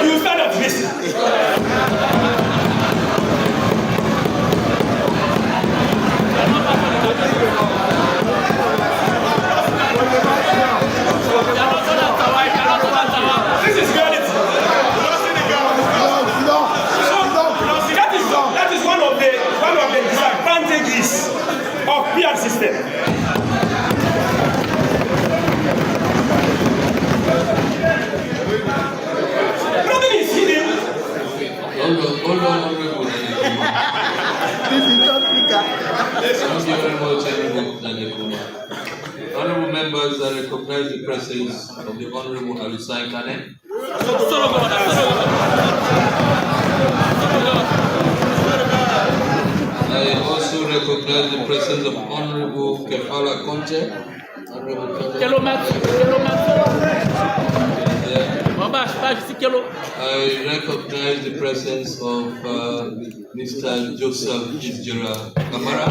you stand at risk. This is reality. That is one of the disadvantages of PR system. Nothing is hidden. Hold on, honorable. This is not Thank you very much, Honorable Danekuma. Honorable members, I recognize the presence of the Honorable Alusai Kane. I also recognize the presence of Honorable Kefala Conte. Honorable Conte. I recognize the presence of Mr. Joseph Fitzgerald Kamara.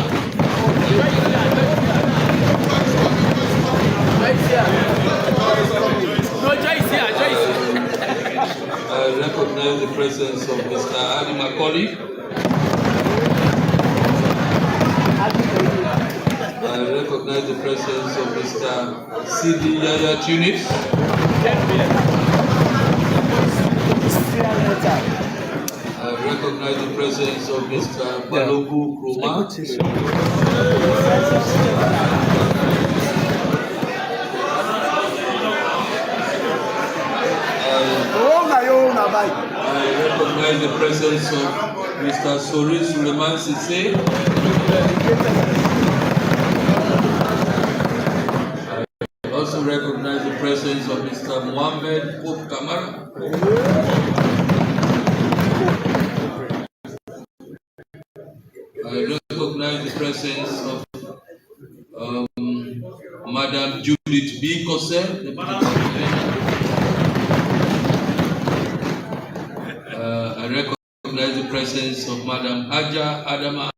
I recognize the presence of Mr. Ali Macaulay. I recognize the presence of Mr. Sidi Yaya Tunis. I recognize the presence of Mr. Balogu Kruma. I recognize the presence of Mr. Sori Suleiman Sise. I also recognize the presence of Mr. Mohammed Pope Kamara. I recognize the presence of Madam Judith B. Kose. I recognize the presence of Madam Haja Adama.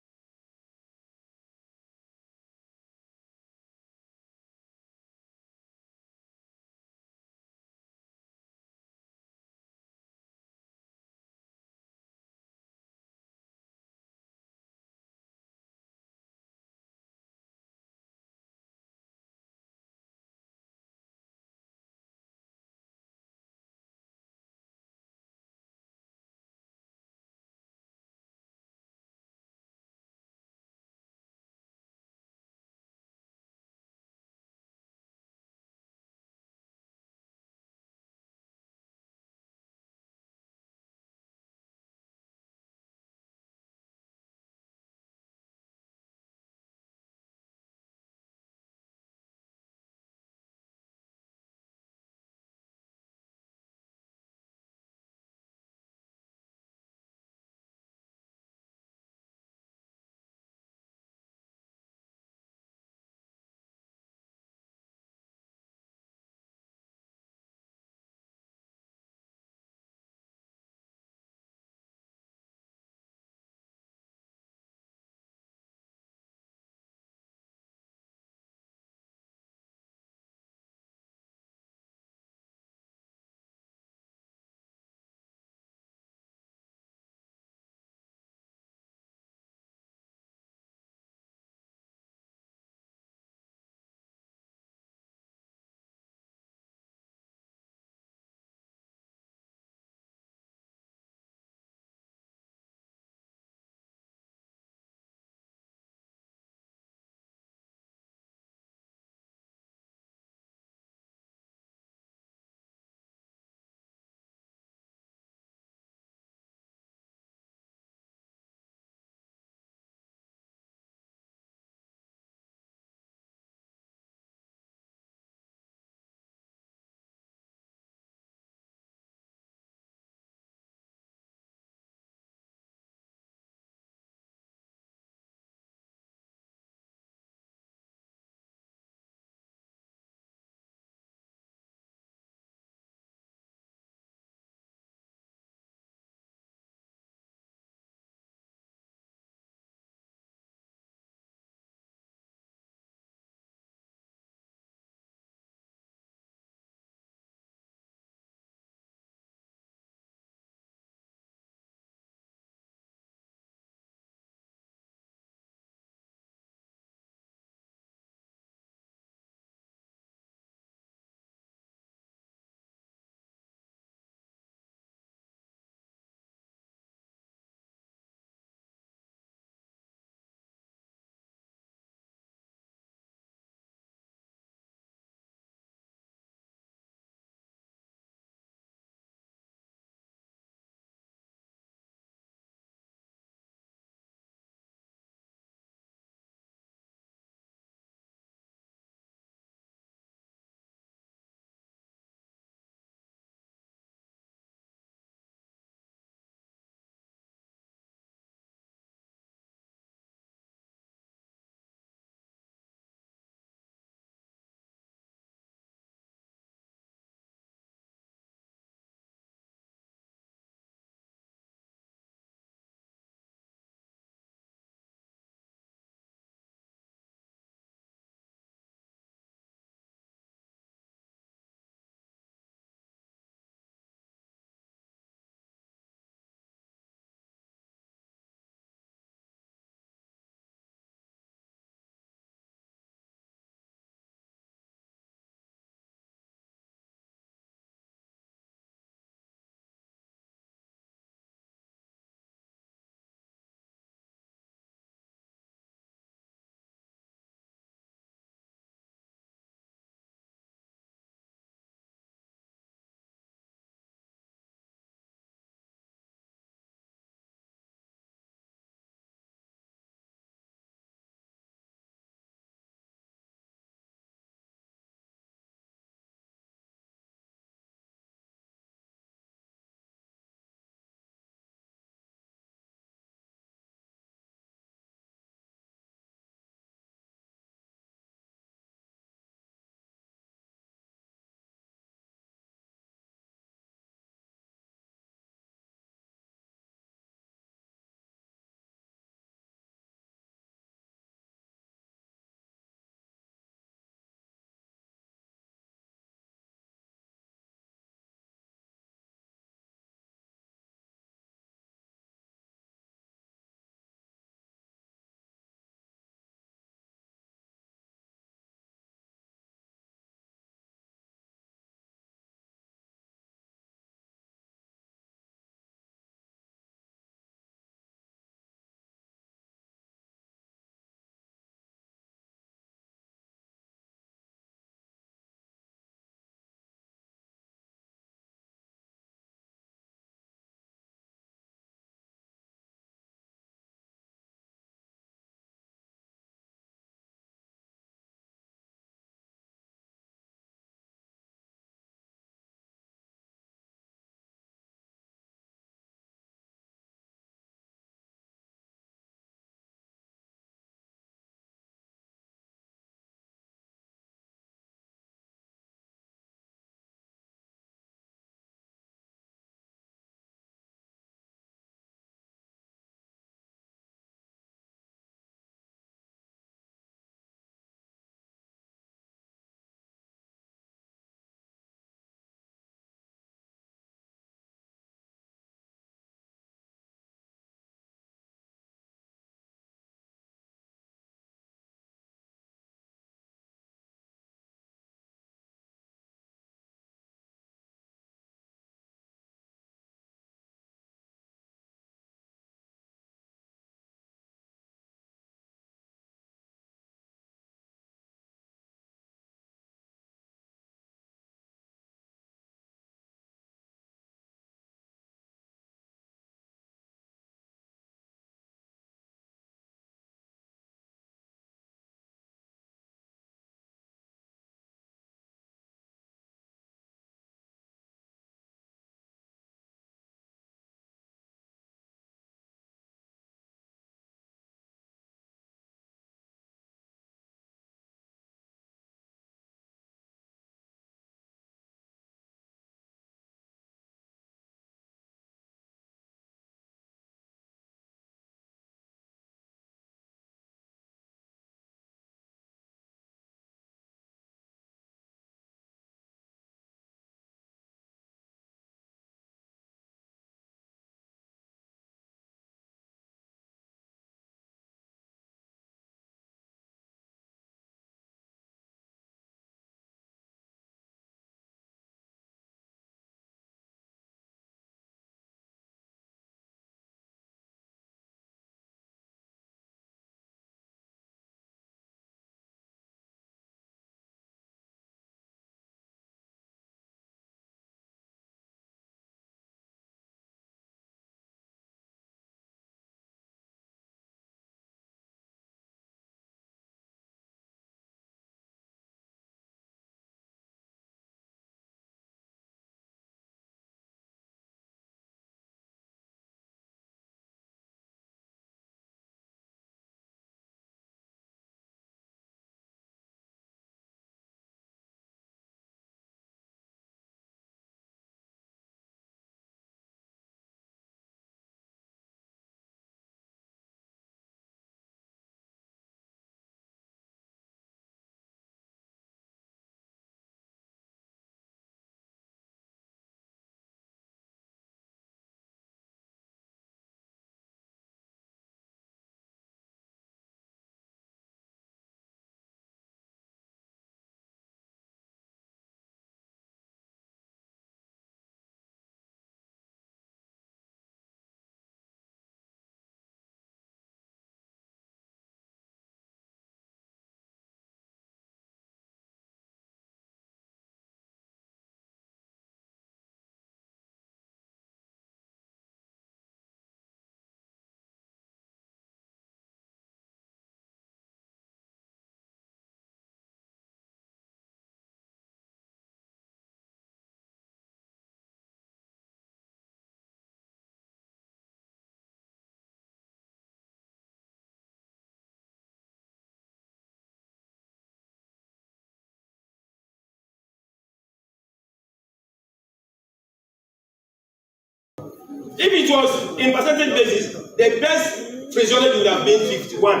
If it was in percentage basis, the best phraseology would have been 51.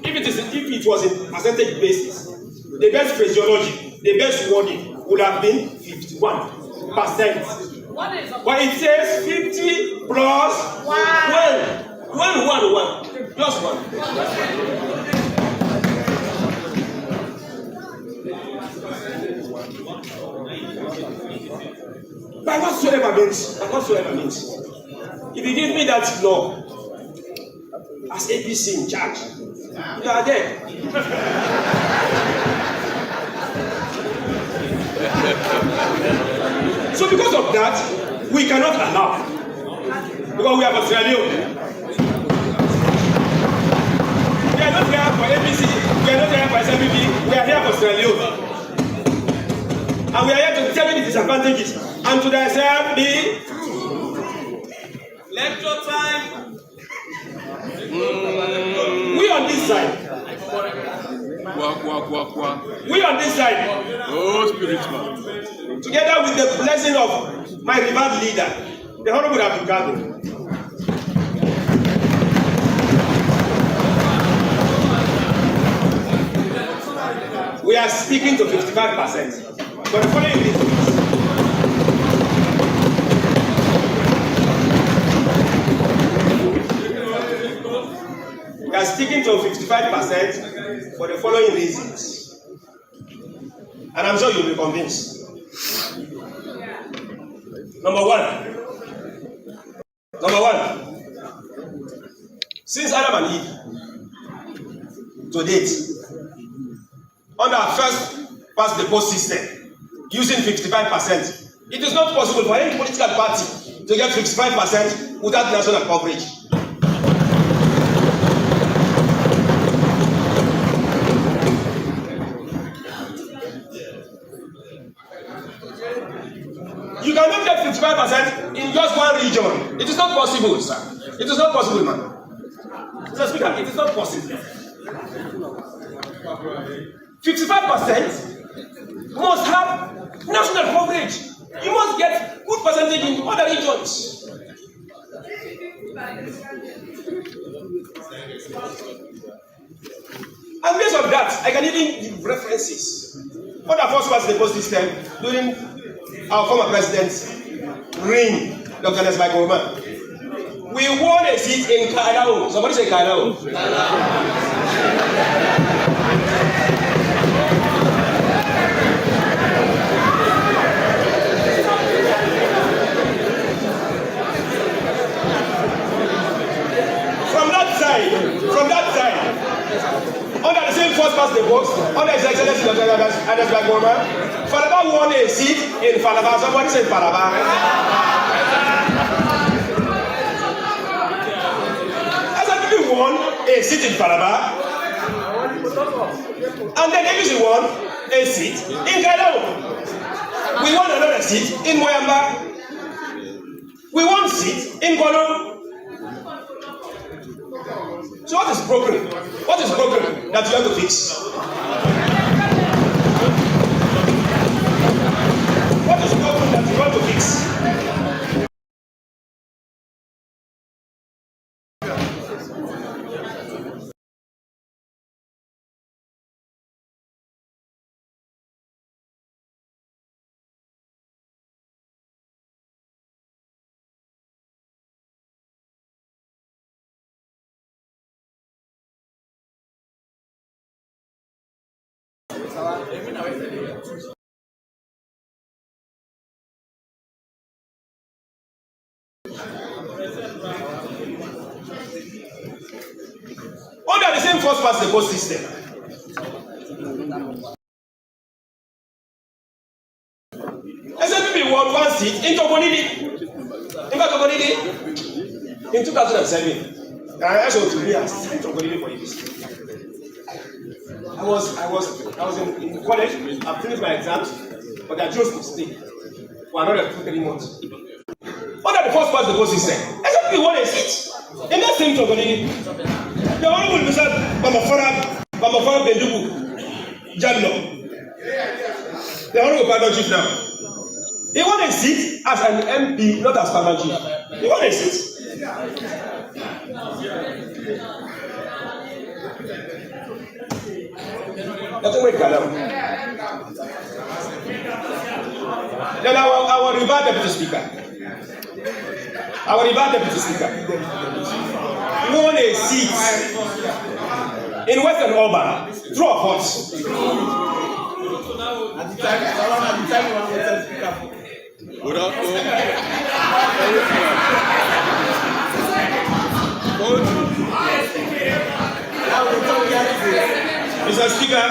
If it was in percentage basis, the best phraseology, the best wording would have been 51%. But it says 50 plus 1. 1. Plus 1. By whatsoever means. If you give me that law as APC in charge, you are there. So because of that, we cannot allow. Because we have Australia. We are not here for APC, we are not here for SMPP, we are here for Australia. And we are here to determine the disadvantages. And to thyself be lecture time. We on this side. We on this side. Oh, spiritual. Together with the blessing of my revered leader, the Honorable Abdul. We are speaking to 55%. For the following reasons. We are sticking to 55% for the following reasons. And I'm sure you'll be convinced. Number one. Since Adam and Eve, to date, under our first past the post system, using 55%, it is not possible for any political party to get 55% without national coverage. You cannot get 55% in just one region. It is not possible, sir. It is not possible, man. Mr. Speaker, it is not possible. 55% must have national coverage. You must get good percentage in other regions. And based on that, I can even give references. What the first was the post system during our former president's reign, Dr. Nesbai Gorman. We won a seat in Kailao. Somebody say Kailao. From that side, under the same first past the box, under His Excellency Dr. Nesbai Gorman, Falaba won a seat in Falaba. Somebody said Falaba. SNPP won a seat in Falaba. And then ABC won a seat in Kailao. We won another seat in Moyamba. We won a seat in Kwano. So what is broken? What is broken that you have to fix? What is broken that you want to fix? Under the same first past the post system, SNPP won one seat in Tokonidi. In fact, Tokonidi in 2007. I actually to be as Tokonidi for this. I was in college. I finished my exams, but I chose to stay for another 2-3 months. Under the first past the post system, SNPP won a seat in that same Tokonidi. The Honorable Mr. Bamafara Benduku Jadlo. The Honorable Pardon Chief now. He won a seat as an MP, not as Pamanji. He won a seat. Nothing wait, Kalam. Then I will revert Deputy Speaker. I will revert Deputy Speaker. He won a seat in Western Alba. True or false? At the time you want to speaker. Without Mr. Speaker,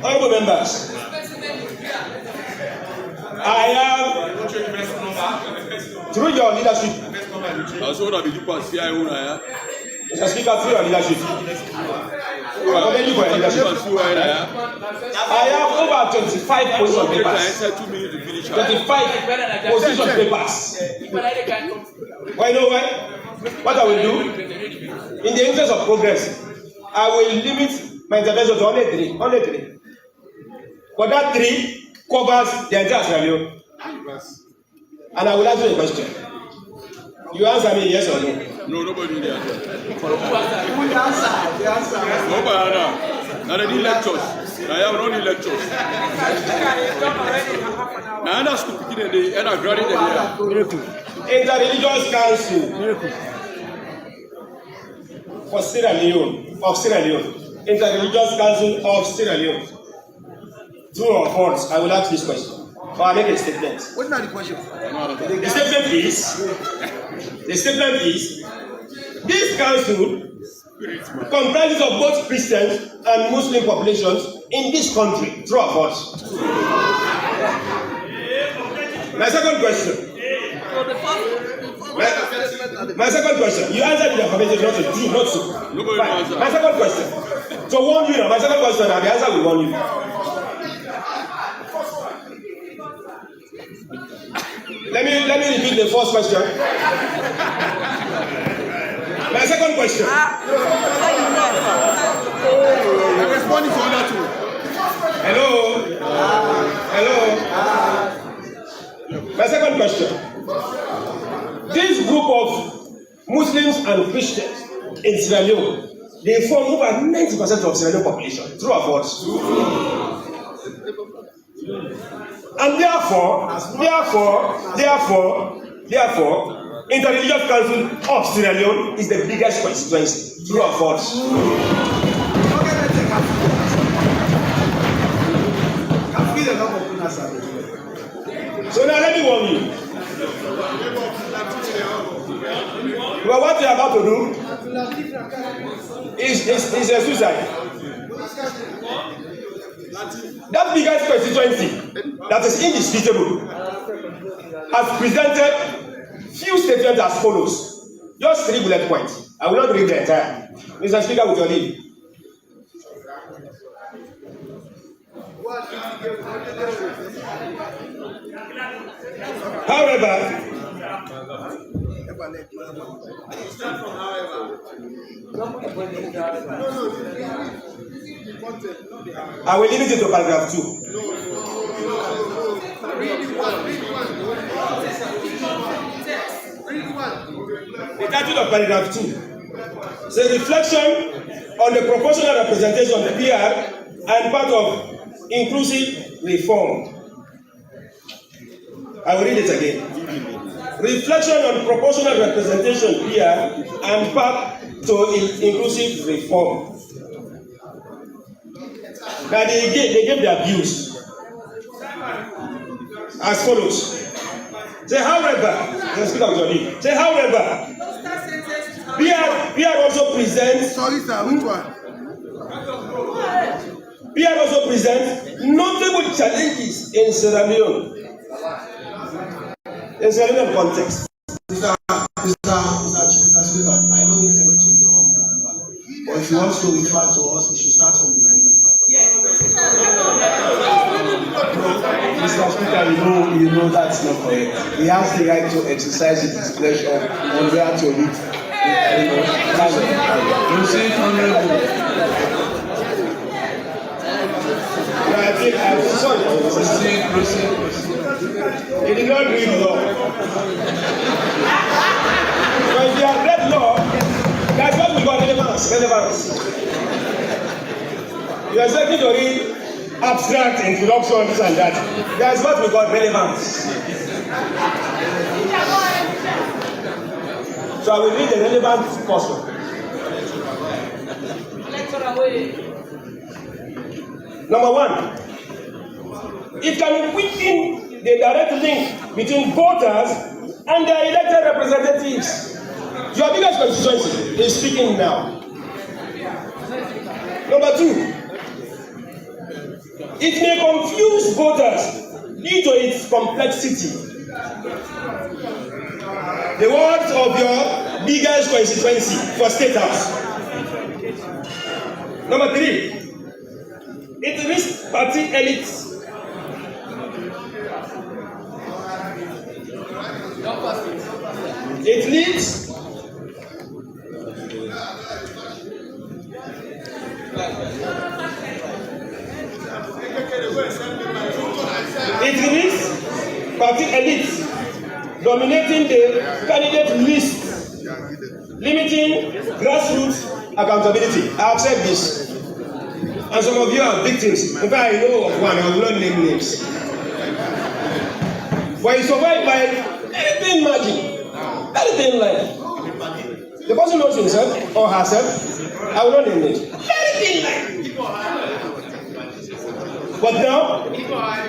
honorable members, I am, through your leadership, Mr. Speaker, through your leadership, I have over 25 position papers. 25 position papers. Why know why? What I will do, in the interest of progress, I will limit my intervention to only three. But that 3 covers the entire scenario. And I will ask you a question. You answer me yes or no? No, nobody will answer. The answer. Nobody. Now they need lectures. I have no need lectures. Now that's speaking in the end of granting the Interreligious Council for Sierra Leone, Interreligious Council of Sierra Leone. True or false? I will ask this question. Or I make a statement. What's not the question? The statement is, this council comprises of both Christians and Muslim populations in this country. True or false? My second question. My second question. You answered the affirmative, not to true, not to. My second question. So warn you now. My second question, and the answer will warn you. Let me repeat the first question. My second question. I'm responding to other two. Hello. My second question. This group of Muslims and Christians in Sierra Leone, they form over 90% of Sierra Leone population. True or false? And therefore, Interreligious Council of Sierra Leone is the biggest constituency. True or false? So now let me warn you. Well, what you are about to do is a suicide. That biggest constituency that is indisputable has presented few statements as follows. Just 3 bullet points. I will not read the entire. Mr. Speaker, with your leave. However, I will limit it to paragraph 2. The title of paragraph 2 is a reflection on the proportional representation of the PR and part of inclusive reform. I will read it again. Reflection on proportional representation PR and part to inclusive reform. Now they gave their views as follows. Say, however, PR also presents. Sorry, sir, which one? PR also presents notable challenges in Sierra Leone. In Sierra Leone context. Mr. Speaker, I don't need to interrupt you, but if he wants to refer to us, he should start from the beginning. Mr. Speaker, you know that's not correct. He has the right to exercise his discretion on where to read. He did not read law. So if you have read law, that's what we call relevance. You are expecting to read abstract introductions and that. That's what we call relevance. So I will read the relevant portion. Number one, it can within the direct link between voters and their elected representatives. Your biggest constituency is speaking now. Number two, it may confuse voters due to its complexity. The words of your biggest constituency for State House. Number three, it risks party elites. It leads party elites dominating the candidate list, limiting grassroots accountability. I have said this, and some of you are victims. In fact, I know of one, I will not name names. But he survived by anything margin, anything like. The person knows himself or herself, I will not name it. Anything like. But now,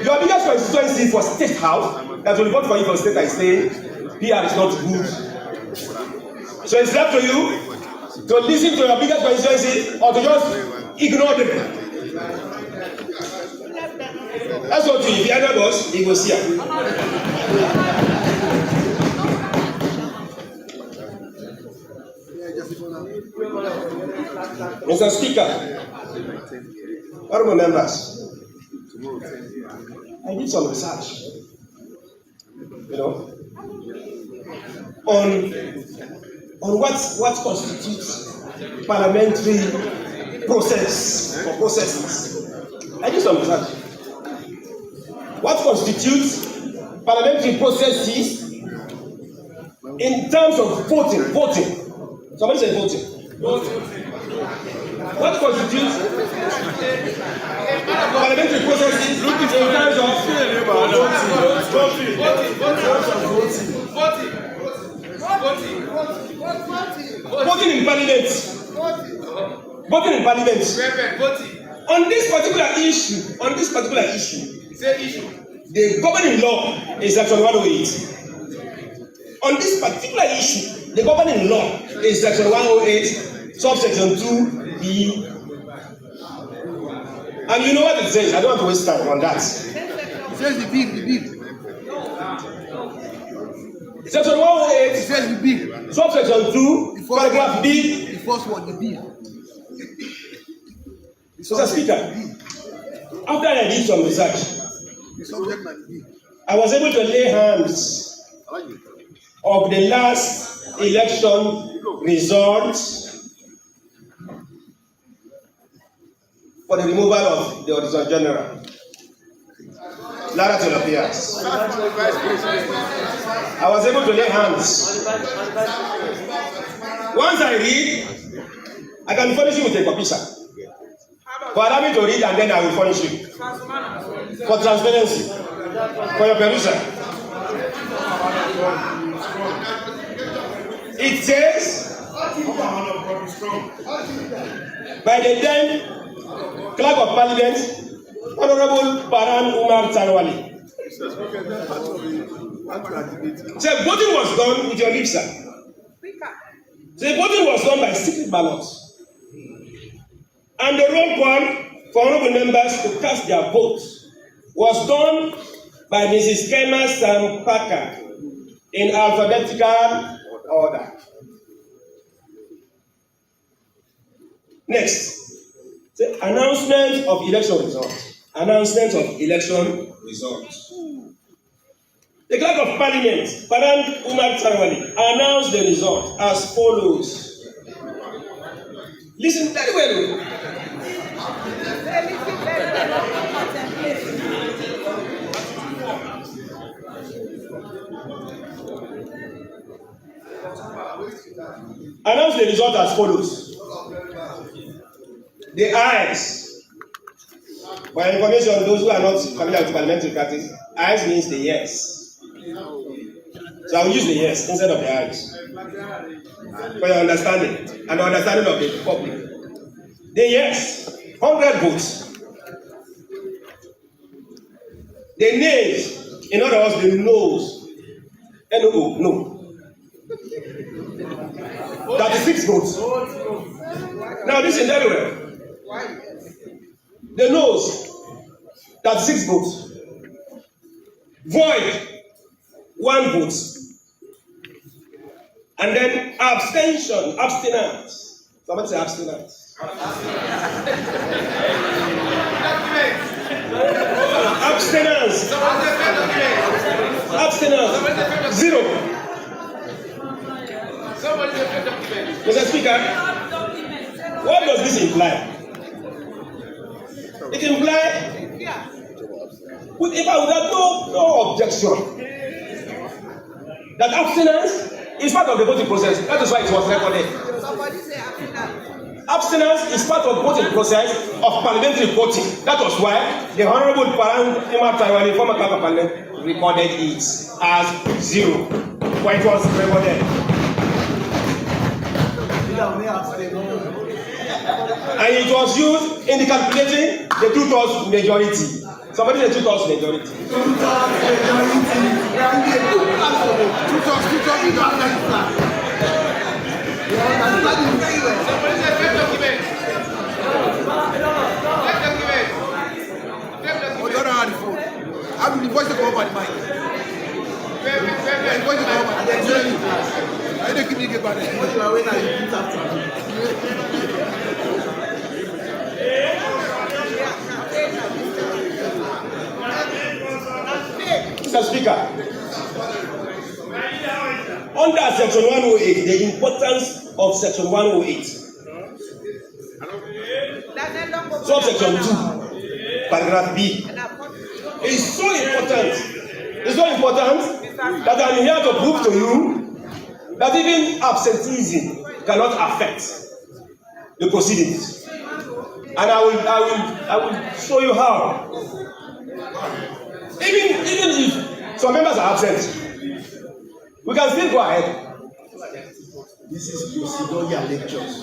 your biggest constituency for State House, that will report for you for State, I say, PR is not good. So it's left to you to listen to your biggest constituency or to just ignore them. That's what you, if you are boss, he will see you. Mr. Speaker, honorable members, I did some research, on what constitutes parliamentary process or processes. I did some research. What constitutes parliamentary processes in terms of voting? Somebody say voting. What constitutes parliamentary processes in terms of voting in parliament? Voting in parliament. On this particular issue, the governing law is Section 108. On this particular issue, the governing law is Section 108, subsection 2B. And you know what it says? I don't want to waste time on that. It says the bill. Section 108, it says the bill. Subsection 2, paragraph B. The first one, the bill. Mr. Speaker, after I did some research, I was able to lay hands of the last election results for the removal of the Auditor General, Lara Telapias. I was able to lay hands. Once I read, I can furnish you with a copy, sir. But allow me to read and then I will furnish you. For transparency, for your perusal. It says, by the then Clerk of Parliament, Honorable Baran Umar Tanwali. So voting was done with your lips, sir. So voting was done by secret ballots. And the roll call for honorable members to cast their votes was done by Mrs. Kema Sam Parker in alphabetical order. Next, the announcement of election results. Announcement of election results. The Clerk of Parliament, Baran Umar Tanwali, announced the result as follows. Listen very well. Announce the result as follows. The ayes. For your information, those who are not familiar with parliamentary practice, ayes means the yes. So I will use the yes instead of the ayes. For your understanding and the understanding of the public. The yes, 100 votes. The nays, in other words, the no's, N-O, no. 36 votes. Now listen very well. The no's, 36 votes. Void, 1 vote. And then abstention, abstinence. Somebody say abstinence. Abstinence. Abstinence. 0. Mr. Speaker, what does this imply? It implies, if I would have no objection, that abstinence is part of the voting process. That is why it was recorded. Abstinence is part of the voting process of parliamentary voting. That was why the Honorable Parang Emma Taiwan, former Member of Parliament, recorded it as 0. But it was recorded. And it was used in the calculating the 2/3 majority. Somebody say 2/3 majority. 2/3 How do the voice come over the mic? The voice come over. I don't give you a bad Mr. Speaker, under Section 108, the importance of Section 108, subsection 2, paragraph B, is so important. It's so important that I'm here to prove to you that even absenteeism cannot affect the proceedings. And I will show you how. Even if some members are absent, we can still go ahead. This is procedural lectures.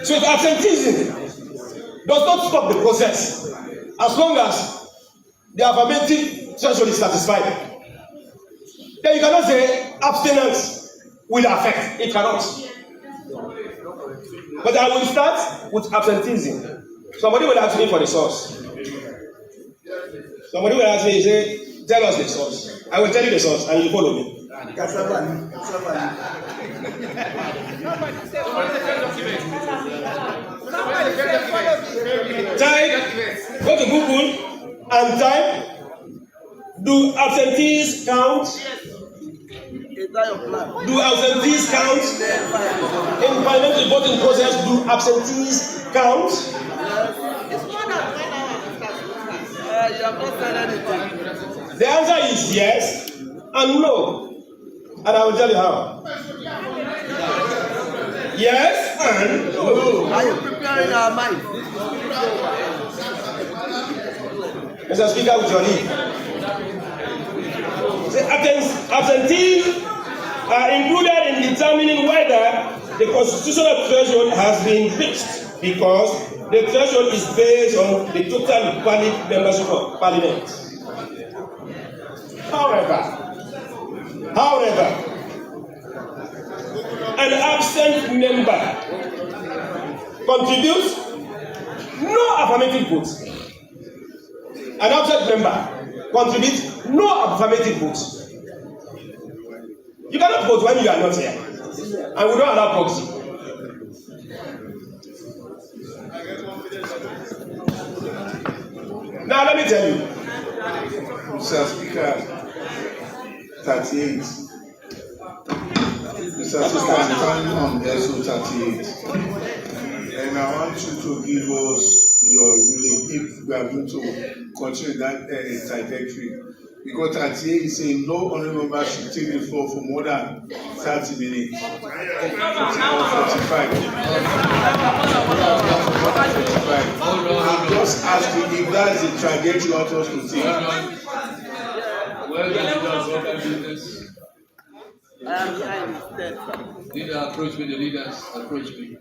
So if absenteeism does not stop the process, as long as the affirmative threshold is satisfied, then you cannot say abstinence will affect. It cannot. But I will start with absenteeism. Somebody will ask me for the source. Somebody will ask me, say, tell us the source. I will tell you the source and you follow me. Type, go to Google and type, do absentees count? Do absentees count? In parliamentary voting process, do absentees count? It's more than 1 hour. You have not said anything. The answer is yes and no. And I will tell you how. Yes and no. Are you preparing our mind? Mr. Speaker, with your leave. The absentees are included in determining whether the constitutional threshold has been reached, because the threshold is based on the total valid membership of Parliament. However, an absent member contributes no affirmative votes. An absent member contributes no affirmative votes. You cannot vote when you are not here, and we don't allow proxy. Now let me tell you. Mr. Speaker, 38. Mr. Speaker, I'm calling on SO 38. And I want you to give us your ruling if we are going to continue that trajectory because at here he's saying no honorable member should take the floor for more than 30 minutes. 45. I'm just asking if that's the trajectory you want us to take. Well done, business. Leader approach me, the leaders approach me.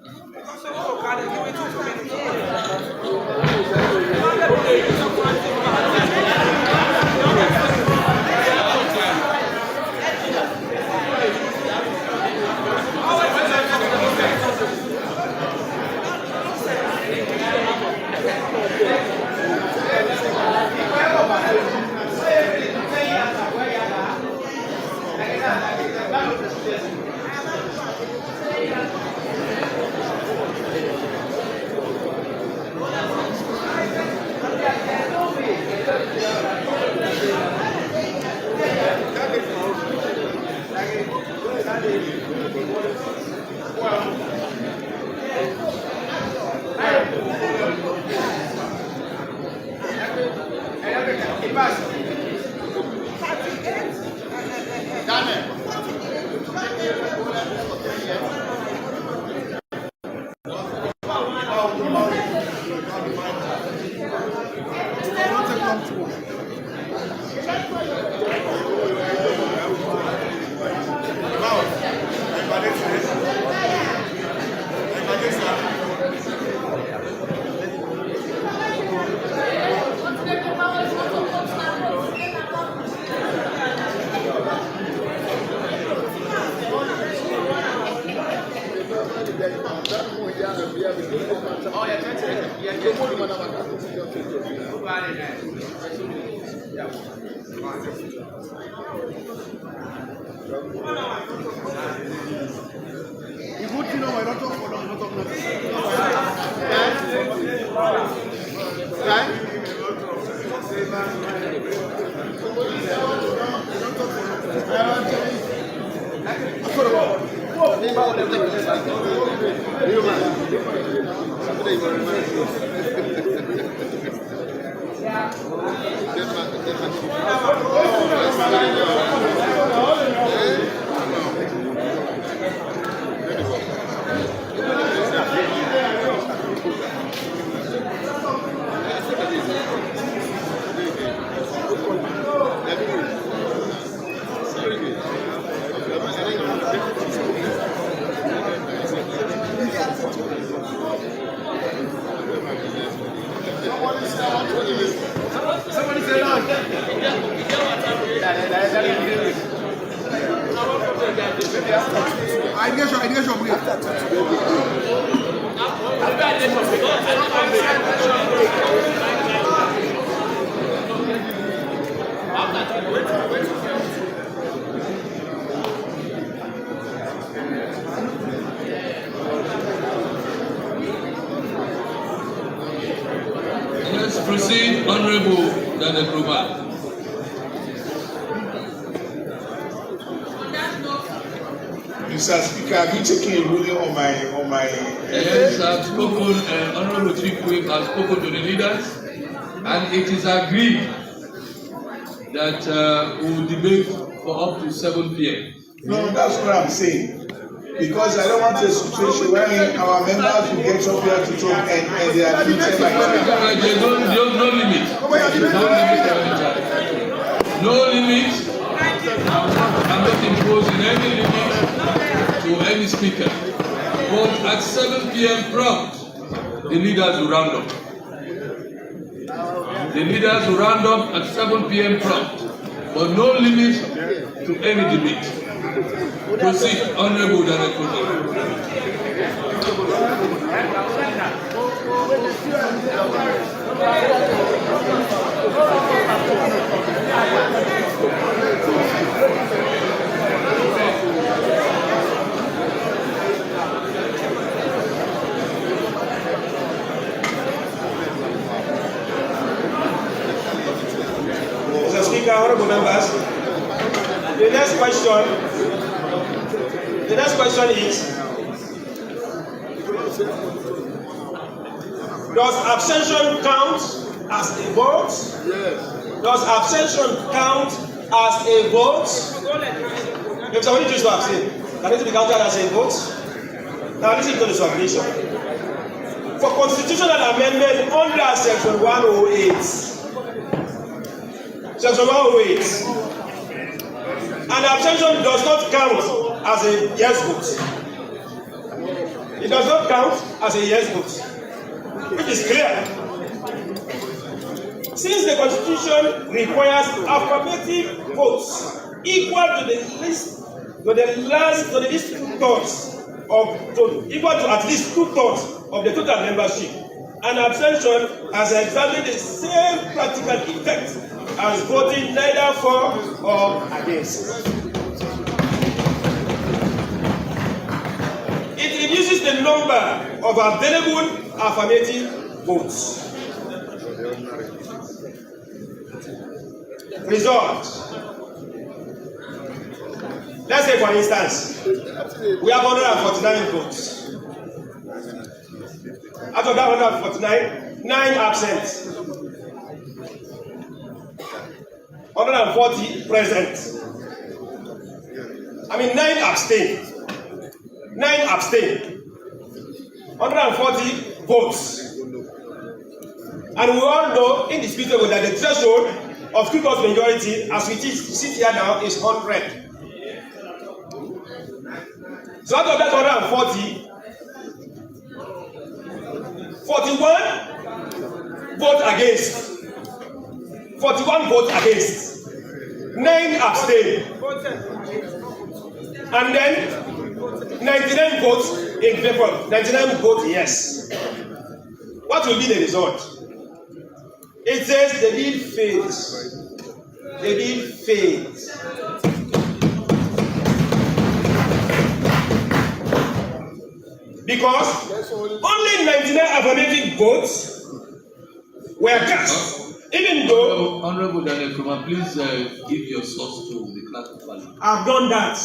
Let's proceed, Honorable Daniel Kruba. Mr. Speaker, have you taken a ruling on my Yes, I've spoken, Honorable Chief Whip has spoken to the leaders, and it is agreed that we will debate for up to 7 p.m. No, that's what I'm saying. Because I don't want a situation where our members will get up here to talk and they are treated like that. There's no limit. No limit. I'm not imposing any limit to any speaker. But at 7 p.m. prompt, the leaders will round up. The leaders will round up at 7 p.m. prompt. But no limit to any debate. Proceed, Honorable Daniel Kruba. Mr. Speaker, honorable members, the next question is, does abstention count as a vote? Yes. Does abstention count as a vote? If somebody chooses to abstain, can it be counted as a vote? Now listen to the submission. For constitutional amendment under section 108, section 108, an abstention does not count as a yes vote. It does not count as a yes vote, which is clear. Since the Constitution requires affirmative votes equal to the least, equal to at least 2/3 of the total membership, an abstention has exactly the same practical effect as voting neither for or against. It reduces the number of available affirmative votes. Result. Let's say, for instance, we have 149 votes. Out of that 149, 9 absent, 140 present. 9 abstain. 9 abstain. 140 votes. And we all know indisputable that the threshold of 2/3 majority, as we sit here now, is 100. So out of that 140, 41 vote against. 41 vote against. 9 abstain. And then 99 votes in favor. 99 votes yes. What will be the result? It says the bill fails. The bill fails. Because only 99 affirmative votes were cast. Even though Honorable Daniel Krumah, please give your source to the clerk of Parliament. I've done that.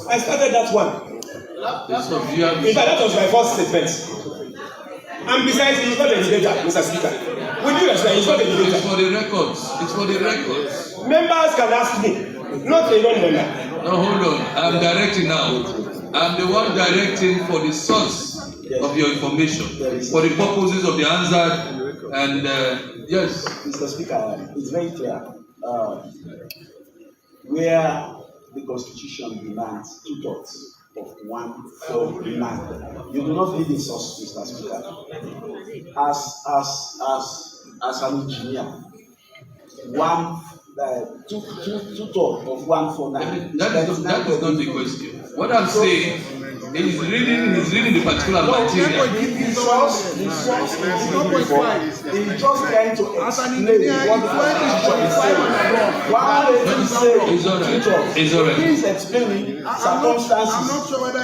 I started that one. In fact, that was my first statement. And besides, it's not a debater, Mr. Speaker. With due respect, it's not a debater. It's for the records. It's for the records. Members can ask me, not a non-member. No, hold on. I'm directing now. I'm the one directing for the source of your information, for the purposes of the answer. And yes, Mr. Speaker, it's very clear. Where the Constitution demands 2/3 of 149, you do not need a source, Mr. Speaker. As an engineer, 2/3 of 149. That is not the question. What I'm saying is reading the particular material. The source is just trying to explain what the Constitution is saying. It's all right. Please explaining circumstances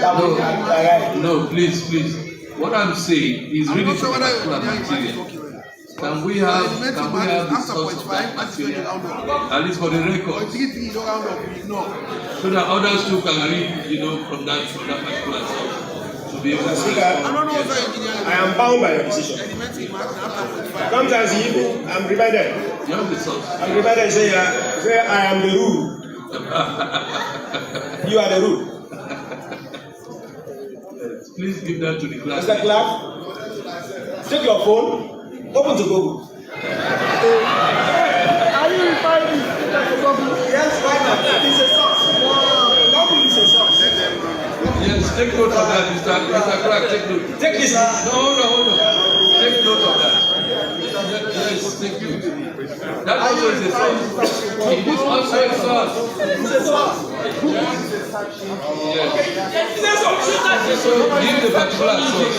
that we can arrive. No, please. What I'm saying is reading the particular material. Can we have the source of that material? At least for the record. So that others too can read, from that particular source. To be able to Speaker, I am bound by your decision. Sometimes I'm reminded. You have the source. I'm reminded say I am the rule. You are the rule. Please give that to the class. Mr. Clark, take your phone, open to Google. Are you referring to Google? Yes, why not? It's a source. Google is a source. Yes, take note of that, Mr. Clark. Take note. Take this. No. Take note of that. Yes, take note. That also is a source. It is also a source. It's a source. Yes. So give the particular source.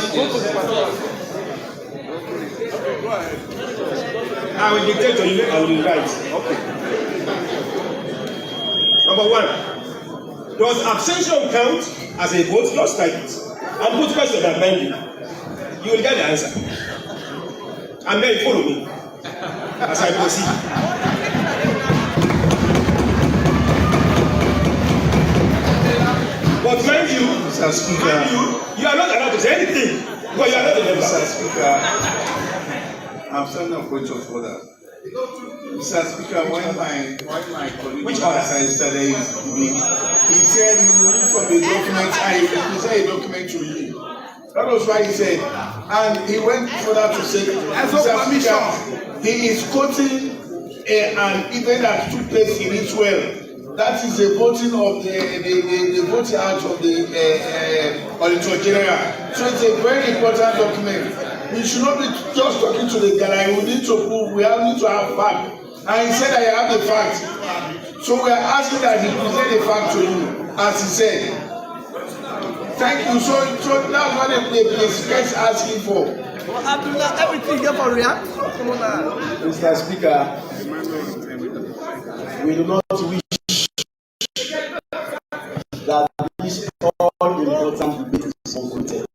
I will dictate to you and you write. Okay. Number 1. Does abstention count as a vote? Just type it. And put question and bend you. You will get the answer. And then follow me as I proceed. But mind you, Mr. Speaker, you are not allowed to say anything. But you are not a member. Mr. Speaker, I'm sending a point of order. Mr. Speaker, when my colleague Which started his debate, he said he read from the document and he presented a document to you. That was why he said, and he went further to say, Mr. Speaker, he is quoting an event that took place in Israel. That is the voting of the voting out of the Auditor General. So it's a very important document. We should not be just talking to the guy. We need to prove. We need to have fact. And he said, I have the fact. So we are asking that he present the fact to you, as he said. Thank you. So that's what the speaker is asking for. Everything here for react. Mr. Speaker, we do not wish that this all-important debate is concluded.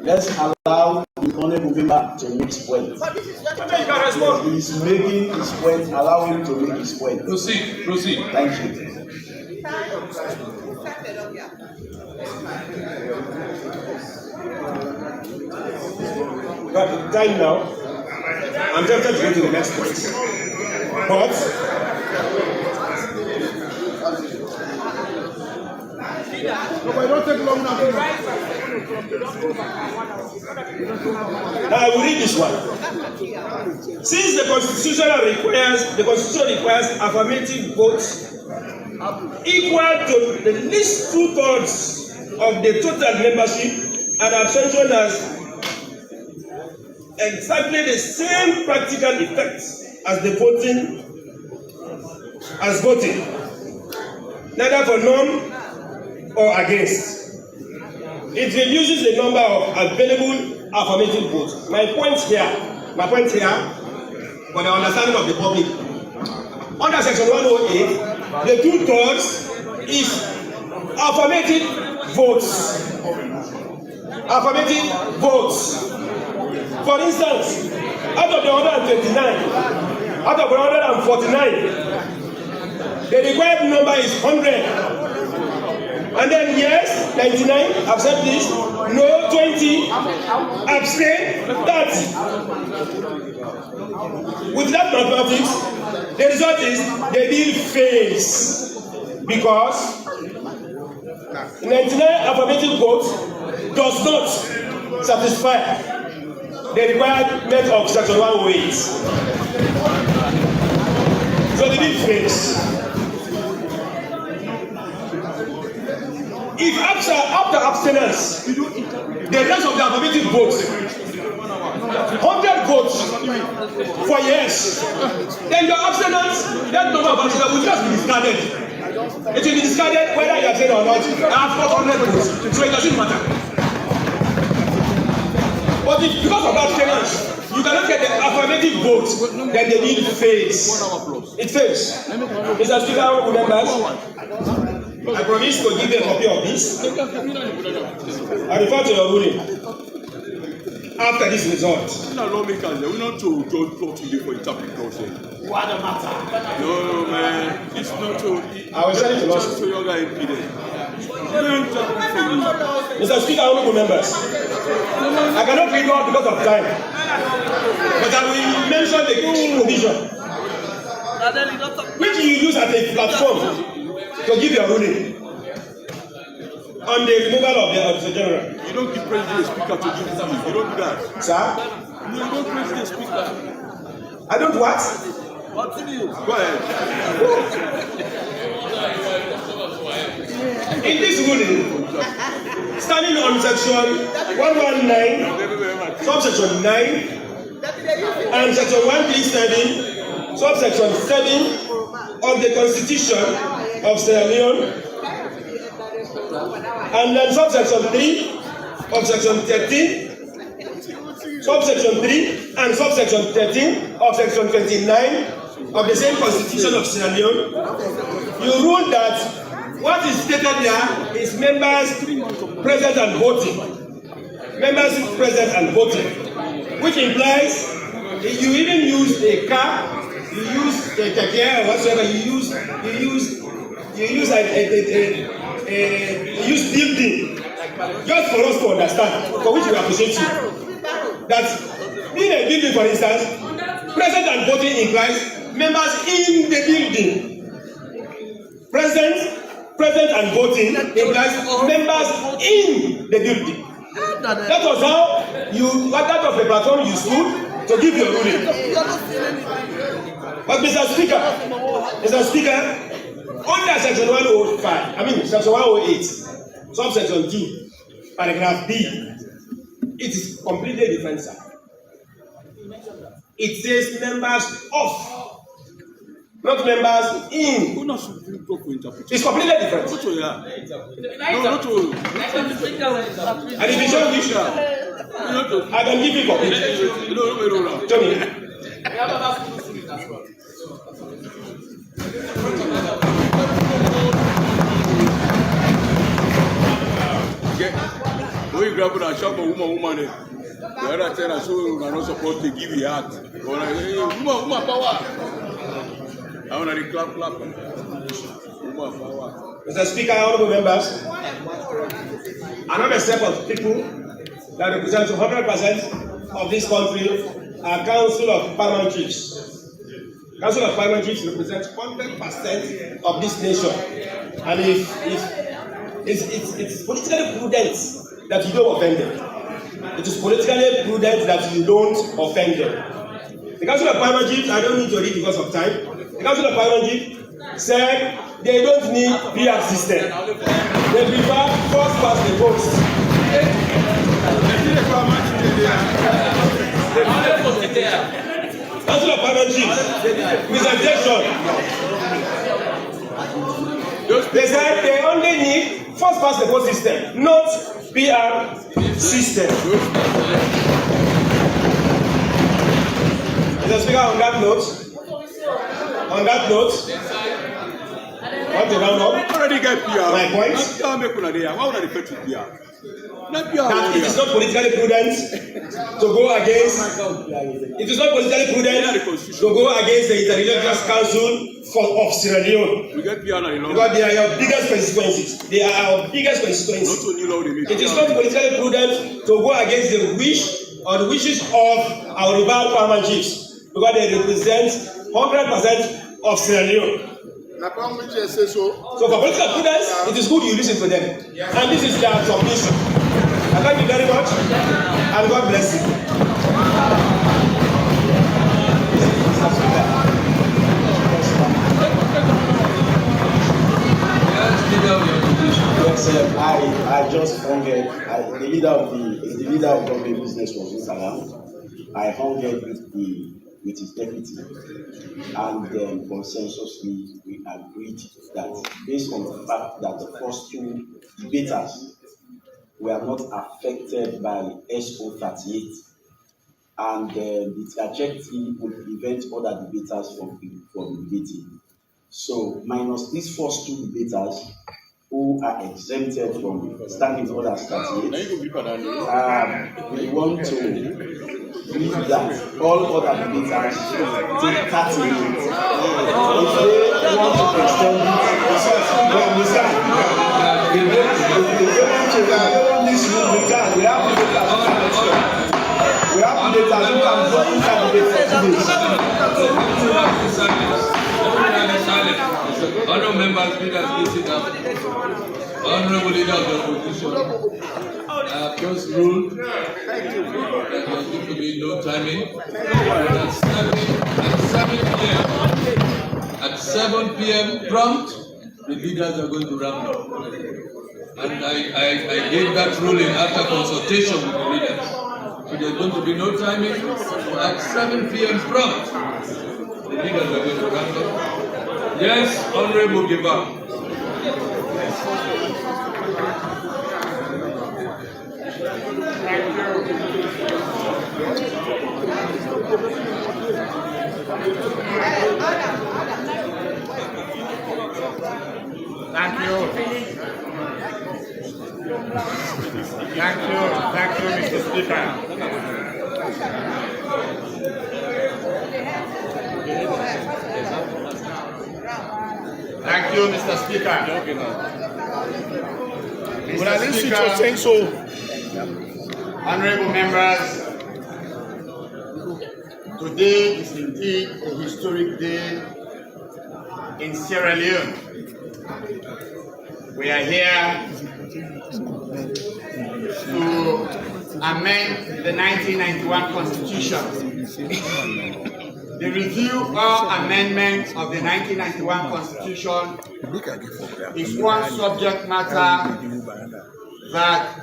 Let's allow the honourable member to make his point. He is making his point. Allow him to make his point. Proceed. Thank you. But time now, I'm tempted to go to the next point. But I don't take long now. Now I will read this one. Since the Constitution requires affirmative votes equal to the least 2/3 of the total membership, and abstention has exactly the same practical effect as the voting, neither for none or against. It reduces the number of available affirmative votes. My point here, for the understanding of the public, under section 108, the 2/3 is affirmative votes. For instance, out of the 149, the required number is 100. And then yes, 99, accept this, no, 20, abstain, 30. With that mathematics, the result is the bill fails because 99 affirmative votes does not satisfy the requirement of section 108. So the bill fails. If after abstinence, the rest of the affirmative votes, 100 votes for yes, then your abstinence, that number of abstinence will just be discarded. It will be discarded whether you abstain or not. After 100 votes, so it doesn't matter. But if because of abstinence, you cannot get the affirmative vote, then the bill fails. It fails. Mr. Speaker, members, I promise to give you a copy of this. I refer to your ruling after this result. We're not lawmakers, we're not to talk today for interpretation. What the matter? No, man, it's not to. I will send it to law school. Mr. Speaker, honorable members, I cannot read all because of time, but I will mention the key provision which you use as a platform to give your ruling on the removal of the Auditor General. You don't give President the Speaker to give ruling. You don't do that. Sir? No, you don't praise the Speaker. I don't what? What do you? Go ahead. In this ruling, standing on section 119, subsection 9, and section 137, subsection 7 of the Constitution of Sierra Leone, and then subsection 3 of section 13, subsection 3 and subsection 13 of section 29 of the same Constitution of Sierra Leone, you rule that what is stated there is members present and voting. Members present and voting, which implies you even use a car, you use a keke or whatsoever, you use building, just for us to understand, for which we appreciate you. That being a building, for instance, Present and voting implies members in the building. Present and voting implies members in the building. That was how you, that was the platform you stood to give your ruling. But Mr. Speaker, under section 105, section 108, subsection 2, paragraph B, it is completely different, sir. It says members of, not members in. It's completely different. And if you show me, I can give you copy. Show me. When you grab a shop of woman, the other ten are so you are not supposed to give you heart. Woman power. I want to clap. Woman power. Mr. Speaker, honorable members, another set of people that represent 100% of this country are Council of Paramount Chiefs. Council of Paramount Chiefs represents 100% of this nation. And if it's politically prudent that you don't offend them. It is politically prudent that you don't offend them. The Council of Paramount Chiefs, I don't need to read because of time. The Council of Paramount Chiefs said they don't need PR system. They prefer first past the post. Council of Paramount Chiefs, presentation. They said they only need first past the post system, not PR system. Mr. Speaker, on that note, what to round up? Already get PR. My point. Why would I refer to PR? That it is not politically prudent to go against. It is not politically prudent to go against the Interreligious Council of Sierra Leone. We get PR now, because they are your biggest constituencies. They are our biggest constituencies. It is not politically prudent to go against the wish or the wishes of our rival Paramount Chiefs because they represent 100% of Sierra Leone. So for political prudence, it is good you listen to them. And this is their submission. I thank you very much, and God bless you. Yes, I just hungered. The leader of government business was not around. I hungered with his deputy, and then consensusly we agreed that based on the fact that the first two debaters were not affected by SO38, and the trajectory would prevent other debaters from debating. So minus these first two debaters who are exempted from standing order 38, we want to leave that all other debaters take 30 minutes. If they want to extend it, this room, we can. We have debaters who can vote candidate for 2 days. Honourable members, leaders, sit down. Honourable leader of the opposition, I have just ruled that there is going to be no timing. At 7 p.m. prompt, the leaders are going to round up. And I gave that ruling after consultation with the leaders. So there's going to be no timing. At 7 p.m. prompt, the leaders are going to round up. Yes, Honorable Giva. Thank you, Mr. Speaker. Thank you, Mr. Speaker. Mr. Speaker, honorable members, to Today is indeed a historic day in Sierra Leone. We are here to amend the 1991 Constitution. The review or amendment of the 1991 Constitution is one subject matter that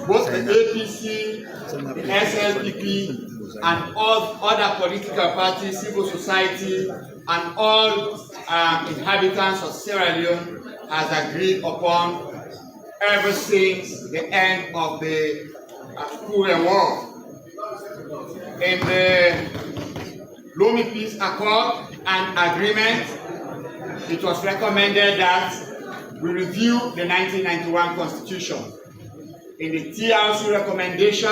both the APC, the SLPP, and all other political parties, civil society, and all inhabitants of Sierra Leone has agreed upon ever since the end of the Korean War. In the Lomé Peace Accord and Agreement, it was recommended that we review the 1991 Constitution. In the TRC recommendation,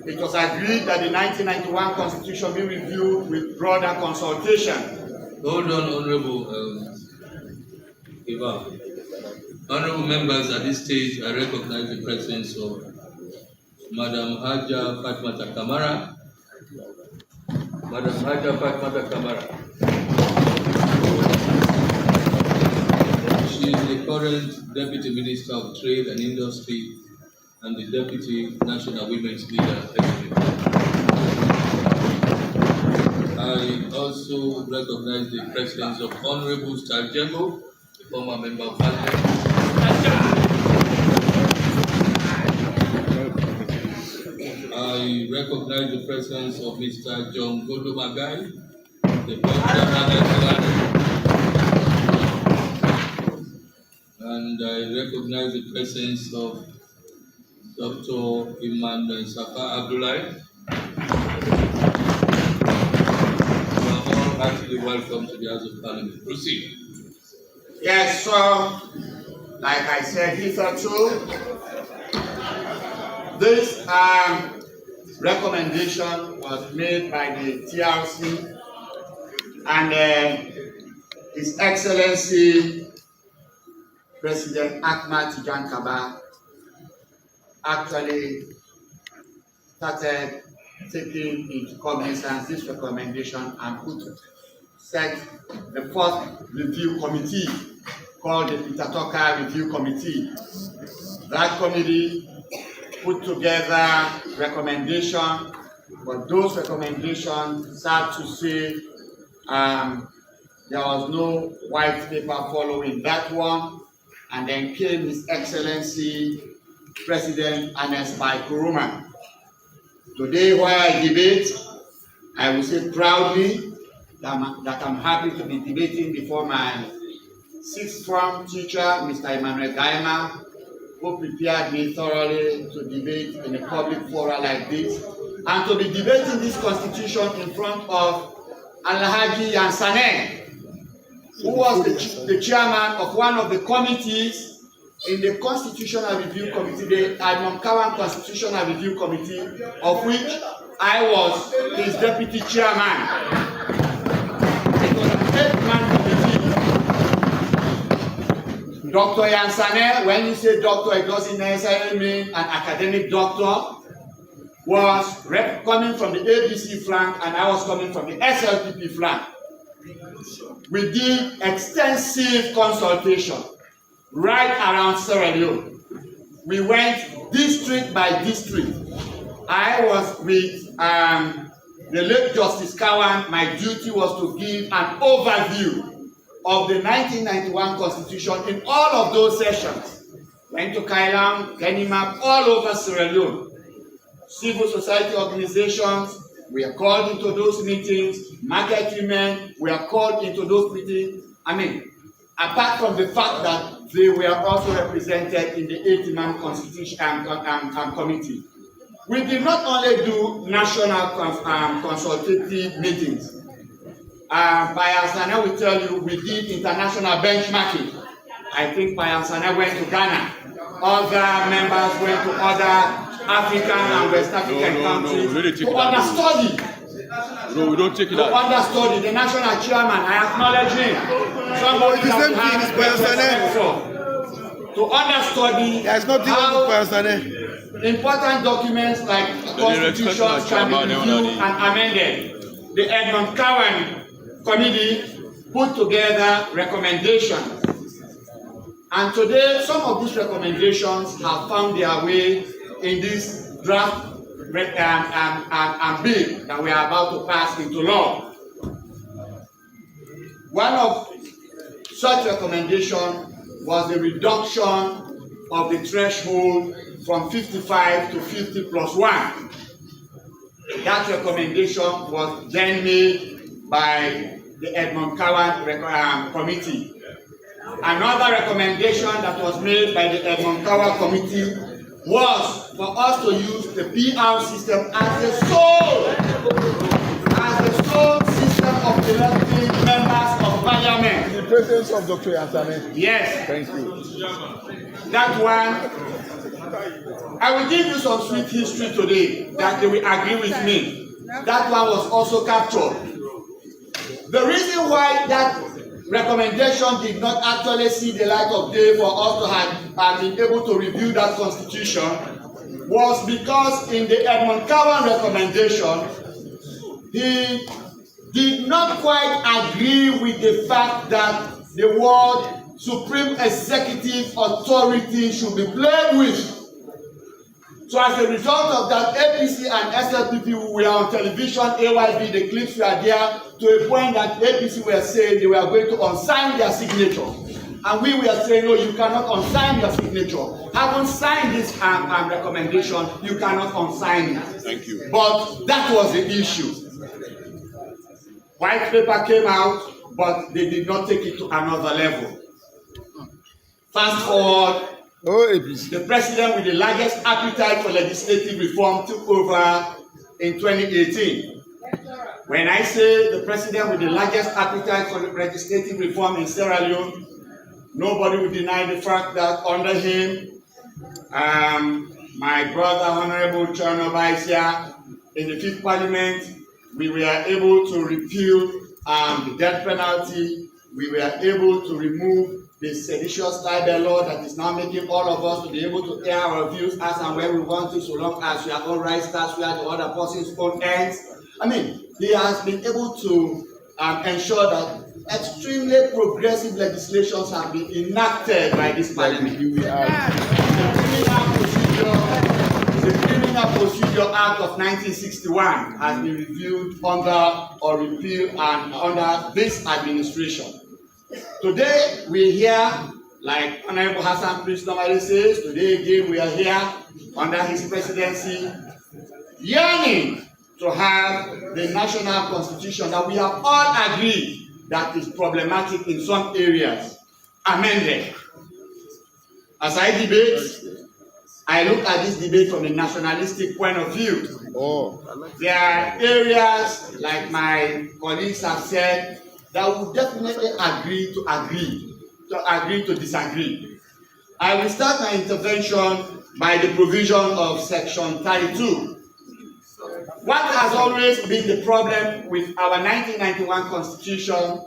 it was agreed that the 1991 Constitution be reviewed with broader consultation. Hold on, Honorable Ivan. Honorable members, at this stage, I recognize the presence of Madam Haja Fatmata Kamara. Madam Haja Fatmata Kamara. She is the current Deputy Minister of Trade and Industry and the Deputy National Women's Leader. I also recognize the presence of Honorable Starjego, the former Member of Parliament. I recognize the presence of Mr. John Godo Magai, the and I recognize the presence of Dr. Iman Safa Abdullahi. You are all heartily welcome to the House of Parliament. Proceed. Yes, so, like I said hitherto, this recommendation was made by the TRC, and His Excellency President Ahmad Tijan Kaba actually started taking into cognizance this recommendation and set the first review committee called the Peter Tucker Review Committee. That committee put together recommendations, but those recommendations, sad to say, there was no white paper following that one, and then came His Excellency President Ernest Bai Koroma. Today, while I debate, I will say proudly that I'm happy to be debating before my sixth form teacher, Mr. Emmanuel Gaima, who prepared me thoroughly to debate in a public forum like this, and to be debating this constitution in front of Alhaji Yansaneh, who was the chairman of one of the committees in the Constitutional Review Committee, the Admon-Kawan Constitutional Review Committee, of which I was his deputy chairman. It was an 8-man committee. Dr. Yansaneh, when you say doctor, it doesn't necessarily mean an academic doctor, was coming from the ABC flank, and I was coming from the SLPP flank. We did extensive consultation right around Sierra Leone. We went district by district. I was with the late Justice Kawan. My duty was to give an overview of the 1991 Constitution in all of those sessions. Went to Kailam, Kenimap, all over Sierra Leone. Civil society organizations, we are called into those meetings. Market women, we are called into those meetings. I mean, apart from the fact that they were also represented in the 80-man Constitution committee. We did not only do national consultative meetings. Payansana will tell you we did international benchmarking. I think Payansana went to Ghana. Other members went to other African and West African countries to understudy. No, we don't take it out. To understudy the national chairman. I acknowledge him. Somebody that has to understudy how important documents like constitutions can be reviewed and amended. the Edmund Cowan Committee put together recommendations. And today, some of these recommendations have found their way in this draft bill that we are about to pass into law. One of such recommendations was the reduction of the threshold from 55 to 50 plus 1. That recommendation was then made by the Edmund Cowan Committee. Another recommendation that was made by the Edmund Cowan Committee was for us to use the PR system as the sole system of electing members of parliament. In the presence of Dr. Yansane. Yes. Thank you. That one, I will give you some sweet history today that they will agree with me. That one was also captured. The reason why that recommendation did not actually see the light of day for us to have been able to review that constitution was because in the Edmund Cowan recommendation, he did not quite agree with the fact that the word supreme executive authority should be played with. So as a result of that, APC and SLPP were on television, AYB, the clips were there, to a point that APC were saying they were going to unsign their signature. And we were saying, no, you cannot unsign your signature. Having signed this recommendation, you cannot unsign it. Thank you. But that was the issue. White paper came out, but they did not take it to another level. Fast forward, the president with the largest appetite for legislative reform took over in 2018. When I say the president with the largest appetite for legislative reform in Sierra Leone, nobody will deny the fact that under him, my brother Honorable Chano Baisia, in the 5th Parliament, we were able to repeal the death penalty. We were able to remove the seditious libel law that is now making all of us to be able to air our views as and when we want to, so long as we are all right, starts where the other person's own ends. I mean, he has been able to ensure that extremely progressive legislations have been enacted by this parliament. The Criminal Procedure Act of 1961 has been reviewed under or repealed and under this administration. Today we are here, like Honorable Hassan Prince normally says, today again we are here under his presidency, yearning to have the national constitution that we have all agreed that is problematic in some areas amended. As I debate, I look at this debate from a nationalistic point of view. There are areas, like my colleagues have said, that will definitely agree to disagree. I will start my intervention by the provision of Section 32. What has always been the problem with our 1991 Constitution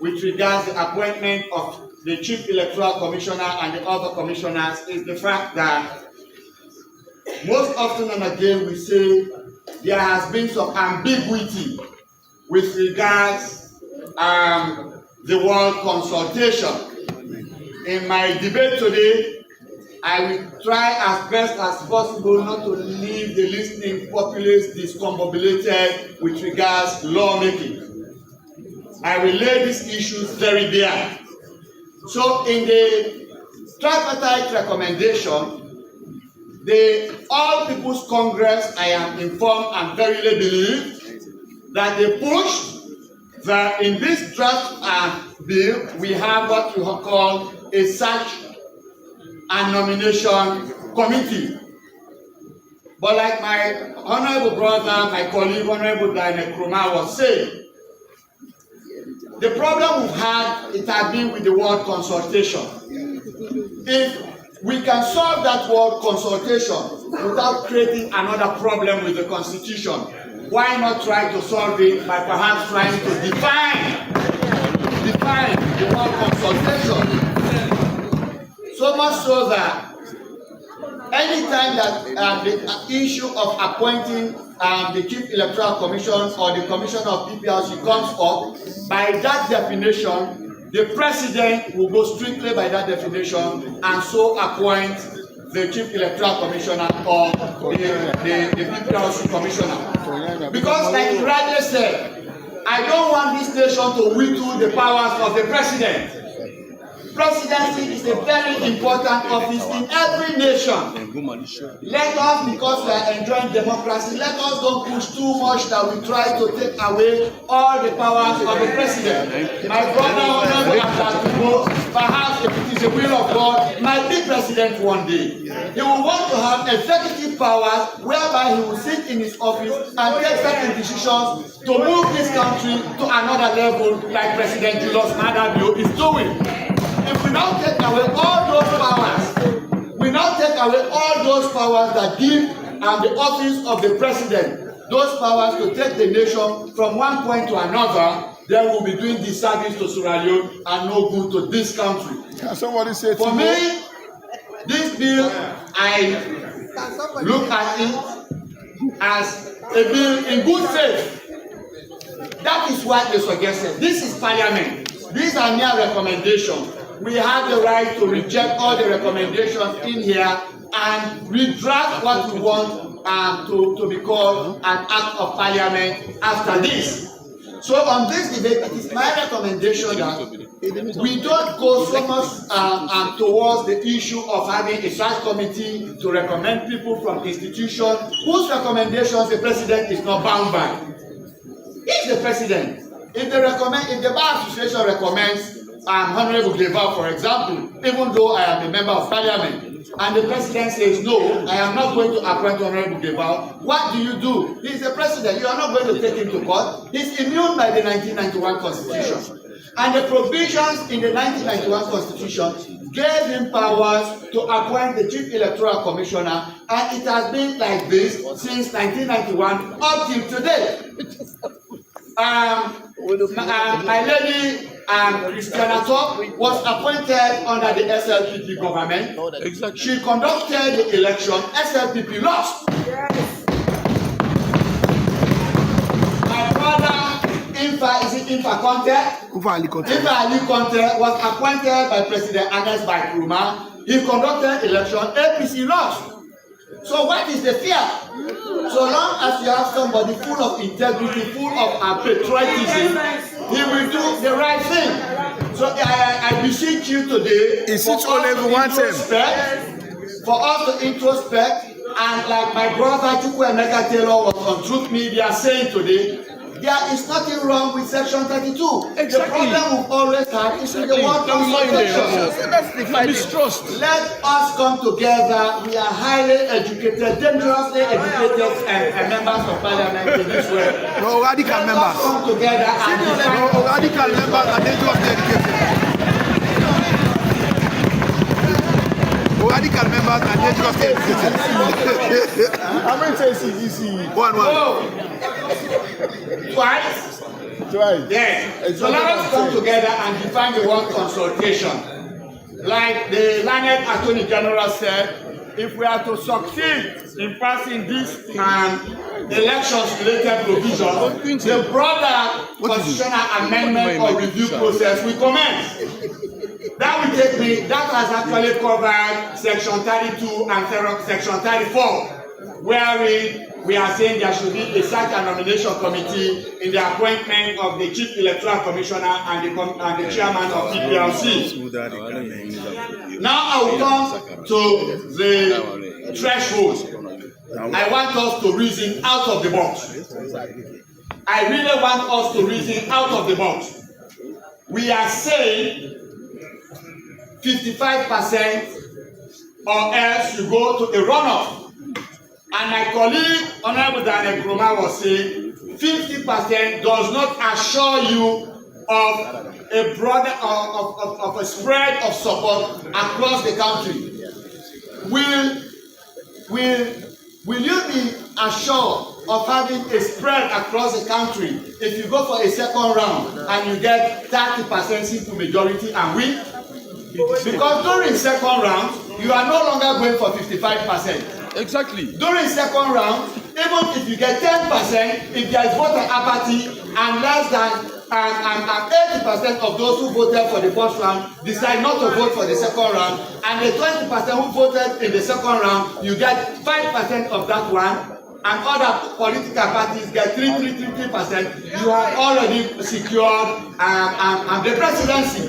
with regards to the appointment of the Chief Electoral Commissioner and the other commissioners is the fact that most often and again we say there has been some ambiguity with regards the word consultation. In my debate today, I will try as best as possible not to leave the listening populace discombobulated with regards to lawmaking. I will lay these issues very bare. So in the tripartite recommendation, the All People's Congress, I am informed and verily believe that they pushed that in this draft bill, we have what we call a search and nomination committee. But like my honorable brother, my colleague, Honorable Diane Krumah was saying, the problem we've had, it has been with the word consultation. If we can solve that word consultation without creating another problem with the Constitution, why not try to solve it by perhaps trying to define the word consultation? So much so that anytime that the issue of appointing the Chief Electoral Commission or the Commissioner of PPRC comes up, by that definition, the President will go strictly by that definition and so appoint the Chief Electoral Commissioner or the PPRC Commissioner. Because like you rightly said, I don't want this nation to whittle the powers of the President. Presidency is a very important office in every nation. Let us, because we are enjoying democracy, let us don't push too much that we try to take away all the powers of the president. My brother, Honorable, perhaps if it is the will of God, might be president one day. He will want to have executive powers whereby he will sit in his office and take certain decisions to move this country to another level like President Julius Maada Bio is doing. If we now take away all those powers, that give the office of the president those powers to take the nation from one point to another, then we'll be doing disservice to Sierra Leone and no good to this country. Can somebody say for me, this bill, I look at it as a bill in good faith. That is what they suggested. This is parliament. These are mere recommendations. We have the right to reject all the recommendations in here and redraft what we want to be called an act of parliament after this. So on this debate, it is my recommendation that we don't go so much towards the issue of having a search committee to recommend people from institutions whose recommendations the president is not bound by. If the president, if the Bar Association recommends Honorable Gleba, for example, even though I am a member of parliament, and the president says, no, I am not going to appoint Honorable Gleba, what do? He is the president. You are not going to take him to court. He is immune by the 1991 Constitution. And the provisions in the 1991 Constitution gave him powers to appoint the Chief Electoral Commissioner, and it has been like this since 1991 up till today. My lady Christiana Top was appointed under the SLPP government. She conducted the election. SLPP lost. My brother Infa Conte was appointed by President Ernest Bai Koroma. He conducted election. APC lost. So what is the fear? So long as you have somebody full of integrity, full of patriotism, he will do the right thing. So I beseech you today for us to introspect, and like my brother Chukwuemeka Taylor was on Truth Media saying today, there is nothing wrong with Section 32. Exactly. The problem we've always had is the one consultation. Mistrust. Let us come together. We are highly educated, dangerously educated members of parliament in this way. No radical members. Let us come together and no radical members are dangerously educated. Radical members are dangerously educated. How many times CGC? One. Twice? Yes. So let us come together and define the word consultation. Like the learned Attorney General said, if we are to succeed in passing this elections-related provision, the broader constitutional amendment or review process will commence. That will take me, that has actually covered Section 32 and Section 34, wherein we are saying there should be a search and nomination committee in the appointment of the Chief Electoral Commissioner and the Chairman of PPRC. Now I will come to the threshold. I want us to reason out of the box. I really want us to reason out of the box. We are saying 55% or else you go to a runoff. And my colleague, Honorable Daniel Koroma, was saying 50% does not assure you of a broader of a spread of support across the country. Will you be assured of having a spread across the country if you go for a second round and you get 30% simple majority and win? Because during second round, you are no longer going for 55%. Exactly. During second round, even if you get 10%, if there is voter apathy and less than 80% of those who voted for the first round decide not to vote for the second round, and the 20% who voted in the second round, you get 5% of that one, and other political parties get 3%. You are already secured the presidency.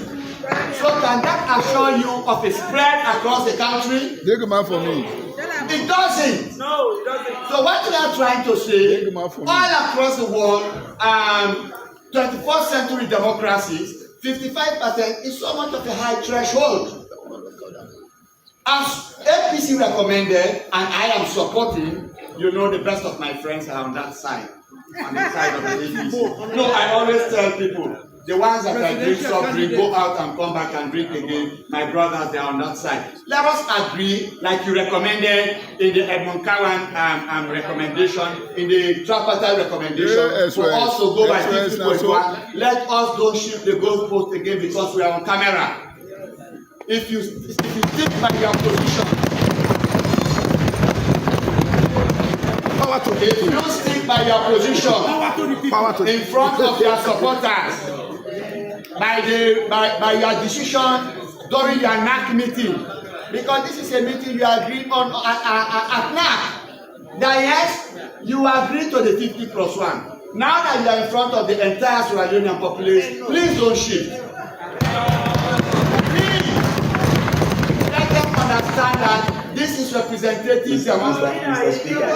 So can that assure you of a spread across the country? Take a man for me. It doesn't. No, it doesn't. So what we are trying to say, all across the world, 21st century democracies, 55% is so much of a high threshold. As APC recommended, and I am supporting, you know, the best of my friends are on that side, on the side of the APC. No, I always tell people, the ones that I drink soft drink, go out and come back and drink again. My brothers, they are on that side. Let us agree, like you recommended in the Edmund Cowan recommendation, in the tripartite recommendation, for us to go by 50.1. Let us don't shift the goalpost again because we are on camera. If you stick by your position, if you stick by your position in front of your supporters, by your decision during your NAC meeting, because this is a meeting you agreed on at NAC, that yes, you agreed to the 50+1. Now that you are in front of the entire Sierra Leonean population, please don't shift. Let them understand that this is representative. Mr. Speaker.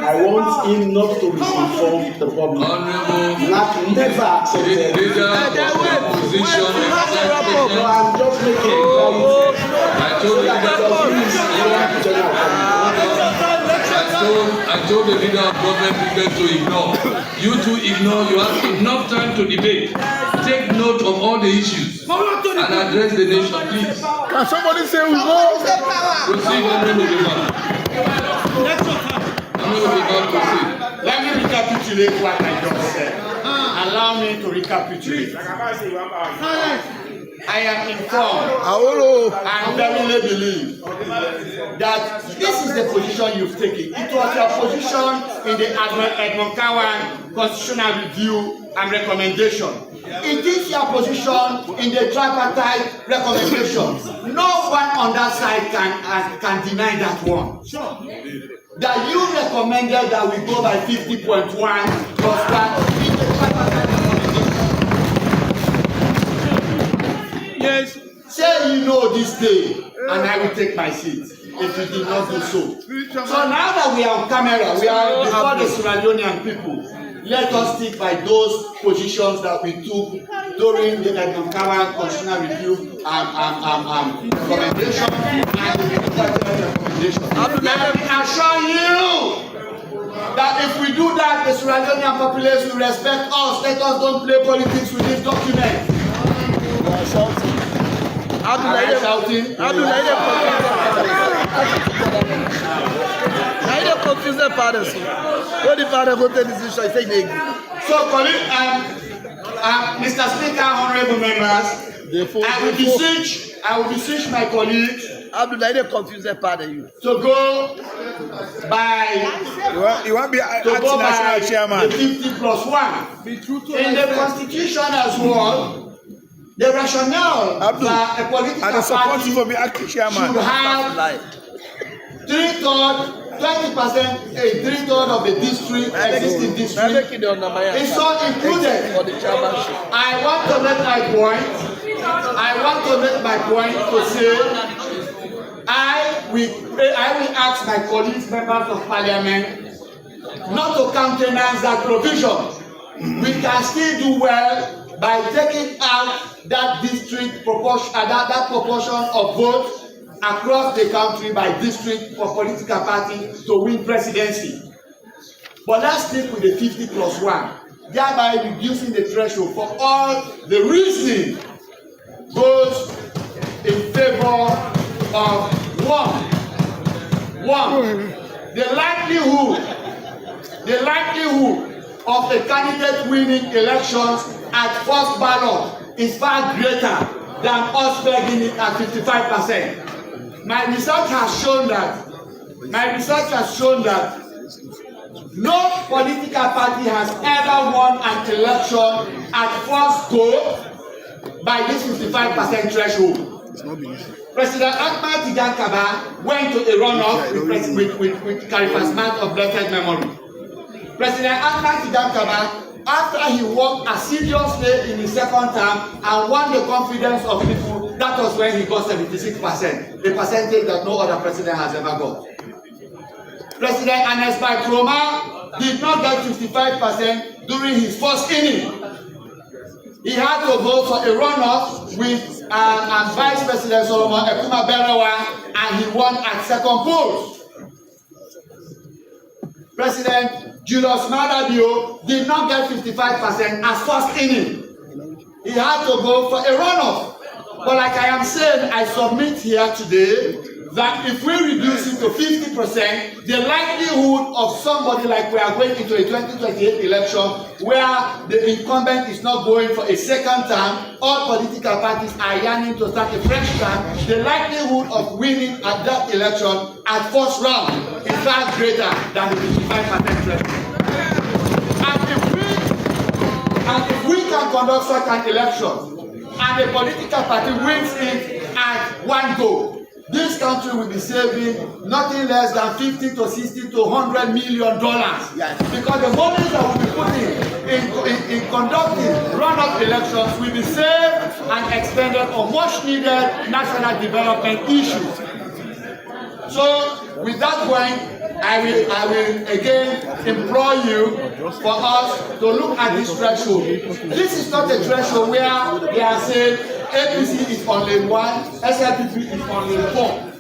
I want him not to misinform the public. NAC never accepted. I'm just making I told the leader of government to ignore. You to ignore, you have enough time to debate. Take note of all the issues and address the nation, please. Can somebody say we go? Proceed, Let me recapitulate what I just said. Allow me to recapitulate. I am informed and verily believe that this is the position you've taken. It was your position in the Edmund Cowan constitutional review and recommendation. It is your position in the tripartite recommendation. No one on that side can deny that one. That you recommended that we go by 50.1 plus 1 in the tripartite recommendation. Yes. Say you know this day, and I will take my seat if you did not do so. So now that we are on camera, we are before the Sierra Leonean people. Let us stick by those positions that we took during the Edmund Cowan constitutional review recommendation and the recommendation. Let me assure you that if we do that, the Sierra Leonean population will respect us. Let us don't play politics with this document. Confuse the fathers. What the father go take decision? Say they. So, Mr. Speaker, honorable members, I will beseech my colleagues. Abdullah, they confuse the father. You to go by. You want to be national chairman? The 50+1. Be true to in the constitution as well. The rationale that a political party should have 3/3 of the district, existing district, is so included. I want to make my point to say I will ask my colleagues, members of parliament, not to countenance that provision. We can still do well by taking out that district proportion, that proportion of votes across the country by district for political party to win presidency. But let's stick with the 50+1, thereby reducing the threshold for all the reasoning goes in favor of one. The likelihood the likelihood of a candidate winning elections at first ballot is far greater than us pegging it at 55%. My research has shown that no political party has ever won an election at first go by this 55% threshold. President Ahmad Tijan Kaba went to a runoff with Caiphas Mack of blessed memory. President Ahmad Tijan Kaba, after he worked assiduously in his second term and won the confidence of people, that was when he got 76%, a percentage that no other president has ever got. President Ernest Bai Koroma did not get 55% during his first inning. He had to go for a runoff with Vice President Solomon Ekuma Berawa, and he won at second poll. President Julius Maada Bio did not get 55% as first inning. He had to go for a runoff. But like I am saying, I submit here today that if we reduce it to 50%, the likelihood of somebody like we are going into a 2028 election where the incumbent is not going for a second term, all political parties are yearning to start a fresh term, the likelihood of winning at that election at first round is far greater than the 55% threshold. And if we can conduct such an election, and the political party wins it at one go, this country will be saving nothing less than $50 to $60 to $100 million. Yes. Because the money that will be put in conducting runoff elections will be saved and expended on much needed national development issues. So, with that point, I will again implore you for us to look at this threshold. This is not a threshold where they are saying APC is on lane 1, SLPP is on lane 4.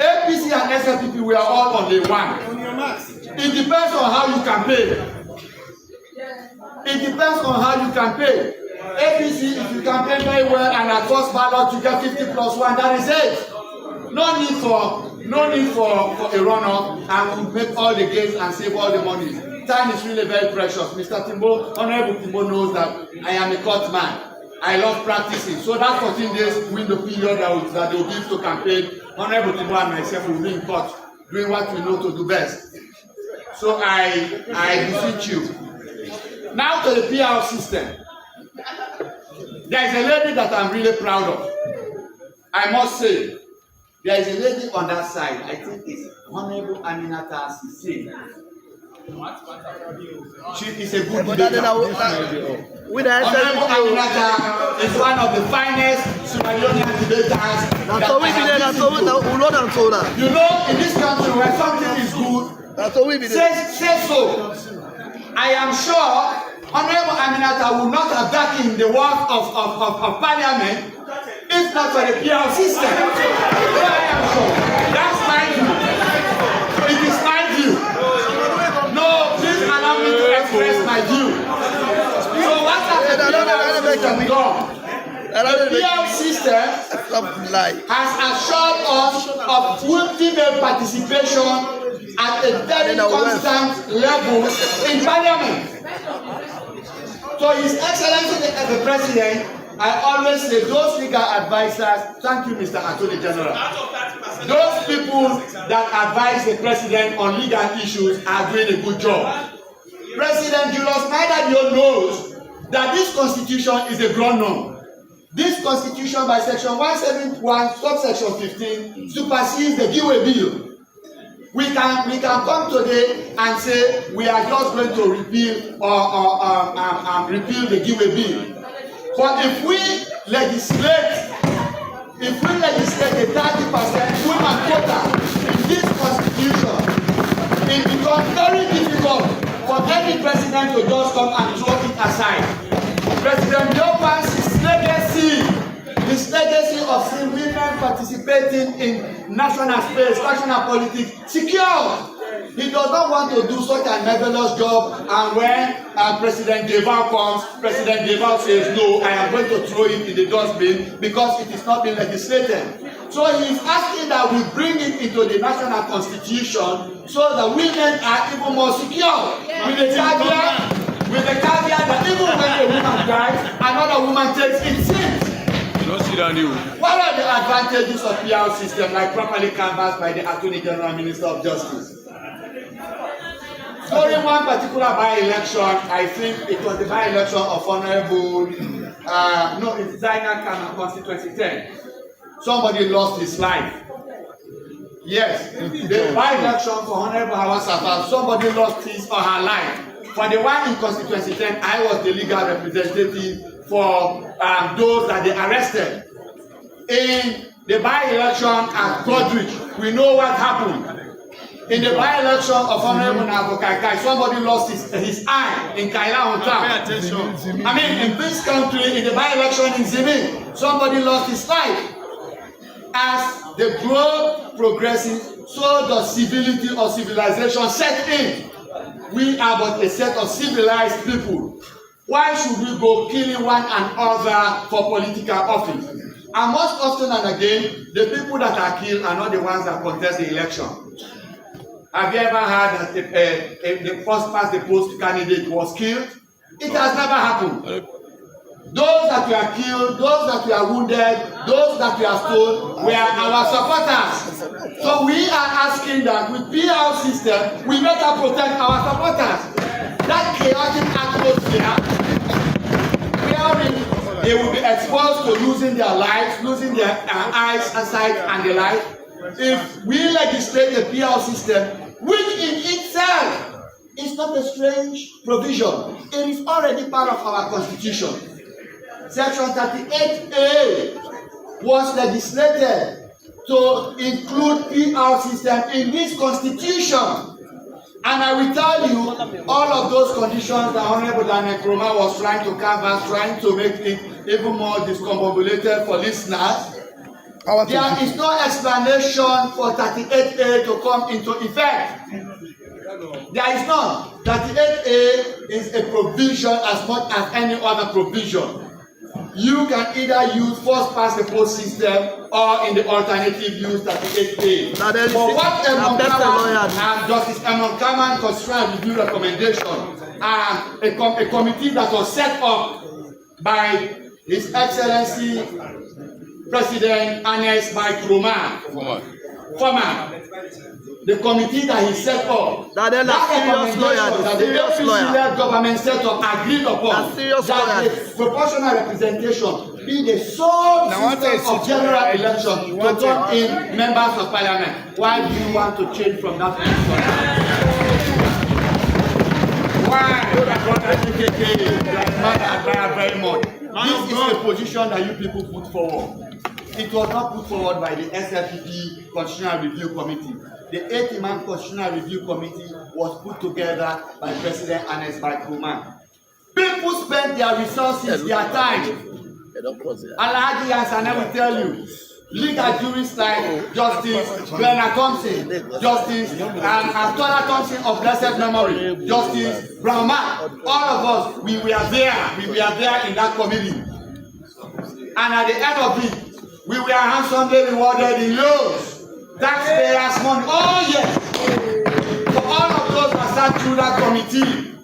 APC and SLPP we are all on lane 1. It depends on how you can pay. It depends on how you can pay. APC, if you can pay very well and at first ballot you get 50 plus 1, that is it. No need for a runoff and we'll make all the gains and save all the money. Time is really very precious. Mr. Timbo, Honorable Timbo knows that I am a court man. I love practicing. So that 14 days window period that they will give to campaign, Honorable Timbo and myself will be in court doing what we know to do best. So I beseech you. Now to the PR system. There is a lady that I'm really proud of. I must say, there is a lady on that side, I think it's Honorable Aminata Sisi. She is a good debater. Honorable Aminata is one of the finest Sierra Leonean debaters. You know, in this country where something is good, say so. I am sure Honorable Aminata will not have darkened the work of Parliament if not for the PR system. I am sure. That's my view. It is my view. No, please allow me to express my view. So what has the PR system has assured us of full female participation at a very constant level in Parliament. So His Excellency the President, I always say those legal advisors, thank you, Mr. Attorney General. Those people that advise the President on legal issues are doing a good job. President Julius Maada Bio knows that this constitution is a ground norm. This constitution by section 171, subsection 15, supersedes the Giwe Bill. We can come today and say we are just going to repeal repeal the Giwe Bill. But if we legislate a 30% women quota in this constitution, it becomes very difficult for any president to just come and throw it aside. President Joe Biden's legacy of seeing women participating in national space, national politics, secure. He does not want to do such a marvelous job, and when President Deval comes, President Deval says, no, I am going to throw it in the dustbin because it is not being legislated. So he is asking that we bring it into the national constitution so that women are even more secure. With the caveat that even when a woman dies, another woman takes it since. What are the advantages of PR system like properly canvassed by the Attorney General Minister of Justice? During one particular by-election, I think it was the by-election of Honorable, it's Zainab Khan constituency 10. Somebody lost his life. Yes, the by-election for Honorable Hawa Safar, somebody lost his or her life. For the one in constituency 10, I was the legal representative for those that they arrested. In the by-election at Godrich, we know what happened. In the by-election of Honorable Nabokai, somebody lost his eye in Kaila Hotel. I mean, in this country, in the by-election in Zimi, somebody lost his life. As the globe progresses, so does civility or civilization set in. We are but a set of civilized people. Why should we go killing one another for political office? And most often and again, the people that are killed are not the ones that contest the election. Have you ever heard that the first past the post candidate was killed? It has never happened. Those that were killed, those that were wounded, those that were stolen were our supporters. So we are asking that with PR system, we better protect our supporters. That chaotic atmosphere, wherein they will be exposed to losing their lives, losing their eyes, sight, and the like. If we legislate the PR system, which in itself is not a strange provision, it is already part of our constitution. Section 38A was legislated to include PR system in this constitution. And I will tell you, all of those conditions that Honorable Daniel Kroma was trying to canvass, trying to make it even more discombobulated for listeners, there is no explanation for 38A to come into effect. There is none. 38A is a provision as much as any other provision. You can either use first past the post system or in the alternative use 38A. But what Justice Emon Kaman constitutional review recommendation a committee that was set up by His Excellency President Ernest Bai Kroma, former, the committee that he set up, that recommendation that the APC-led government set up agreed upon, that the proportional representation be the sole system of general election to turn in members of parliament. Why do you want to change from that position? Why? Very much. This is a position that you people put forward. It was not put forward by the SLPP Constitutional Review Committee. The 8-man Constitutional Review Committee was put together by President Ernest Bai Kroma. People spend their resources, their time. Alhaji Yansane will tell you, legal jurists like Justice Glenna Thompson, Justice Antola Thompson of blessed memory, Justice Brahma, all of us, we were there in that committee. And at the end of it, we were handsomely rewarded in loans. Taxpayers' money. Oh yes. For all of those that sat through that committee,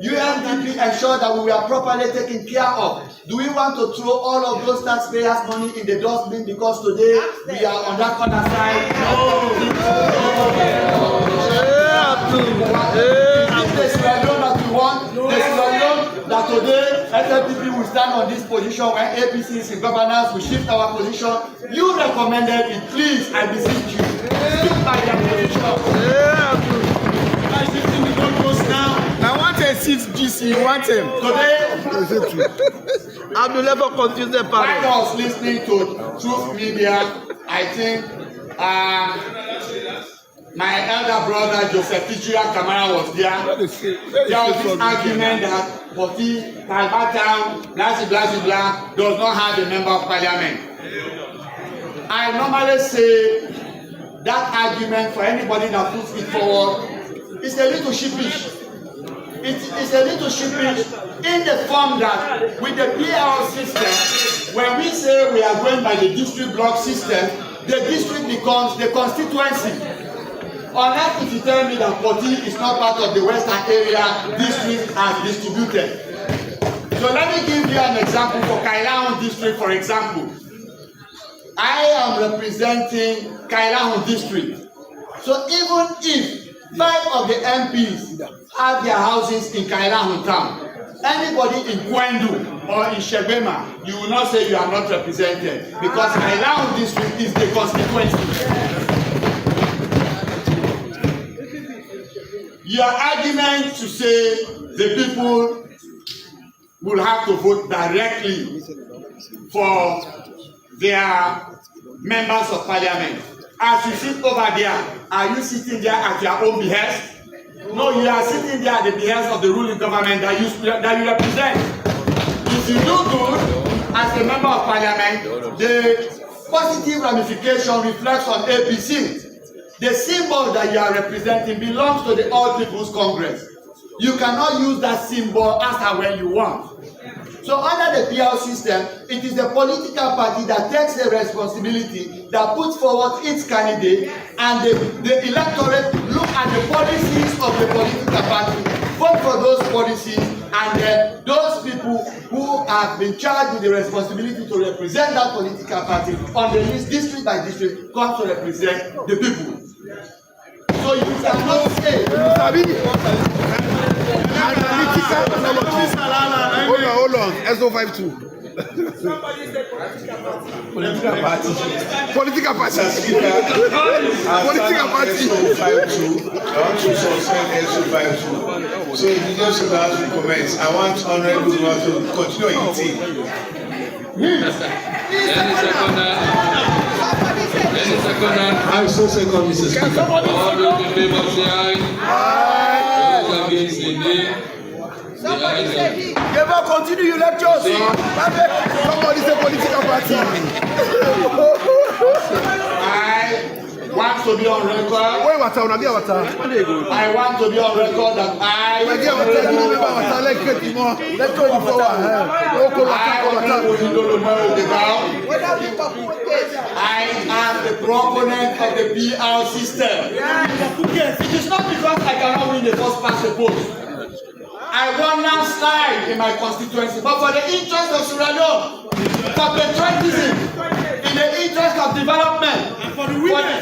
UNDP ensured that we were properly taken care of. Do we want to throw all of those taxpayers' money in the dustbin because today we are on that other side? This is the loan that we want. This is the loan that today SLPP will stand on this position when APC is in governance. We shift our position. You recommended it. Please, I beseech you. Stick by your position. I shifting the goalpost now. I want a 6GC. You want him today? I'm the level confused. When I was listening to Truth Media, I think my elder brother Joseph Fichira Kamara was there. There was this argument that Poti, Kalbatown, blah, does not have a member of parliament. I normally say that argument for anybody that puts it forward is a little sheepish. It is a little sheepish in the form that with the PR system, when we say we are going by the district block system, the district becomes the constituency. Unless if you tell me that Poti is not part of the Western area district as distributed. So let me give you an example for Kailahun district, for example. I am representing Kailahun district. So even if 5 of the MPs have their houses in Kailahun town, anybody in Kwendu or in Shegbema, you will not say you are not represented because Kailahun district is the constituency. Your argument to say the people will have to vote directly for their members of parliament. As you sit over there, are you sitting there at your own behest? No, you are sitting there at the behest of the ruling government that you represent. If you do good as a member of parliament, the positive ramification reflects on APC. The symbol that you are representing belongs to the All People's Congress. You cannot use that symbol as and when you want. So under the PL system, it is the political party that takes the responsibility, that puts forward its candidate, and the electorate look at the policies of the political party, vote for those policies, and then those people who have been charged with the responsibility to represent that political party on the list, district by district, come to represent the people. So you cannot say hold on, SO52. Political party. Political party. Political party. SO52. I want to suspend SO52. So if you just allow me comments, I want honorable to continue eating. I so second, Mr. Speaker. All those in favor say aye. Those against say nay. Never continue your lectures. Somebody say political party. I want to be on record. I want to be on record that I am the proponent of the PR system. It is not because I cannot win the first past the post. I won landslide in my constituency, but for the interest of Sierra Leone, for patriotism, in the interest of development, for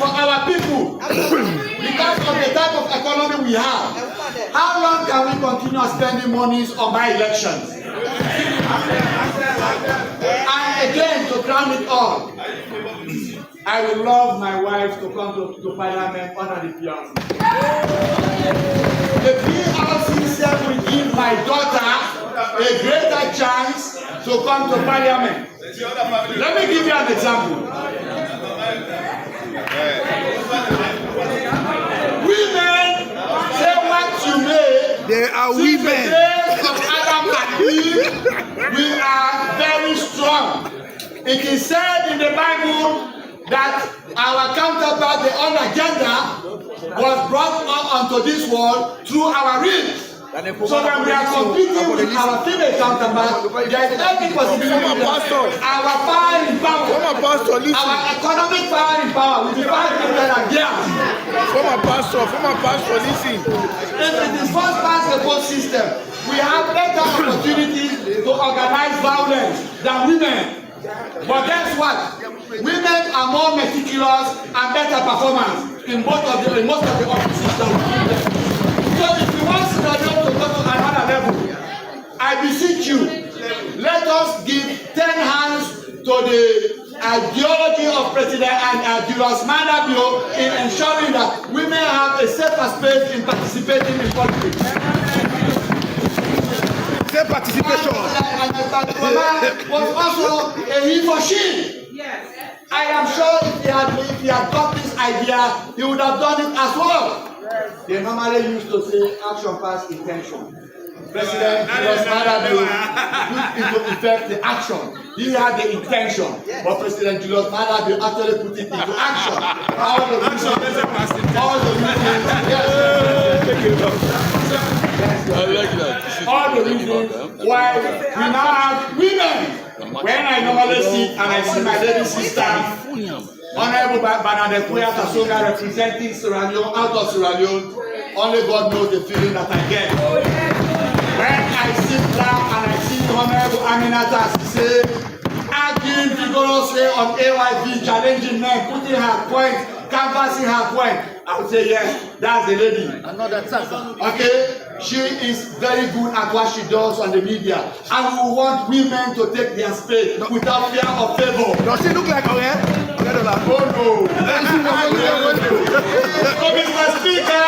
our people, because of the type of economy we have, how long can we continue spending monies on my elections? And again, to crown it all, I would love my wife to come to parliament under the PRC. The PRC system will give my daughter a greater chance to come to parliament. Let me give you an example. Women, say what you may. They are women. Since the days of Adam and Eve, we are very strong. It is said in the Bible that our counterpart, the other gender, was brought onto this world through our ribs. So when we are competing with our female counterpart, there is every possibility that our power in power, our economic power in power will be far greater than theirs. Former pastor, listen. If it is first past the post system, we have better opportunities to organize violence than women. But guess what? Women are more meticulous and better performance in most of the offices that we give them. So if you want Sierra Leone to go to another level, I beseech you, let us give 10 hands to the ideology of President and Julius Maada Bio in ensuring that women have a safer space in participating in politics. Safe participation. And was also a he for she. Yes. I am sure if he had got this idea, he would have done it as well. They normally used to say action past intention. President Julius Maada Bio put into effect the action. He had the intention, but President Julius Maada Bio actually put it into action. All the reasons, I like that. all the reasons why we now have women. When I normally sit and I see my lady sister, Honorable Bernadette Kuyata Songa representing Sierra Leone, out of Sierra Leone, only God knows the feeling that I get. When I sit down and I see Honorable Aminata Sise arguing vigorously on AYV, challenging men, putting her point, canvassing her point, I would say yes, that's the lady. Another time. Okay, she is very good at what she does on the media, and we want women to take their space without fear of favor. Does she look like Oye? Oh no! So, Mr. Speaker,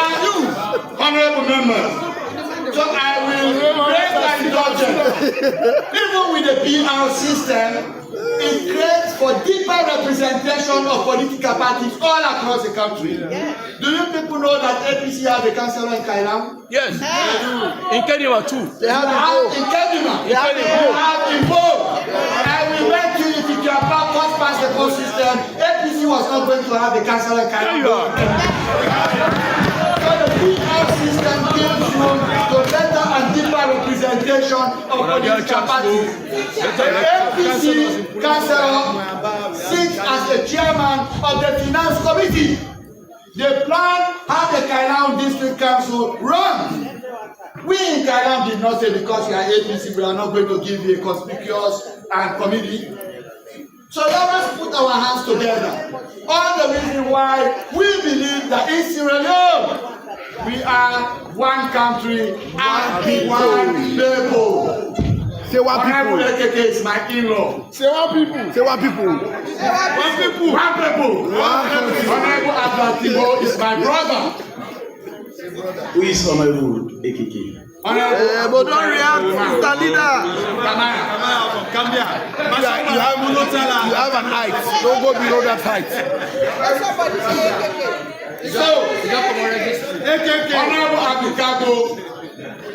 honorable members, so I will raise my indulgence. Even with the PR system, it creates for deeper representation of political parties all across the country. Do you people know that APC have a councillor in Kailam? Yes. In Kenima too. They have in Kenima. They have in Bo. And we went to Ifikiapa, first past the post system. APC was not going to have a councillor in Kailam. So the PR system gives you to better and deeper representation of political parties. The APC councillor sits as the chairman of the finance committee. They plan how the Kailam District Council run. We in Kailam did not say because we are APC, we are not going to give you a conspicuous committee. So let us put our hands together. All the reason why we believe that in Sierra Leone, we are one country and one people. Say one people. Ekeke is my in-law. Say one people. Say one people. One people. One people. Honorable Abdul is my brother. Who is Honorable Ekeke? But don't react, Mr. Leader. Come here. You have an height. Don't go below that height. So, Honorable Abdul,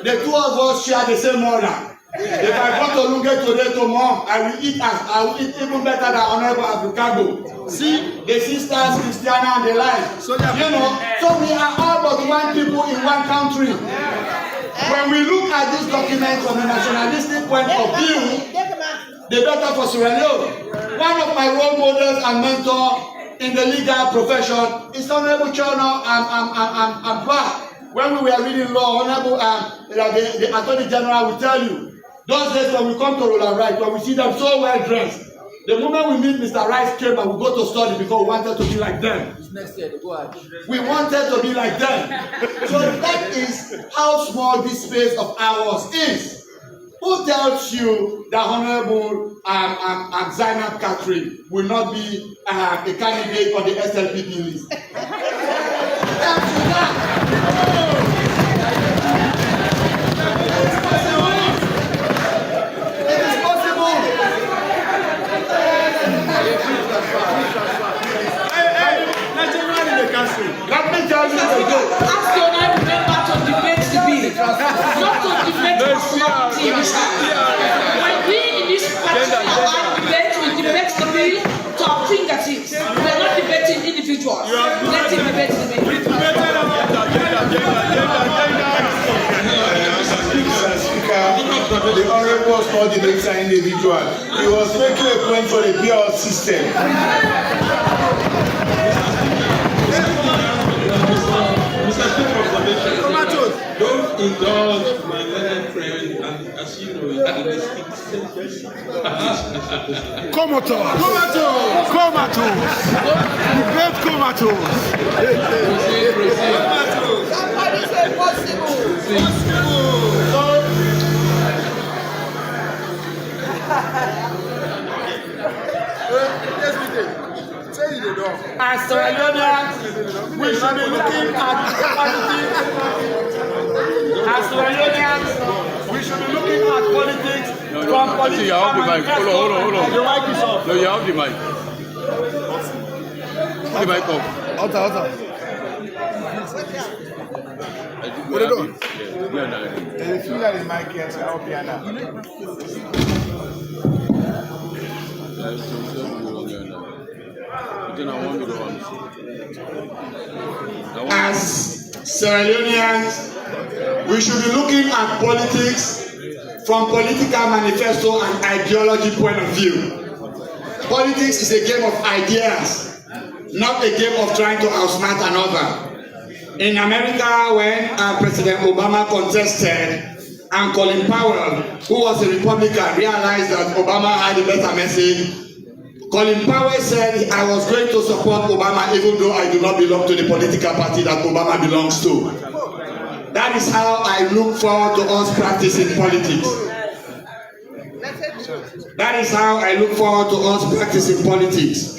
the two of us share the same mother. If I go to Lunge today tomorrow, I will eat even better than Honorable Abdul. See, the sisters, Christiana and the like. So we are all but one people in one country. When we look at this document from a nationalistic point of view, the better for Sierra Leone. One of my role models and mentor in the legal profession is Honorable Chono Ampa. When we were reading law, Honorable the Attorney General will tell you, those days when we come to Roland Wright, when we see them so well dressed, the moment we meet Mr. Rice came and we go to study because we wanted to be like them. We wanted to be like them. So that is how small this space of ours is. Who tells you that Honorable Zainab Katri will not be a candidate on the SLPP list? Let me tell you again. Ask your member to debate the bill, not to debate property. When we in this particular debate, we debate the bill to our fingertips. We are not debating individuals. Let him debate the bill. The Honorable was not debating an individual. He was making a point for the PR system. Don't indulge my learned friend, and as you know, Comatose. Debate comatose. Somebody say possible. As Sierra Leoneans, we should be looking at politics. As Sierra Leoneans, we should be looking at politics from politics. You have the mic. Hold on. The mic is off. No, you have the mic. Put the mic off. Outside. What are you doing? Yeah, If you got his mic here, so I'll be on that. As Sierra Leoneans, we should be looking at politics from political manifesto and ideology point of view. Politics is a game of ideas. not a game of trying to outsmart another. In America, when President Obama contested, and Colin Powell, who was a Republican, realized that Obama had a better message, Colin Powell said, I was going to support Obama even though I do not belong to the political party that Obama belongs to. That is how I look forward to us practicing politics. That is how I look forward to us practicing politics.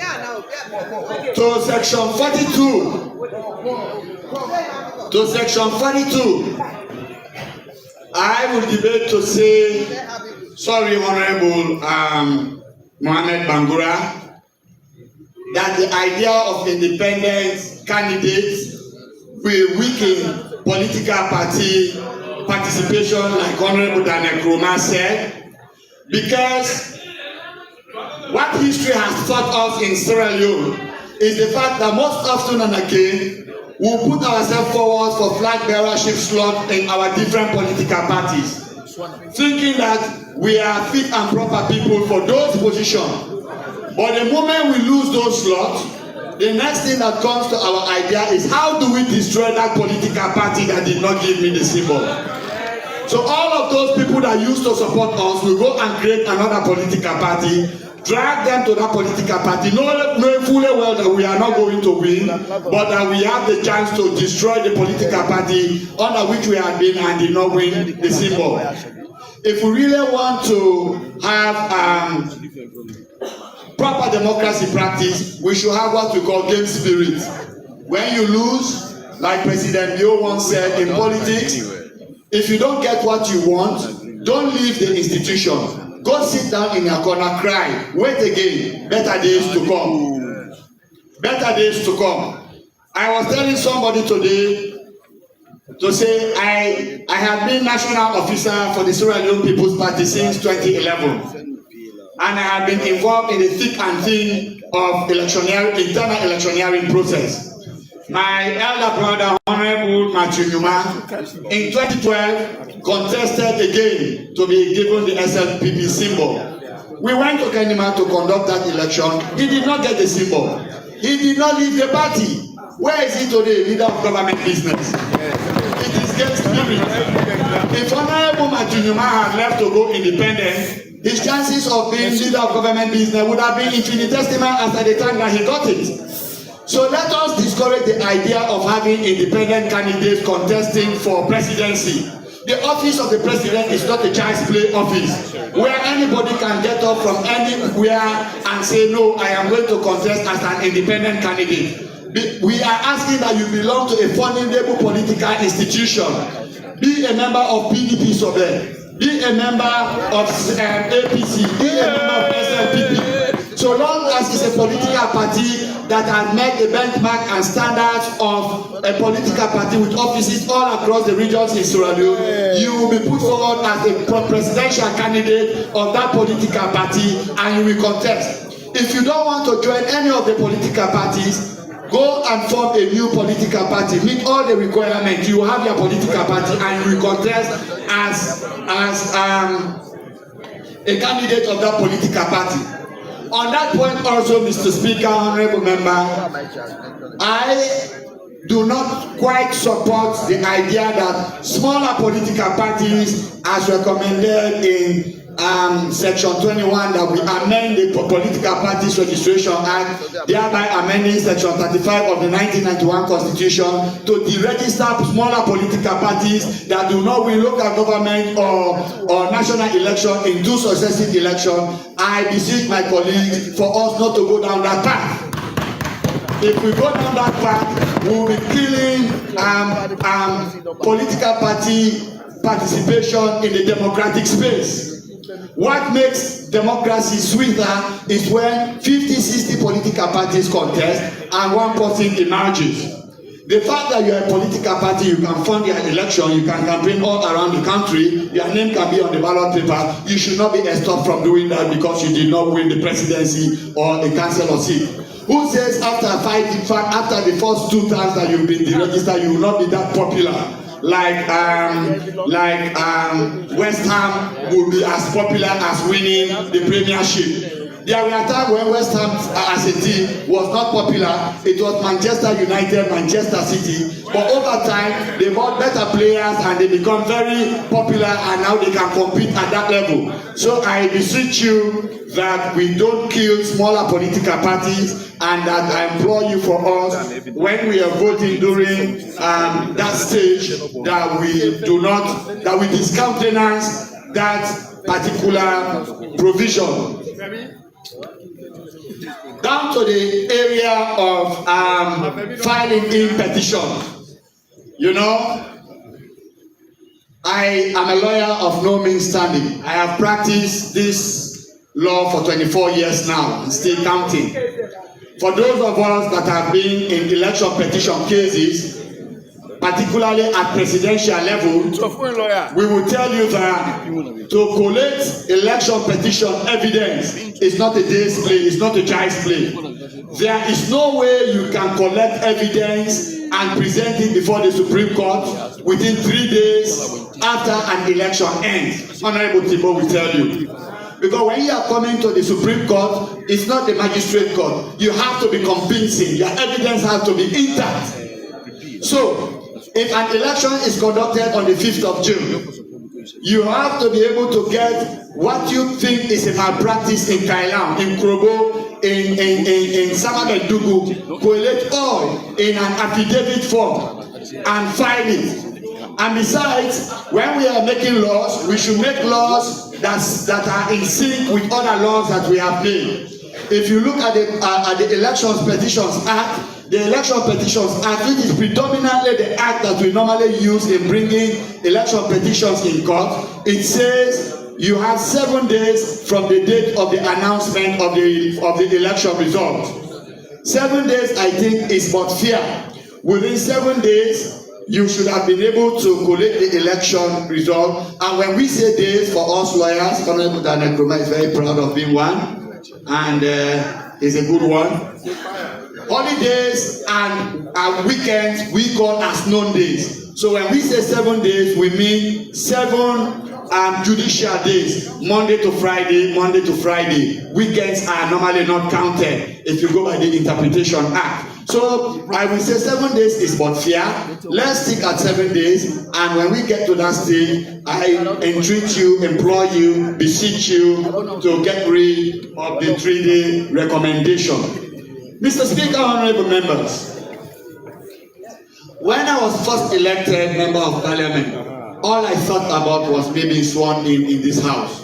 To section 42. To section 42. I will debate to say, sorry, Honorable Mohammed Bangura, that the idea of independent candidates will weaken political party participation, like Honorable Daniel Kroma said, because what history has taught us in Sierra Leone is the fact that most often and again, we put ourselves forward for flag bearership slot in our different political parties, thinking that we are fit and proper people for those positions. But the moment we lose those slots, the next thing that comes to our idea is how do we destroy that political party that did not give me the symbol? So all of those people that used to support us will go and create another political party, drag them to that political party, knowing fully well that we are not going to win, but that we have the chance to destroy the political party under which we have been and did not win the symbol. If we really want to have proper democracy practice, we should have what we call game spirit. When you lose, like President Bio once said in politics, if you don't get what you want, don't leave the institution. Go sit down in your corner, cry, wait again, better days to come. Better days to come. I was telling somebody today to say I have been national officer for the Sierra Leone People's Party since 2011. And I have been involved in the thick and thin of internal electioneering process. My elder brother, Honorable Matthew Numa, in 2012 contested again to be given the SLPP symbol. We went to Kenema to conduct that election. He did not get the symbol. He did not leave the party. Where is he today, leader of government business? It is game spirit. If Honorable Matthew Numa had left to go independent, his chances of being leader of government business would have been infinitesimal as at the time that he got it. So let us discourage the idea of having independent candidates contesting for presidency. The office of the president is not a child's play office where anybody can get up from anywhere and say, no, I am going to contest as an independent candidate. We are asking that you belong to a fundable political institution. Be a member of PDP Sobe. Be a member of APC. Be a member of SLPP. So long as it's a political party that has met the benchmark and standards of a political party with offices all across the regions in Sierra Leone, you will be put forward as a presidential candidate of that political party and you will contest. If you don't want to join any of the political parties, go and form a new political party, meet all the requirements, you will have your political party and you will contest as a candidate of that political party. On that point also, Mr. Speaker, Honorable Member, I do not quite support the idea that smaller political parties, as recommended in Section 21, that we amend the Political Parties Registration Act, thereby amending Section 35 of the 1991 Constitution to deregister smaller political parties that do not win local government or national election in 2 successive elections. I beseech my colleagues for us not to go down that path. If we go down that path, we will be killing political party participation in the democratic space. What makes democracy sweeter is when 50-60 political parties contest and one person emerges. The fact that you are a political party, you can fund your election, you can campaign all around the country, your name can be on the ballot paper, you should not be stopped from doing that because you did not win the presidency or a councillor seat. Who says after the first 2 times that you've been deregistered, you will not be that popular? Like West Ham will be as popular as winning the Premiership. There were times when West Ham as a team was not popular. It was Manchester United, Manchester City. But over time, they bought better players and they become very popular, and now they can compete at that level. So I beseech you that we don't kill smaller political parties, and that I implore you for us, when we are voting during that stage, that we do not, that we discountenance that particular provision. Down to the area of filing in petitions. You know, I am a lawyer of no means standing. I have practiced this law for 24 years now and still counting. For those of us that have been in election petition cases, particularly at presidential level, we will tell you that to collect election petition evidence is not a day's play, it's not a child's play. There is no way you can collect evidence and present it before the Supreme Court within 3 days after an election ends. Honorable Thibault will tell you. Because when you are coming to the Supreme Court, it's not the magistrate court. You have to be convincing. Your evidence has to be intact. So, if an election is conducted on the 5th of June, you have to be able to get what you think is a malpractice in Kailam, in Krobo, in Samamedugu, collect all in an affidavit form and file it. And besides, when we are making laws, we should make laws that are in sync with other laws that we have made. If you look at the Elections Petitions Act, the Election Petitions Act, which is predominantly the act that we normally use in bringing election petitions in court, it says you have 7 days from the date of the announcement of the election result. 7 days, I think, is but fair. Within 7 days, you should have been able to collect the election result. And when we say days, for us lawyers, Honorable Daniel Nkrumah is very proud of being one, and is a good one. Holidays and weekends we call as known days. So when we say 7 days, we mean 7 judicial days, Monday to Friday, Monday to Friday. Weekends are normally not counted if you go by the Interpretation Act. So I will say 7 days is but fair. Let's stick at 7 days, and when we get to that stage, I entreat you, implore you, beseech you to get rid of the 3-day recommendation. Mr. Speaker, honorable members, when I was first elected member of parliament, all I thought about was being sworn in this house.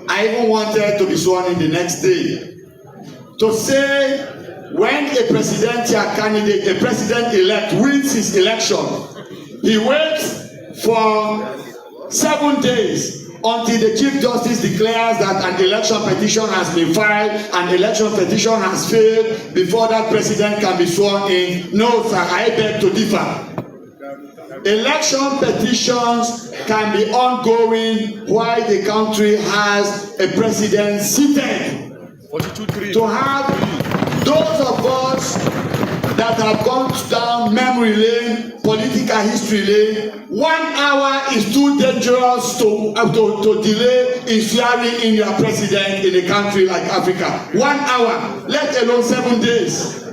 I even wanted to be sworn in the next day. To say when a presidential candidate, a president-elect wins his election, he waits for 7 days until the Chief Justice declares that an election petition has been filed, an election petition has failed, before that president can be sworn in. No, sir, I beg to differ. Election petitions can be ongoing while the country has a president seated. To have those of us that have gone down memory lane, political history lane, 1 hour is too dangerous to delay in swearing in your president in a country like Africa. 1 hour, let alone 7 days.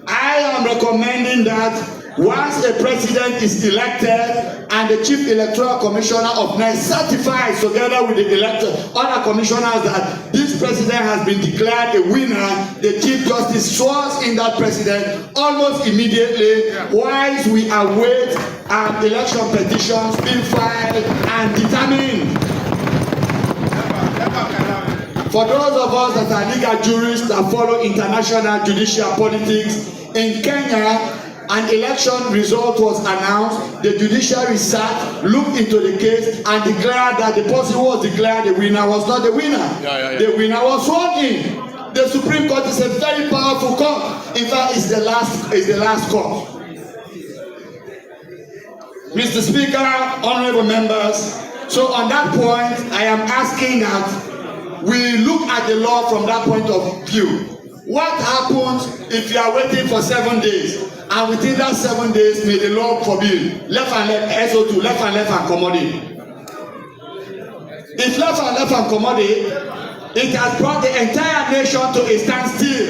I am recommending that once a president is elected and the Chief Electoral Commissioner of NIC certifies together with the other commissioners that this president has been declared a winner, the Chief Justice swears in that president almost immediately, whilst we await election petitions being filed and determined. For those of us that are legal jurists that follow international judicial politics, in Kenya, an election result was announced, the judiciary sat, looked into the case, and declared that the person who was declared the winner was not the winner. The winner was sworn in. The Supreme Court is a very powerful court. In fact, it's the last court. Mr. Speaker, honorable members, so on that point, I am asking that we look at the law from that point of view. What happens if you are waiting for 7 days, and within that 7 days, may the law forbid, left and left, SO2, left and commodity. If left and commodity, it has brought the entire nation to a standstill,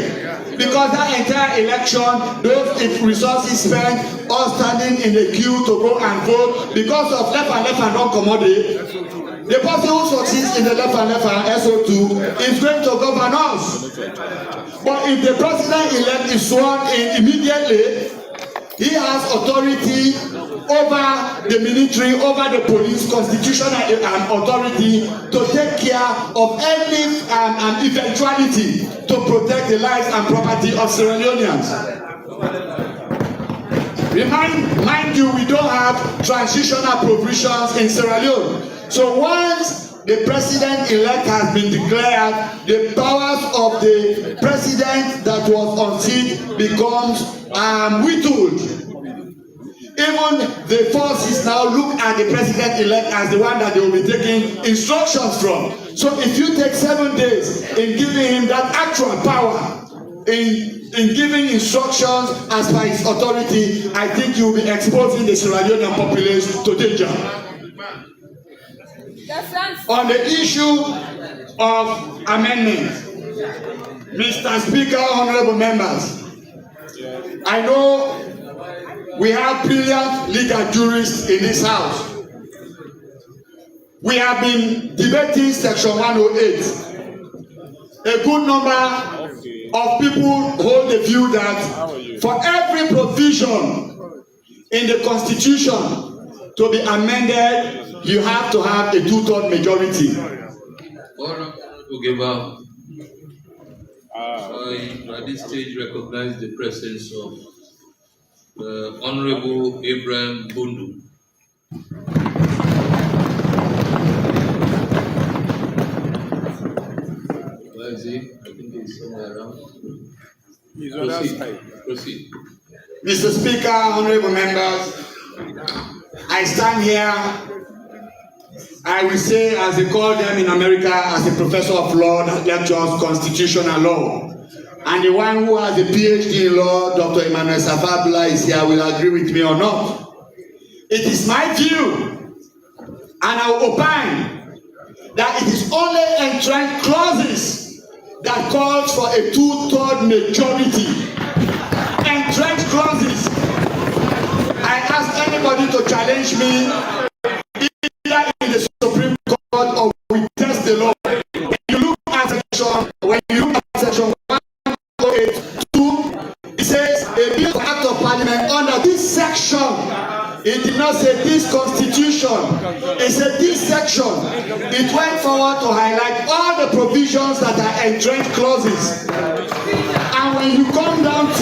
because that entire election, those resources spent all standing in the queue to go and vote because of left and wrong commodity. The person who succeeds in the left and SO2 is going to govern us. But if the president-elect is sworn in immediately, he has authority over the military, over the police, constitutional authority to take care of any eventuality to protect the lives and property of Sierra Leoneans. Mind you, we don't have transitional provisions in Sierra Leone. So once the president-elect has been declared, the powers of the president that was on seat becomes whittled. Even the forces now look at the president-elect as the one that they will be taking instructions from. So if you take 7 days in giving him that actual power, in giving instructions as per his authority, I think you will be exposing the Sierra Leonean populace to danger. On the issue of amendments, Mr. Speaker, honorable members, I know we have brilliant legal jurists in this house. We have been debating Section 108. A good number of people hold the view that for every provision in the Constitution to be amended, you have to have a 2/3 majority. At this stage, recognize the presence of Honorable Abraham Bundu. Where is he? I think he's somewhere around. He's on that side. Proceed. Mr. Speaker, honorable members, I stand here, I will say, as they call them in America, as a professor of law that lectures constitutional law. And the one who has a PhD in law, Dr. Emmanuel Safabula, is here, will agree with me or not. It is my view, and I will opine, that it is only enshrined clauses that calls for a 2/3 majority. Entrenched clauses. I ask anybody to challenge me, either in the Supreme Court or we test the law. When you look at section 108(2), it says a bill for act of parliament under this section. It did not say this constitution. It said this section. It went forward to highlight all the provisions that are entrenched clauses. And when you come down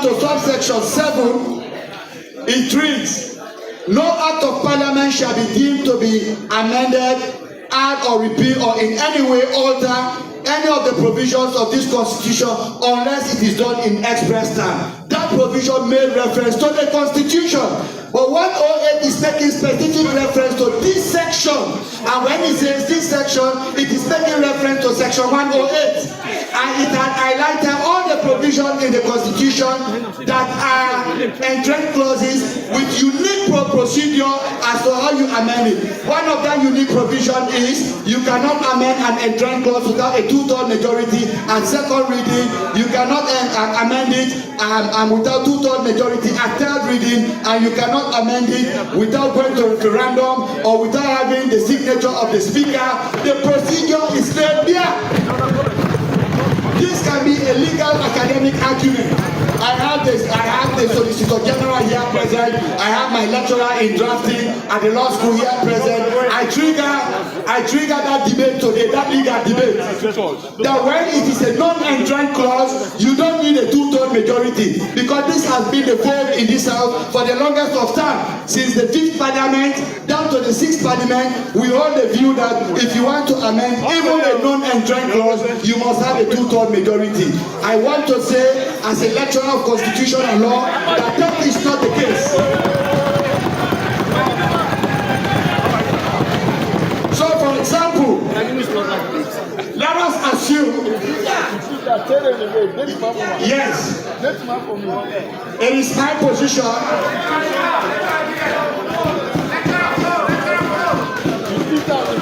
to subsection 7, it reads, no act of parliament shall be deemed to be amended, add or repeal or in any way alter any of the provisions of this constitution unless it is done in express term. That provision made reference to the constitution, but 108 is making specific reference to this section, and when it says this section, it is making reference to section 108, and it had highlighted all the provisions in the constitution that are entrenched clauses with unique procedure as to how you amend it. One of that unique provision is you cannot amend an entrenched clause without a 2/3 majority, and second reading you cannot amend it without 2/3 majority at third reading, and you cannot amend it without going to referendum or without having the signature of the speaker. The procedure is laid there. This can be a legal academic argument. I have the Solicitor General here present. I have my lecturer in drafting at the law school here present. I trigger that debate today, that legal debate. That when it is a non-entrant clause, you don't need a 2/3 majority, because this has been the vote in this house for the longest of time. Since the 5th Parliament down to the 6th Parliament, we hold the view that if you want to amend even a non-entrant clause, you must have a 2/3 majority. I want to say, as a lecturer of constitutional law, that is not the case. So, for example, let us assume, yes, it is my position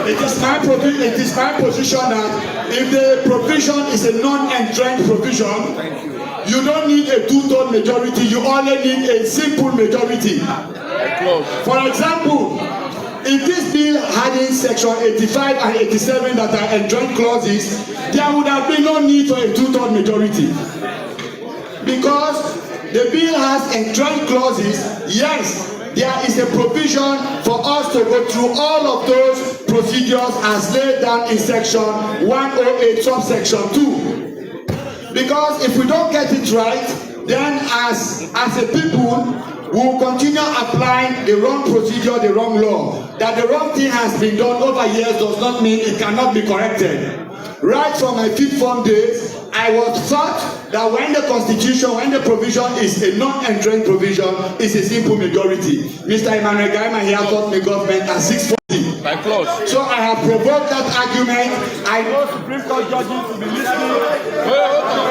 It is my position that if the provision is a non-entrenched provision, you don't need a two-third majority. You only need a simple majority. For example, if this bill had in section 85 and 87 that are entrenched clauses, there would have been no need for a two-third majority. Because the bill has entrenched clauses, yes, there is a provision for us to go through all of those procedures as laid down in section 108 subsection 2. Because if we don't get it right, then as a people, we will continue applying the wrong procedure, the wrong law. That the wrong thing has been done over years does not mean it cannot be corrected. Right from my fifth form days, I was taught that when the constitution, when the provision is a non-entrenched provision, it's a simple majority. Mr. Emmanuel Gaima here taught me government at 640. By clause. So I have provoked that argument. I know Supreme Court judges to be listening.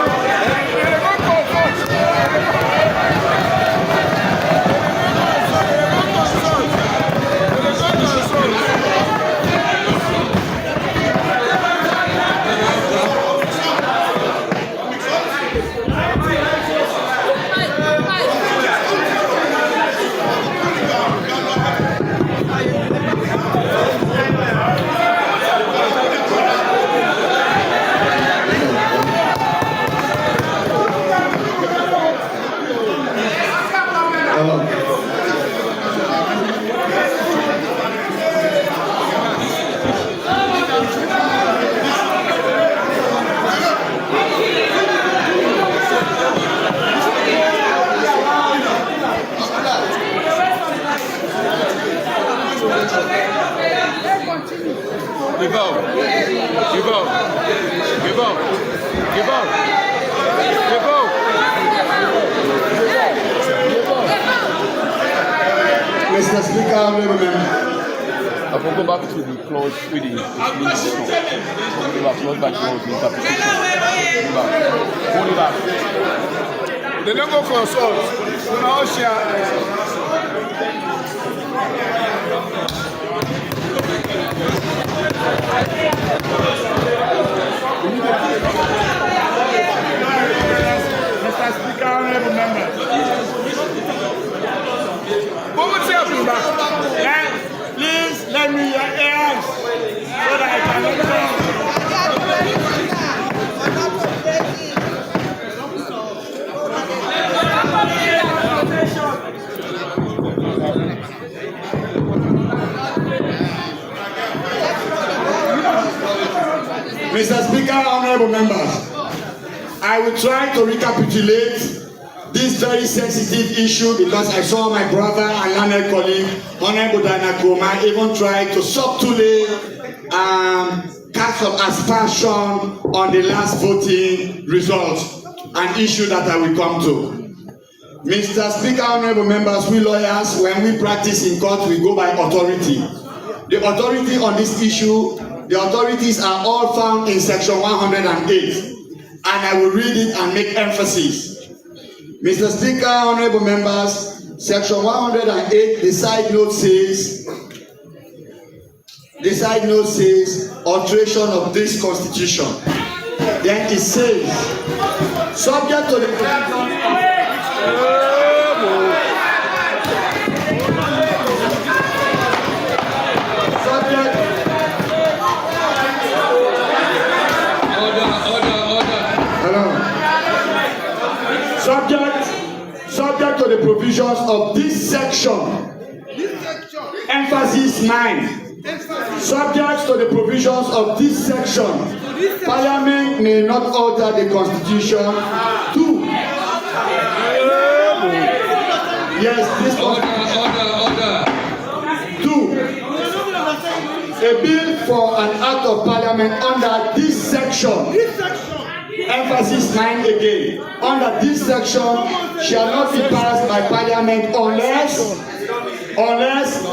Give up. Give up. Give up. Give up. Give up. Mr. Speaker, honorable member. I will go back to the clause reading. Go back clause by clause. Hold it up. The local consult. Now share. Mr. Speaker, honorable members. Please let me your ears so that I can understand. Mr. Speaker, honorable members, I will try to recapitulate this very sensitive issue because I saw my brother and learned colleague, Honorable Dana Kroma, even try to subtly cast some aspersion on the last voting results, an issue that I will come to. Mr. Speaker, honorable members, we lawyers, when we practice in court, we go by authority. The authority on this issue, the authorities are all found in section 108, and I will read it and make emphasis. Mr. Speaker, honorable members, section 108, the side note says, alteration of this constitution. Then it says, subject to the subject to the provisions of this section. Emphasis 9. Subject to the provisions of this section, Parliament may not alter the Constitution. 2. Yes, this order. 2. A bill for an act of Parliament under this section. Emphasis 9 again. Under this section shall not be passed by Parliament unless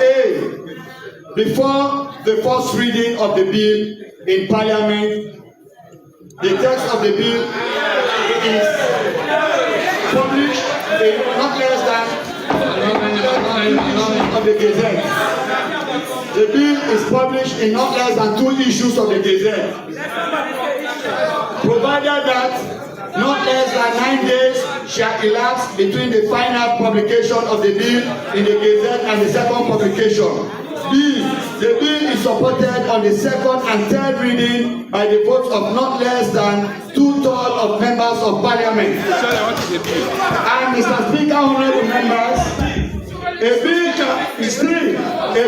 A. Before the first reading of the bill in Parliament, the text of the bill is published in not less than of the Gazette. the bill is published in not less than 2 issues of the Gazette. Provided that not less than 9 days shall elapse between the final publication of the bill in the Gazette and the second publication. B. The bill is supported on the second and third reading by the votes of not less than 2/3 of members of Parliament. And Mr. Speaker, honourable members, a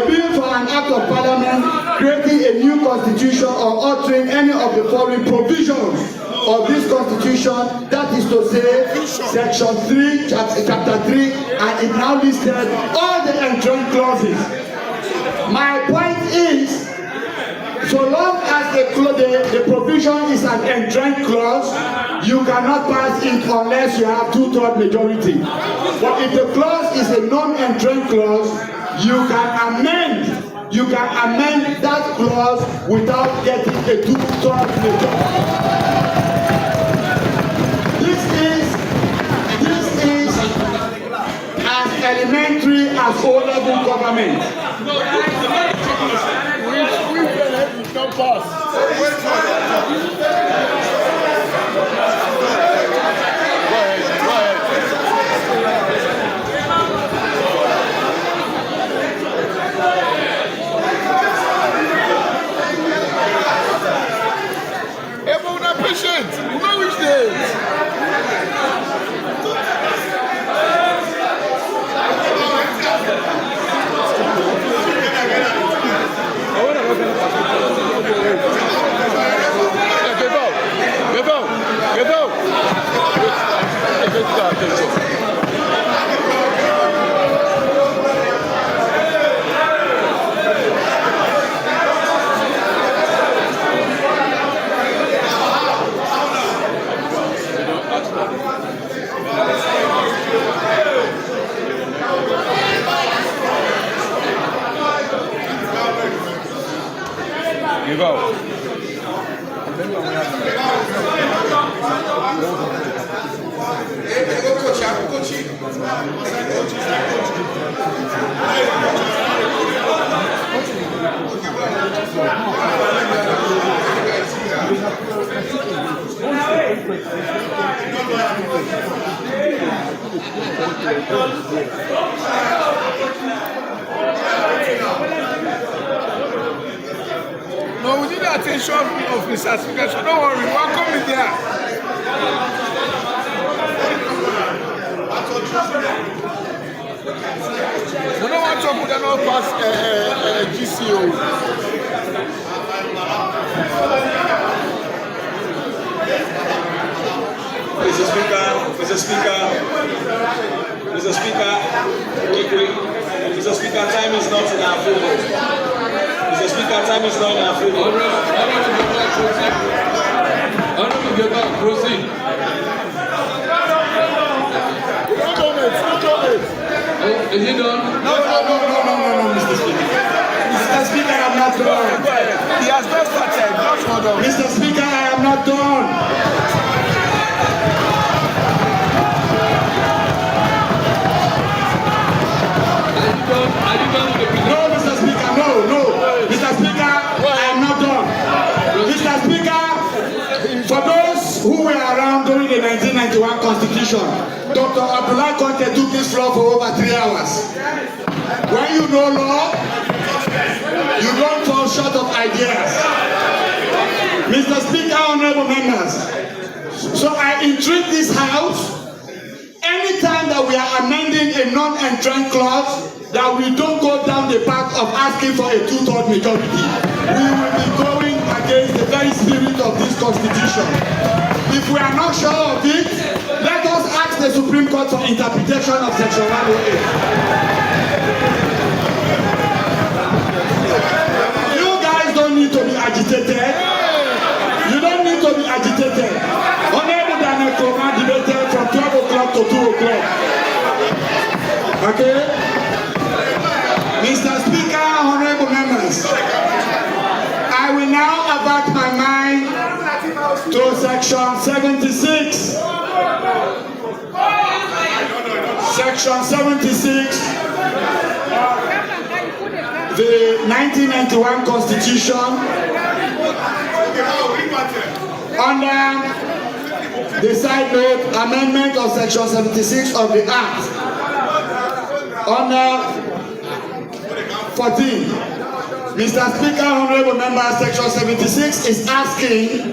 bill for an act of Parliament creating a new constitution or altering any of the following provisions of this constitution, that is to say, section 3, chapter 3, and it now listed all the enjoined clauses. My point is, so long as the provision is an enjoined clause, you cannot pass it unless you have 2/3 majority. But if the clause is a non-enjoined clause, you can amend that clause without getting a 2/3 majority. This is as elementary as O-level government. Don't pass. Everyone are patient. We know which day. You go. No, we need the attention of Mr. Speaker, so don't worry, we'll come in there. We don't want to put another pass GCO. Mr. Speaker, time is not in our favor. Mr. Speaker, time is not in our favor. Proceed. Is it done? No, Mr. Speaker. Mr. Speaker, I am not done. He has not started. Just hold on. Mr. Speaker, I am not done. No, Mr. Speaker, no. Mr. Speaker, I am not done. Mr. Speaker, for those who were around during the 1991 Constitution, Dr. Abdullah Conte took this floor for over 3 hours. When you know law, you don't fall short of ideas. Mr. Speaker, honorable members, so I entreat this House, anytime that we are amending a non-enjoined clause, that we don't go down the path of asking for a 2/3 majority. We will be going against the very spirit of this Constitution. If we are not sure of it, let us ask the Supreme Court for interpretation of Section 108. You guys don't need to be agitated. You don't need to be agitated. Honorable Daniel Koma debated from 12 o'clock to 2 o'clock. Okay? Mr. Speaker, honorable members, I will now avert my mind to Section 76. Section 76. the 1991 Constitution under the side note amendment of section 76 of the Act under 14. Mr. Speaker, honorable members, section 76 is asking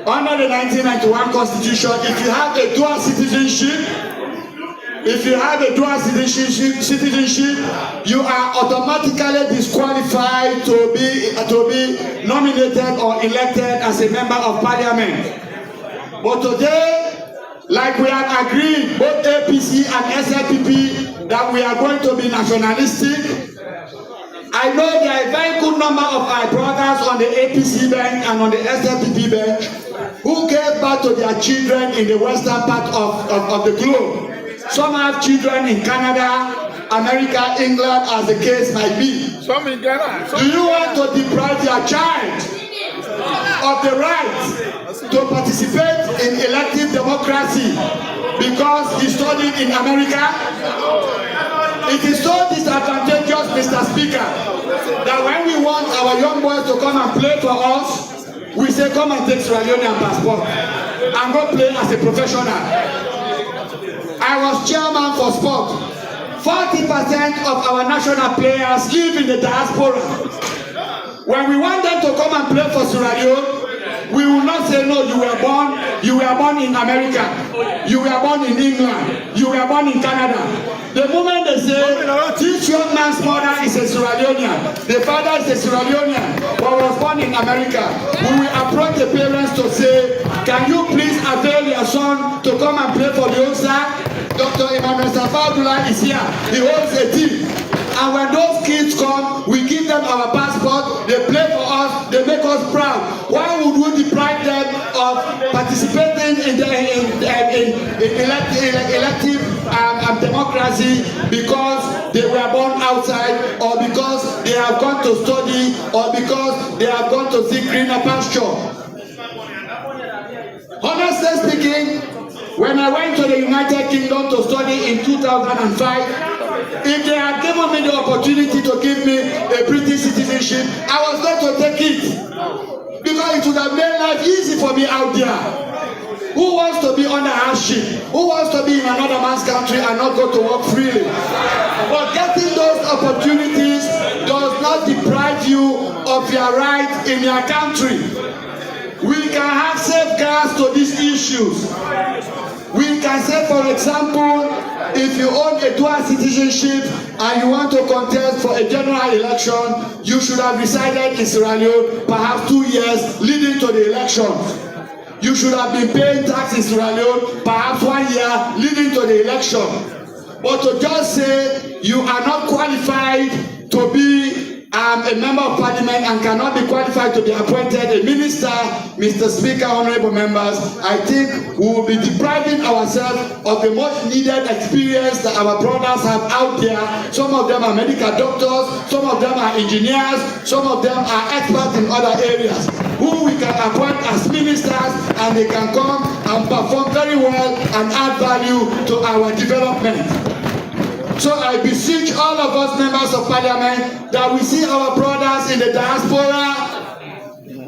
under the 1991 Constitution, if you have a dual citizenship, you are automatically disqualified to be nominated or elected as a member of parliament. But today, like we have agreed, both APC and SLPP, that we are going to be nationalistic. I know there are a very good number of our brothers on the APC bench and on the SLPP bench who gave birth to their children in the western part of the globe. Some have children in Canada, America, England, as the case might be. Some in Ghana. Do you want to deprive your child of the right to participate in elective democracy because he studied in America? It is so disadvantageous, Mr. Speaker, that when we want our young boys to come and play for us, we say come and take Sierra Leonean passport and go play as a professional. I was chairman for sport. 40% of our national players live in the diaspora. When we want them to come and play for Sierra Leone, we will not say no, you were born in America, you were born in England, you were born in Canada. The moment they say this young man's mother is a Sierra Leonean, the father is a Sierra Leonean, but was born in America, we will approach the parents to say, can you please avail your son to come and play for the OSA? Dr. Emmanuel Safaudula is here, he holds a team. And when those kids come, we give them our passport, they play for us, they make us proud. Why would we deprive them of participating in elective democracy because they were born outside, or because they have gone to study, or because they have gone to seek greener pasture? Honestly speaking, when I went to the United Kingdom to study in 2005, if they had given me the opportunity to give me a British citizenship, I was going to take it. Because it would have made life easy for me out there. Who wants to be under hardship? Who wants to be in another man's country and not go to work freely? But getting those opportunities does not deprive you of your right in your country. We can have safeguards to these issues. We can say, for example, if you own a dual citizenship and you want to contest for a general election, you should have resided in Sierra Leone perhaps 2 years leading to the election. You should have been paying tax in Sierra Leone perhaps 1 year leading to the election. But to just say you are not qualified to be a member of parliament and cannot be qualified to be appointed a minister, Mr. Speaker, honorable members, I think we will be depriving ourselves of the much needed experience that our brothers have out there. Some of them are medical doctors, some of them are engineers, some of them are experts in other areas, who we can appoint as ministers, and they can come and perform very well and add value to our development. So I beseech all of us members of parliament that we see our brothers in the diaspora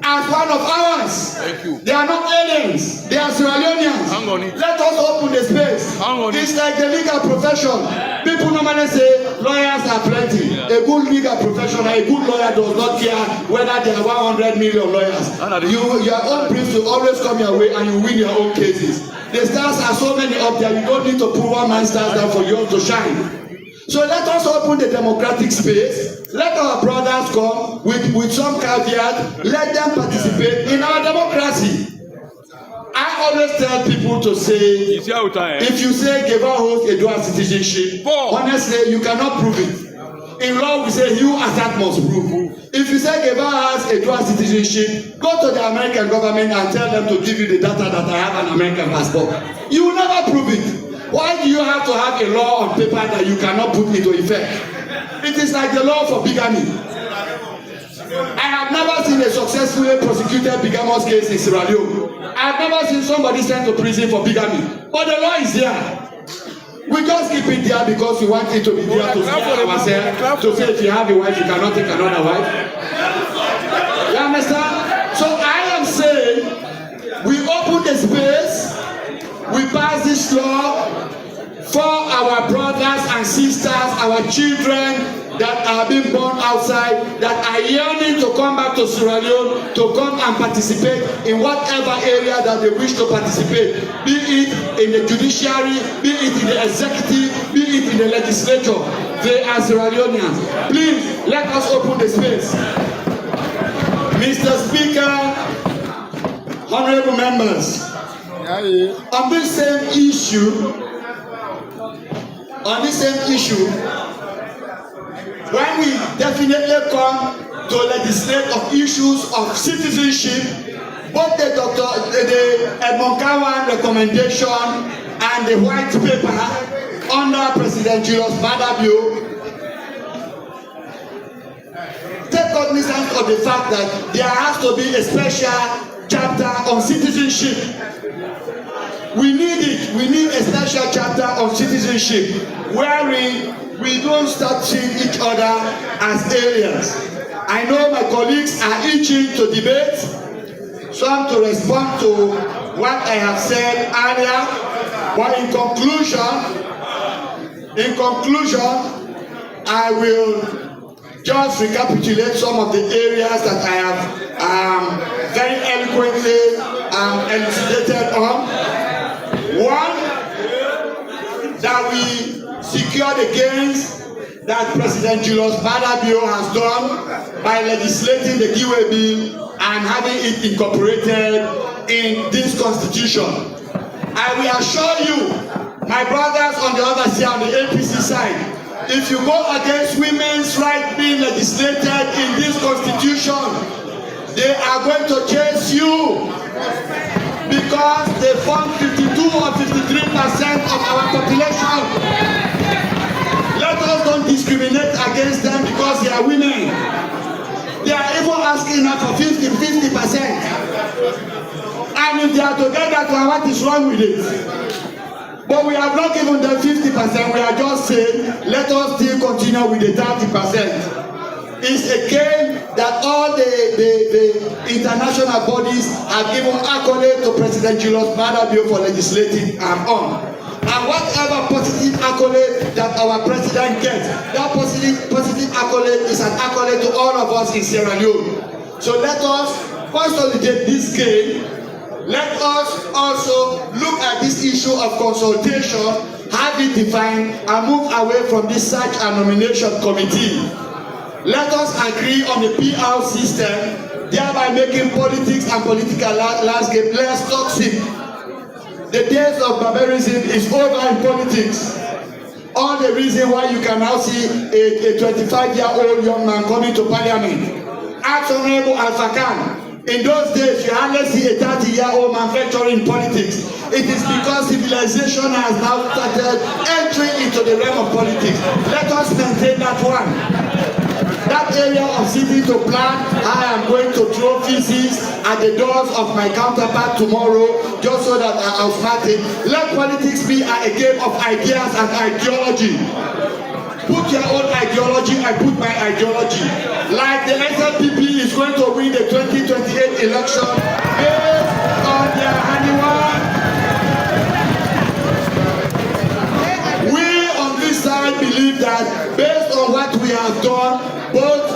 as one of ours. Thank you. They are not aliens, they are Sierra Leoneans. Hang on it. Let us open the space. Hang on it's like the legal profession. People normally say lawyers are plenty. Yeah. A good legal professional, a good lawyer does not care whether there are 100 million lawyers. Your own briefs will always come your way and you win your own cases. The stars are so many up there, you don't need to put one man's stars down for you to shine. So let us open the democratic space. Let our brothers come with some caveat. Let them participate in our democracy. I always tell people to say, if you say Geva holds a dual citizenship, honestly, you cannot prove it. In law, we say you as that must prove. If you say Geva has a dual citizenship, go to the American government and tell them to give you the data that I have an American passport. You will never prove it. Why do you have to have a law on paper that you cannot put into effect? It is like the law for bigamy. I have never seen a successfully prosecuted bigamous case in Sierra Leone. I have never seen somebody sent to prison for bigamy. But the law is there. We just keep it there because we want it to be there to scare ourselves. To say if you have a wife, you cannot take another wife. You understand? So I am saying, we open the space, we pass this law for our brothers and sisters, our children that are being born outside, that are yearning to come back to Sierra Leone, to come and participate in whatever area that they wish to participate, be it in the judiciary, be it in the executive, be it in the legislature. They are Sierra Leoneans. Please, let us open the space. Mr. Speaker, honorable members, on this same issue, when we definitely come to legislate of issues of citizenship, both the Edmond Cowan recommendation and the white paper under President Julius Maada Bio take cognizance of the fact that there has to be a special chapter on citizenship. We need it. We need a special chapter on citizenship wherein we don't start seeing each other as aliens. I know my colleagues are itching to debate, some to respond to what I have said earlier, but in conclusion, I will just recapitulate some of the areas that I have very eloquently elucidated on. One, that we secure the gains that President Julius Maada Bio has done by legislating the Giwe Bill and having it incorporated in this constitution. I will assure you, my brothers on the other side, on the APC side, if you go against women's rights being legislated in this constitution, they are going to chase you because they form 52 or 53% of our population. Let us don't discriminate against them because they are women. They are even asking us for 50%. And if they are together, what is wrong with it? But we have not given them 50%. We are just saying, let us still continue with the 30%. It's a game that all the international bodies have given accolade to President Julius Maada Bio for legislating on. And whatever positive accolade that our president gets, that positive accolade is an accolade to all of us in Sierra Leone. So let us consolidate this game. Let us also look at this issue of consultation, have it defined, and move away from this search and nomination committee. Let us agree on the PR system, thereby making politics and political landscape less toxic. The days of barbarism is over in politics. All the reason why you can now see a 25-year-old young man coming to parliament. Ask Honorable Alpha Khan. In those days, you hardly see a 30-year-old man venturing in politics. It is because civilization has now started entering into the realm of politics. Let us maintain that one. That area of sitting to plan, I am going to throw feces at the doors of my counterpart tomorrow, just so that I outsmart it. Let politics be a game of ideas and ideology. Put your own ideology, I put my ideology. Like the SLPP is going to win the 2028 election based on their handiwork. We on this side believe that based on what we have done, both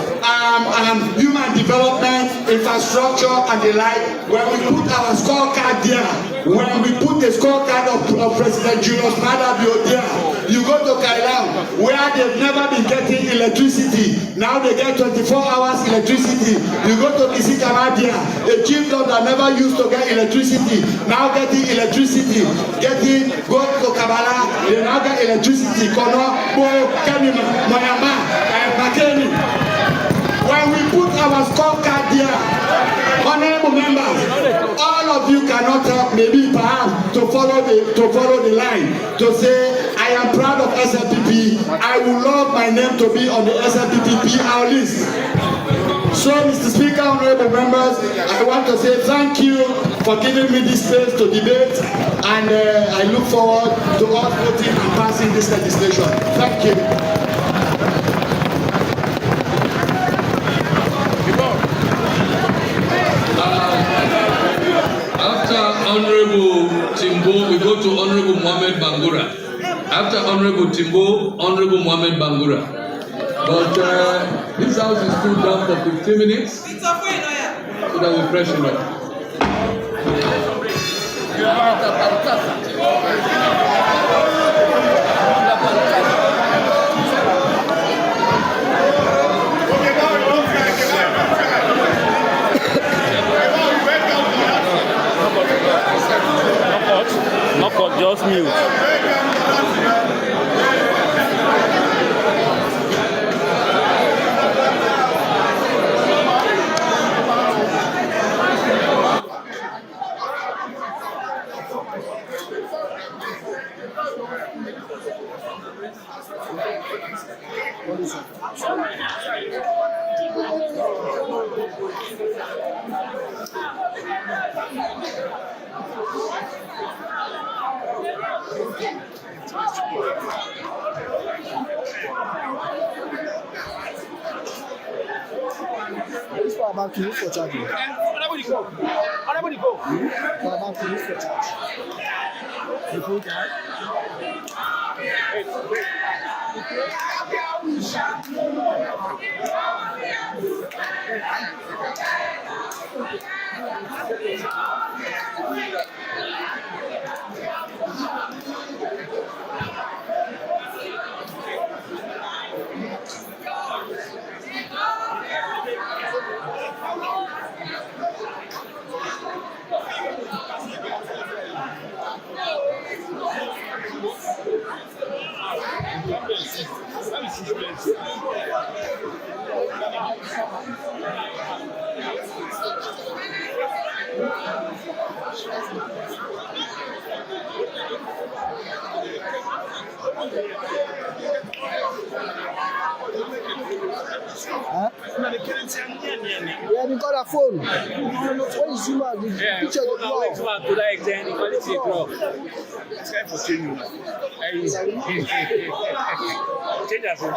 human development, infrastructure, and the like, when we put our scorecard there, when we put the scorecard of President Julius Maada Bio there, you go to Kailam, where they've never been getting electricity. Now they get 24 hours electricity. You go to Isikamadia, a chiefdom that never used to get electricity, now getting electricity. Go to Kabbalah, they now get electricity. Kono, Bo, Kanima, Moyama, and Makeni. When we put our scorecard there, honorable members, all of you cannot help maybe perhaps to follow the line, to say, I am proud of SLPP. I would love my name to be on the SLPP PR list. So, Mr. Speaker, honorable members, I want to say thank you for giving me this space to debate, and I look forward to all voting and passing this legislation. Thank you. After Honorable Timbo, we go to Honorable Mohamed Bangura. After Honorable Timbo, Honorable Mohamed Bangura. But this house is still down for 15 minutes so that we freshen up. Not just mute. This power bank is for charging. Anybody go? Power bank is for charge. You full charge? Huh? Yeah, we got a phone. When you zoom out, the picture will blow. To that extent, the quality drop. It's time for change. Change as well.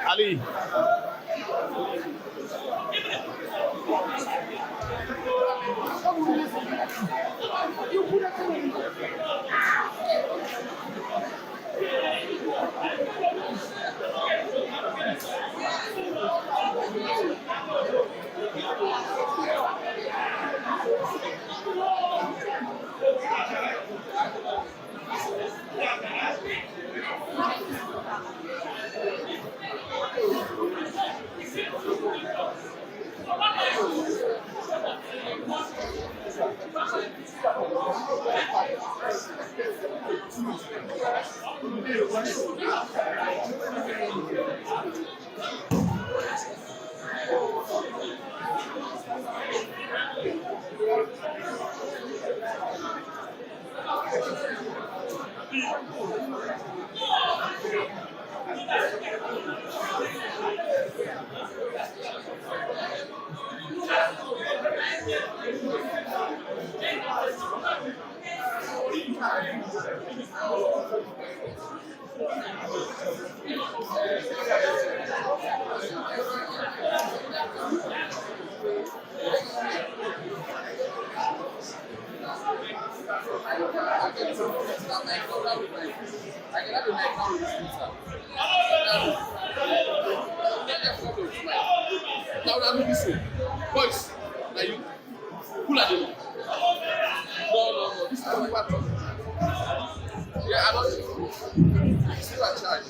Ali. Now that listen, boys, now you, who are they? No, this is not what talk. Yeah, I don't. Still a charge.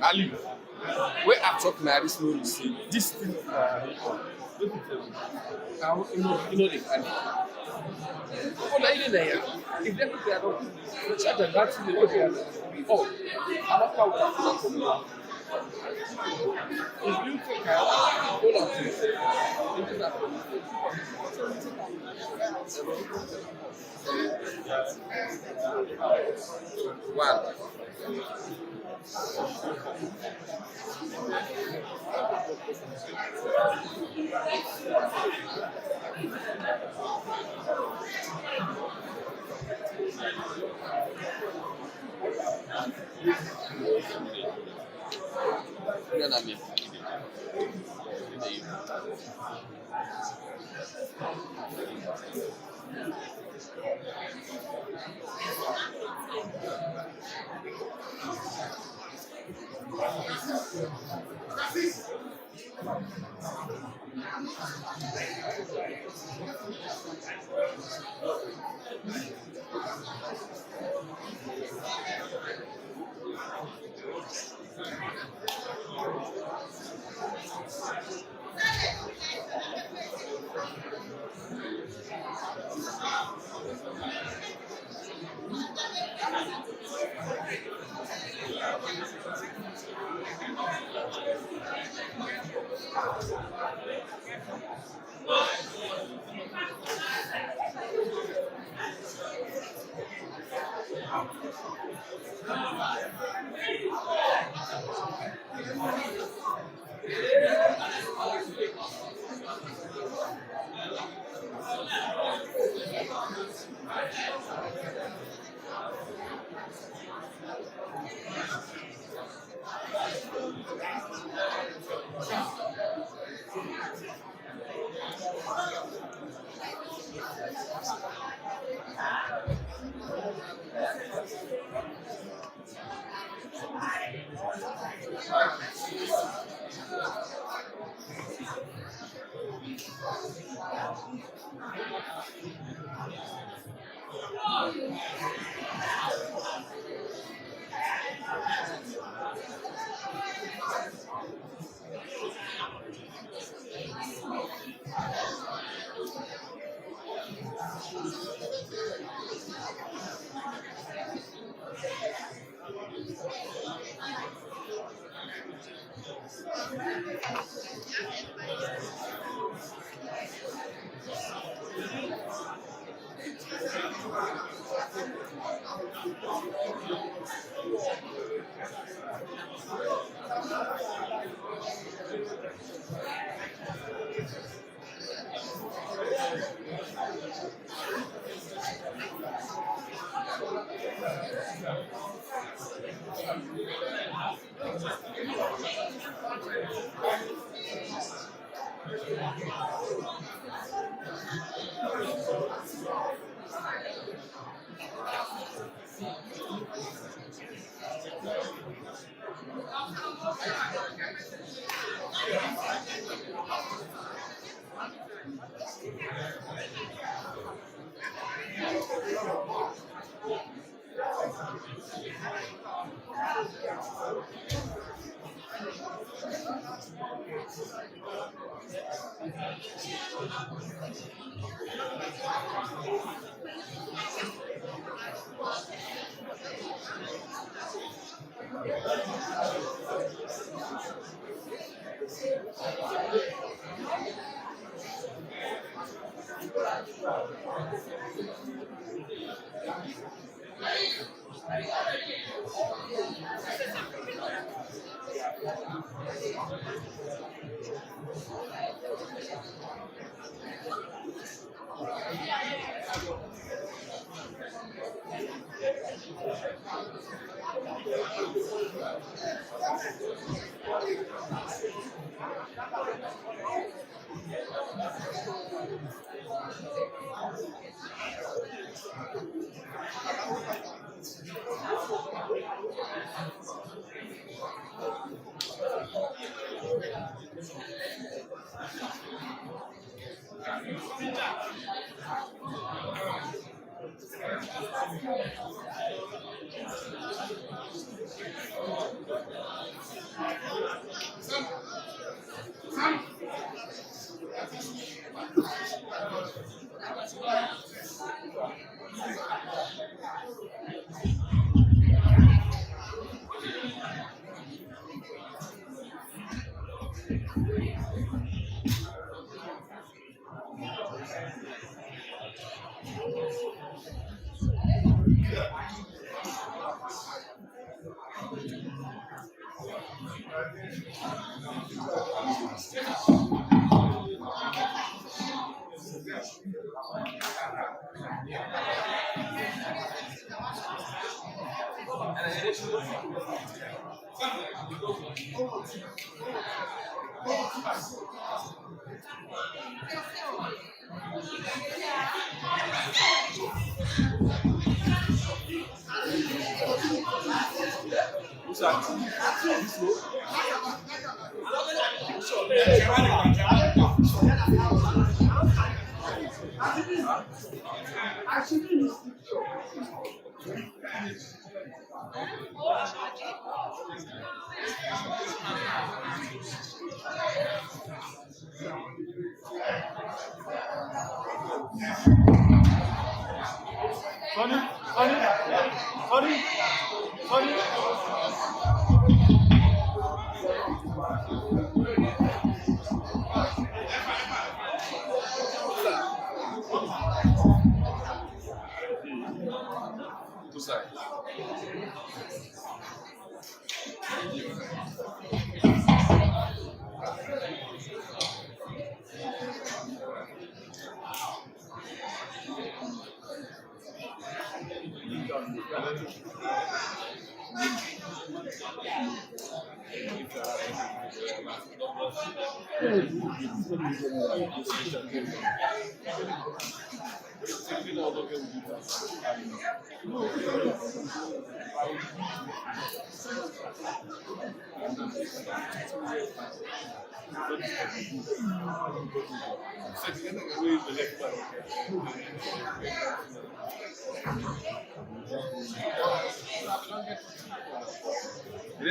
Ali, where I talk my this no say this thing you know they can. Oh, now you there. If they put their own, the church and that's the way. Oh, I'm not going to if you take care, hold on to it. One. Look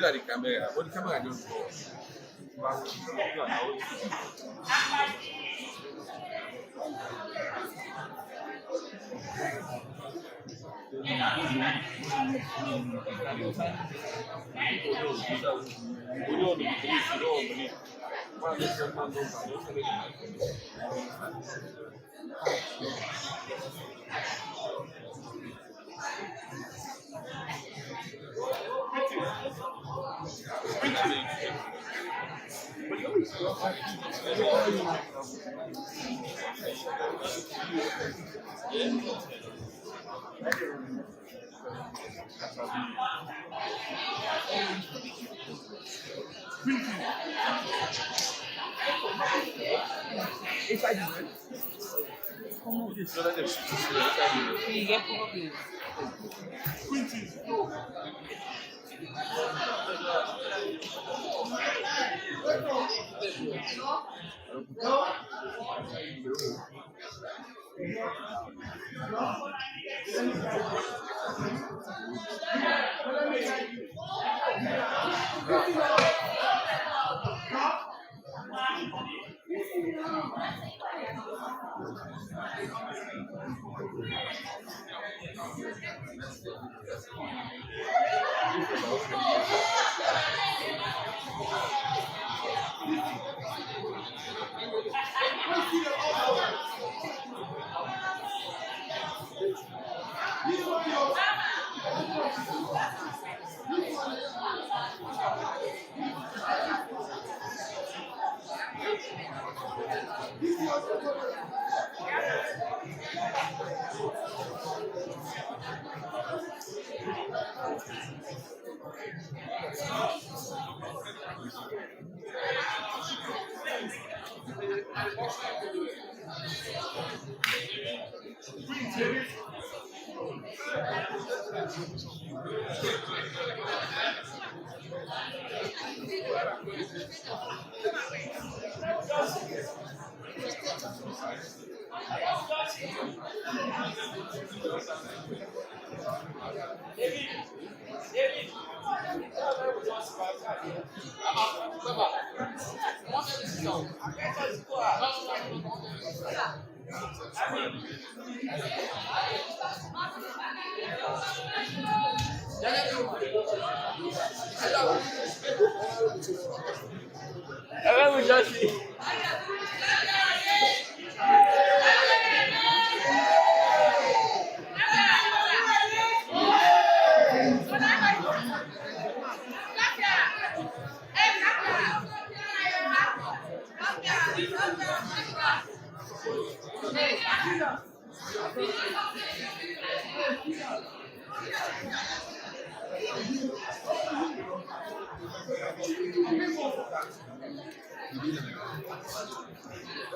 at the camera, but the camera just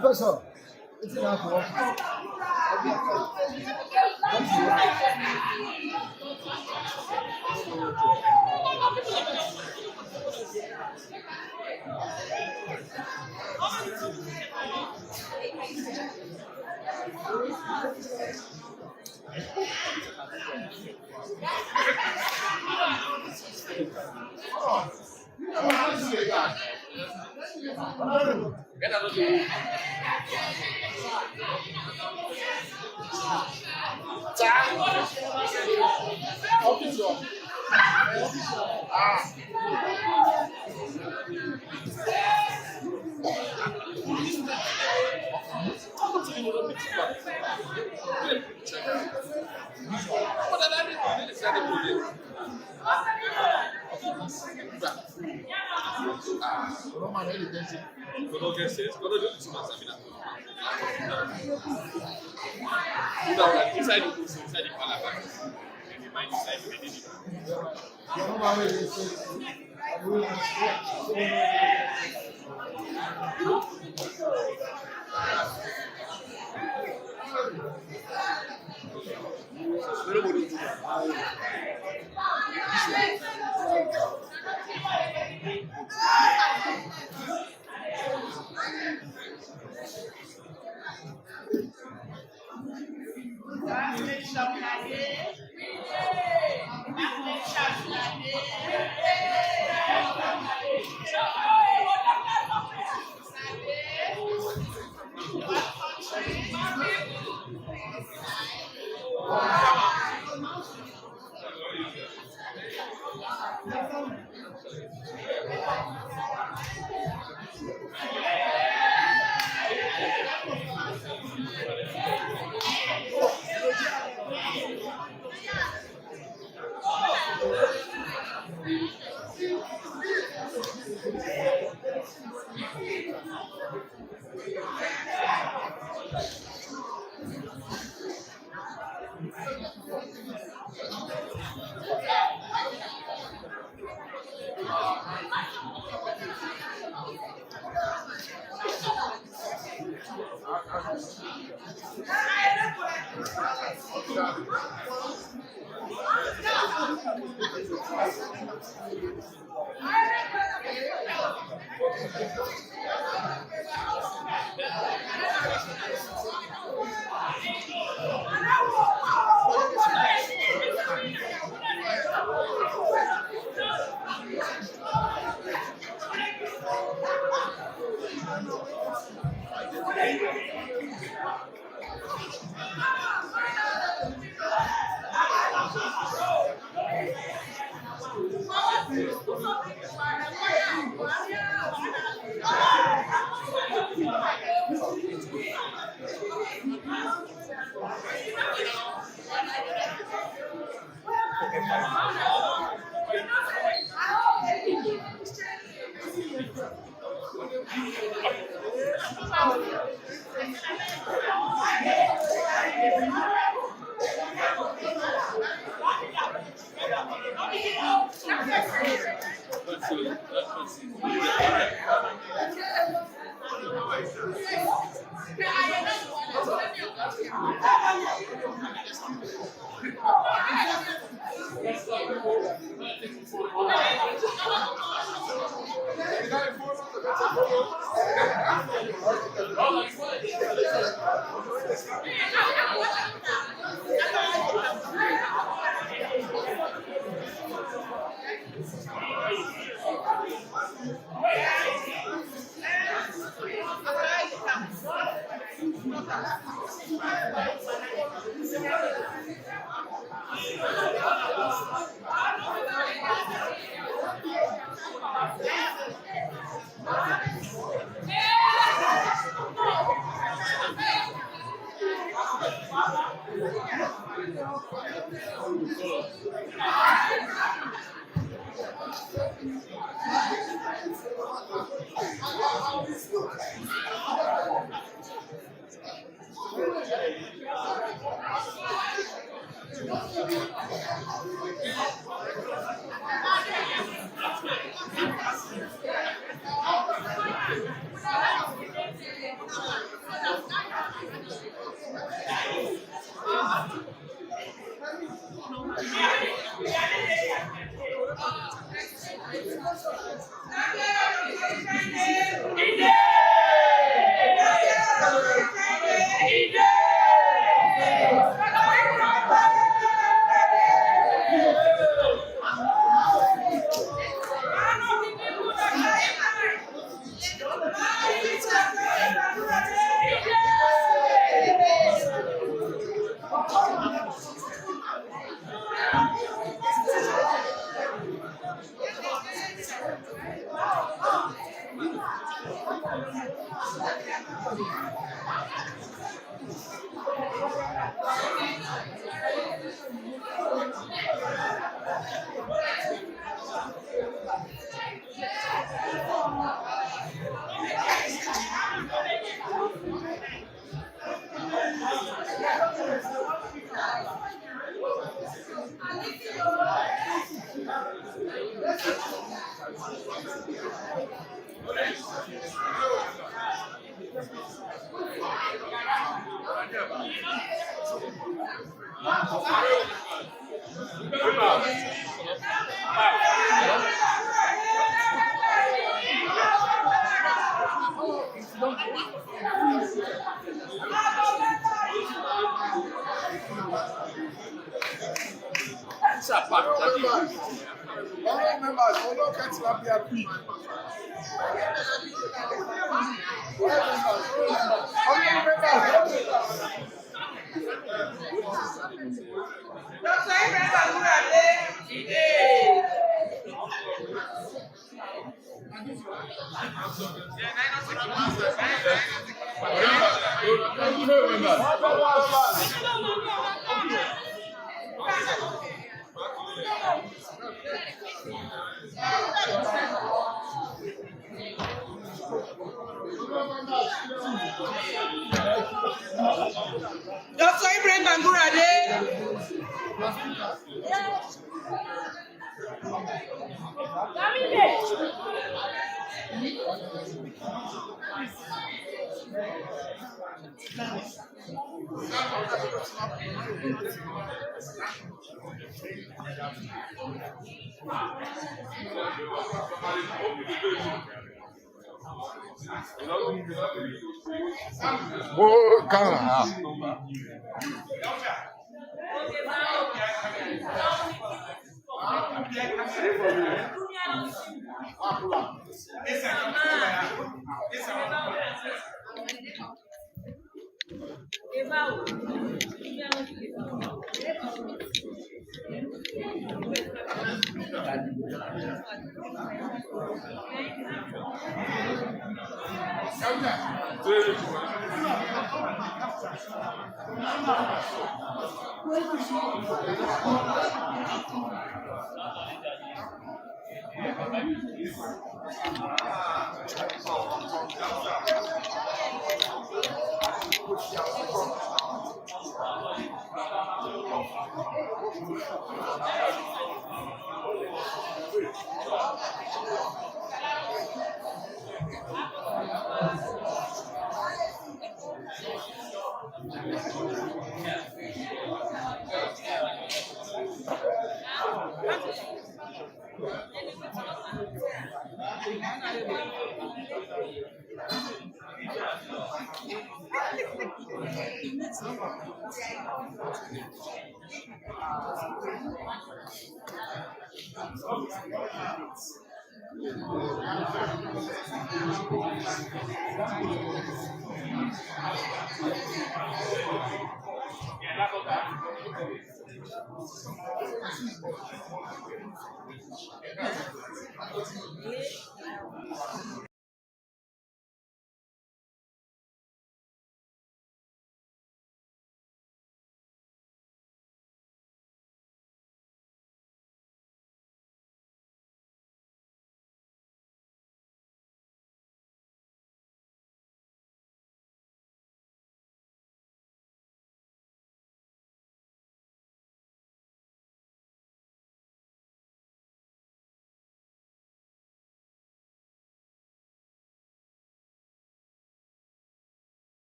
Professor, it's enough work. Members, Dr. Ibrahim Bangurade.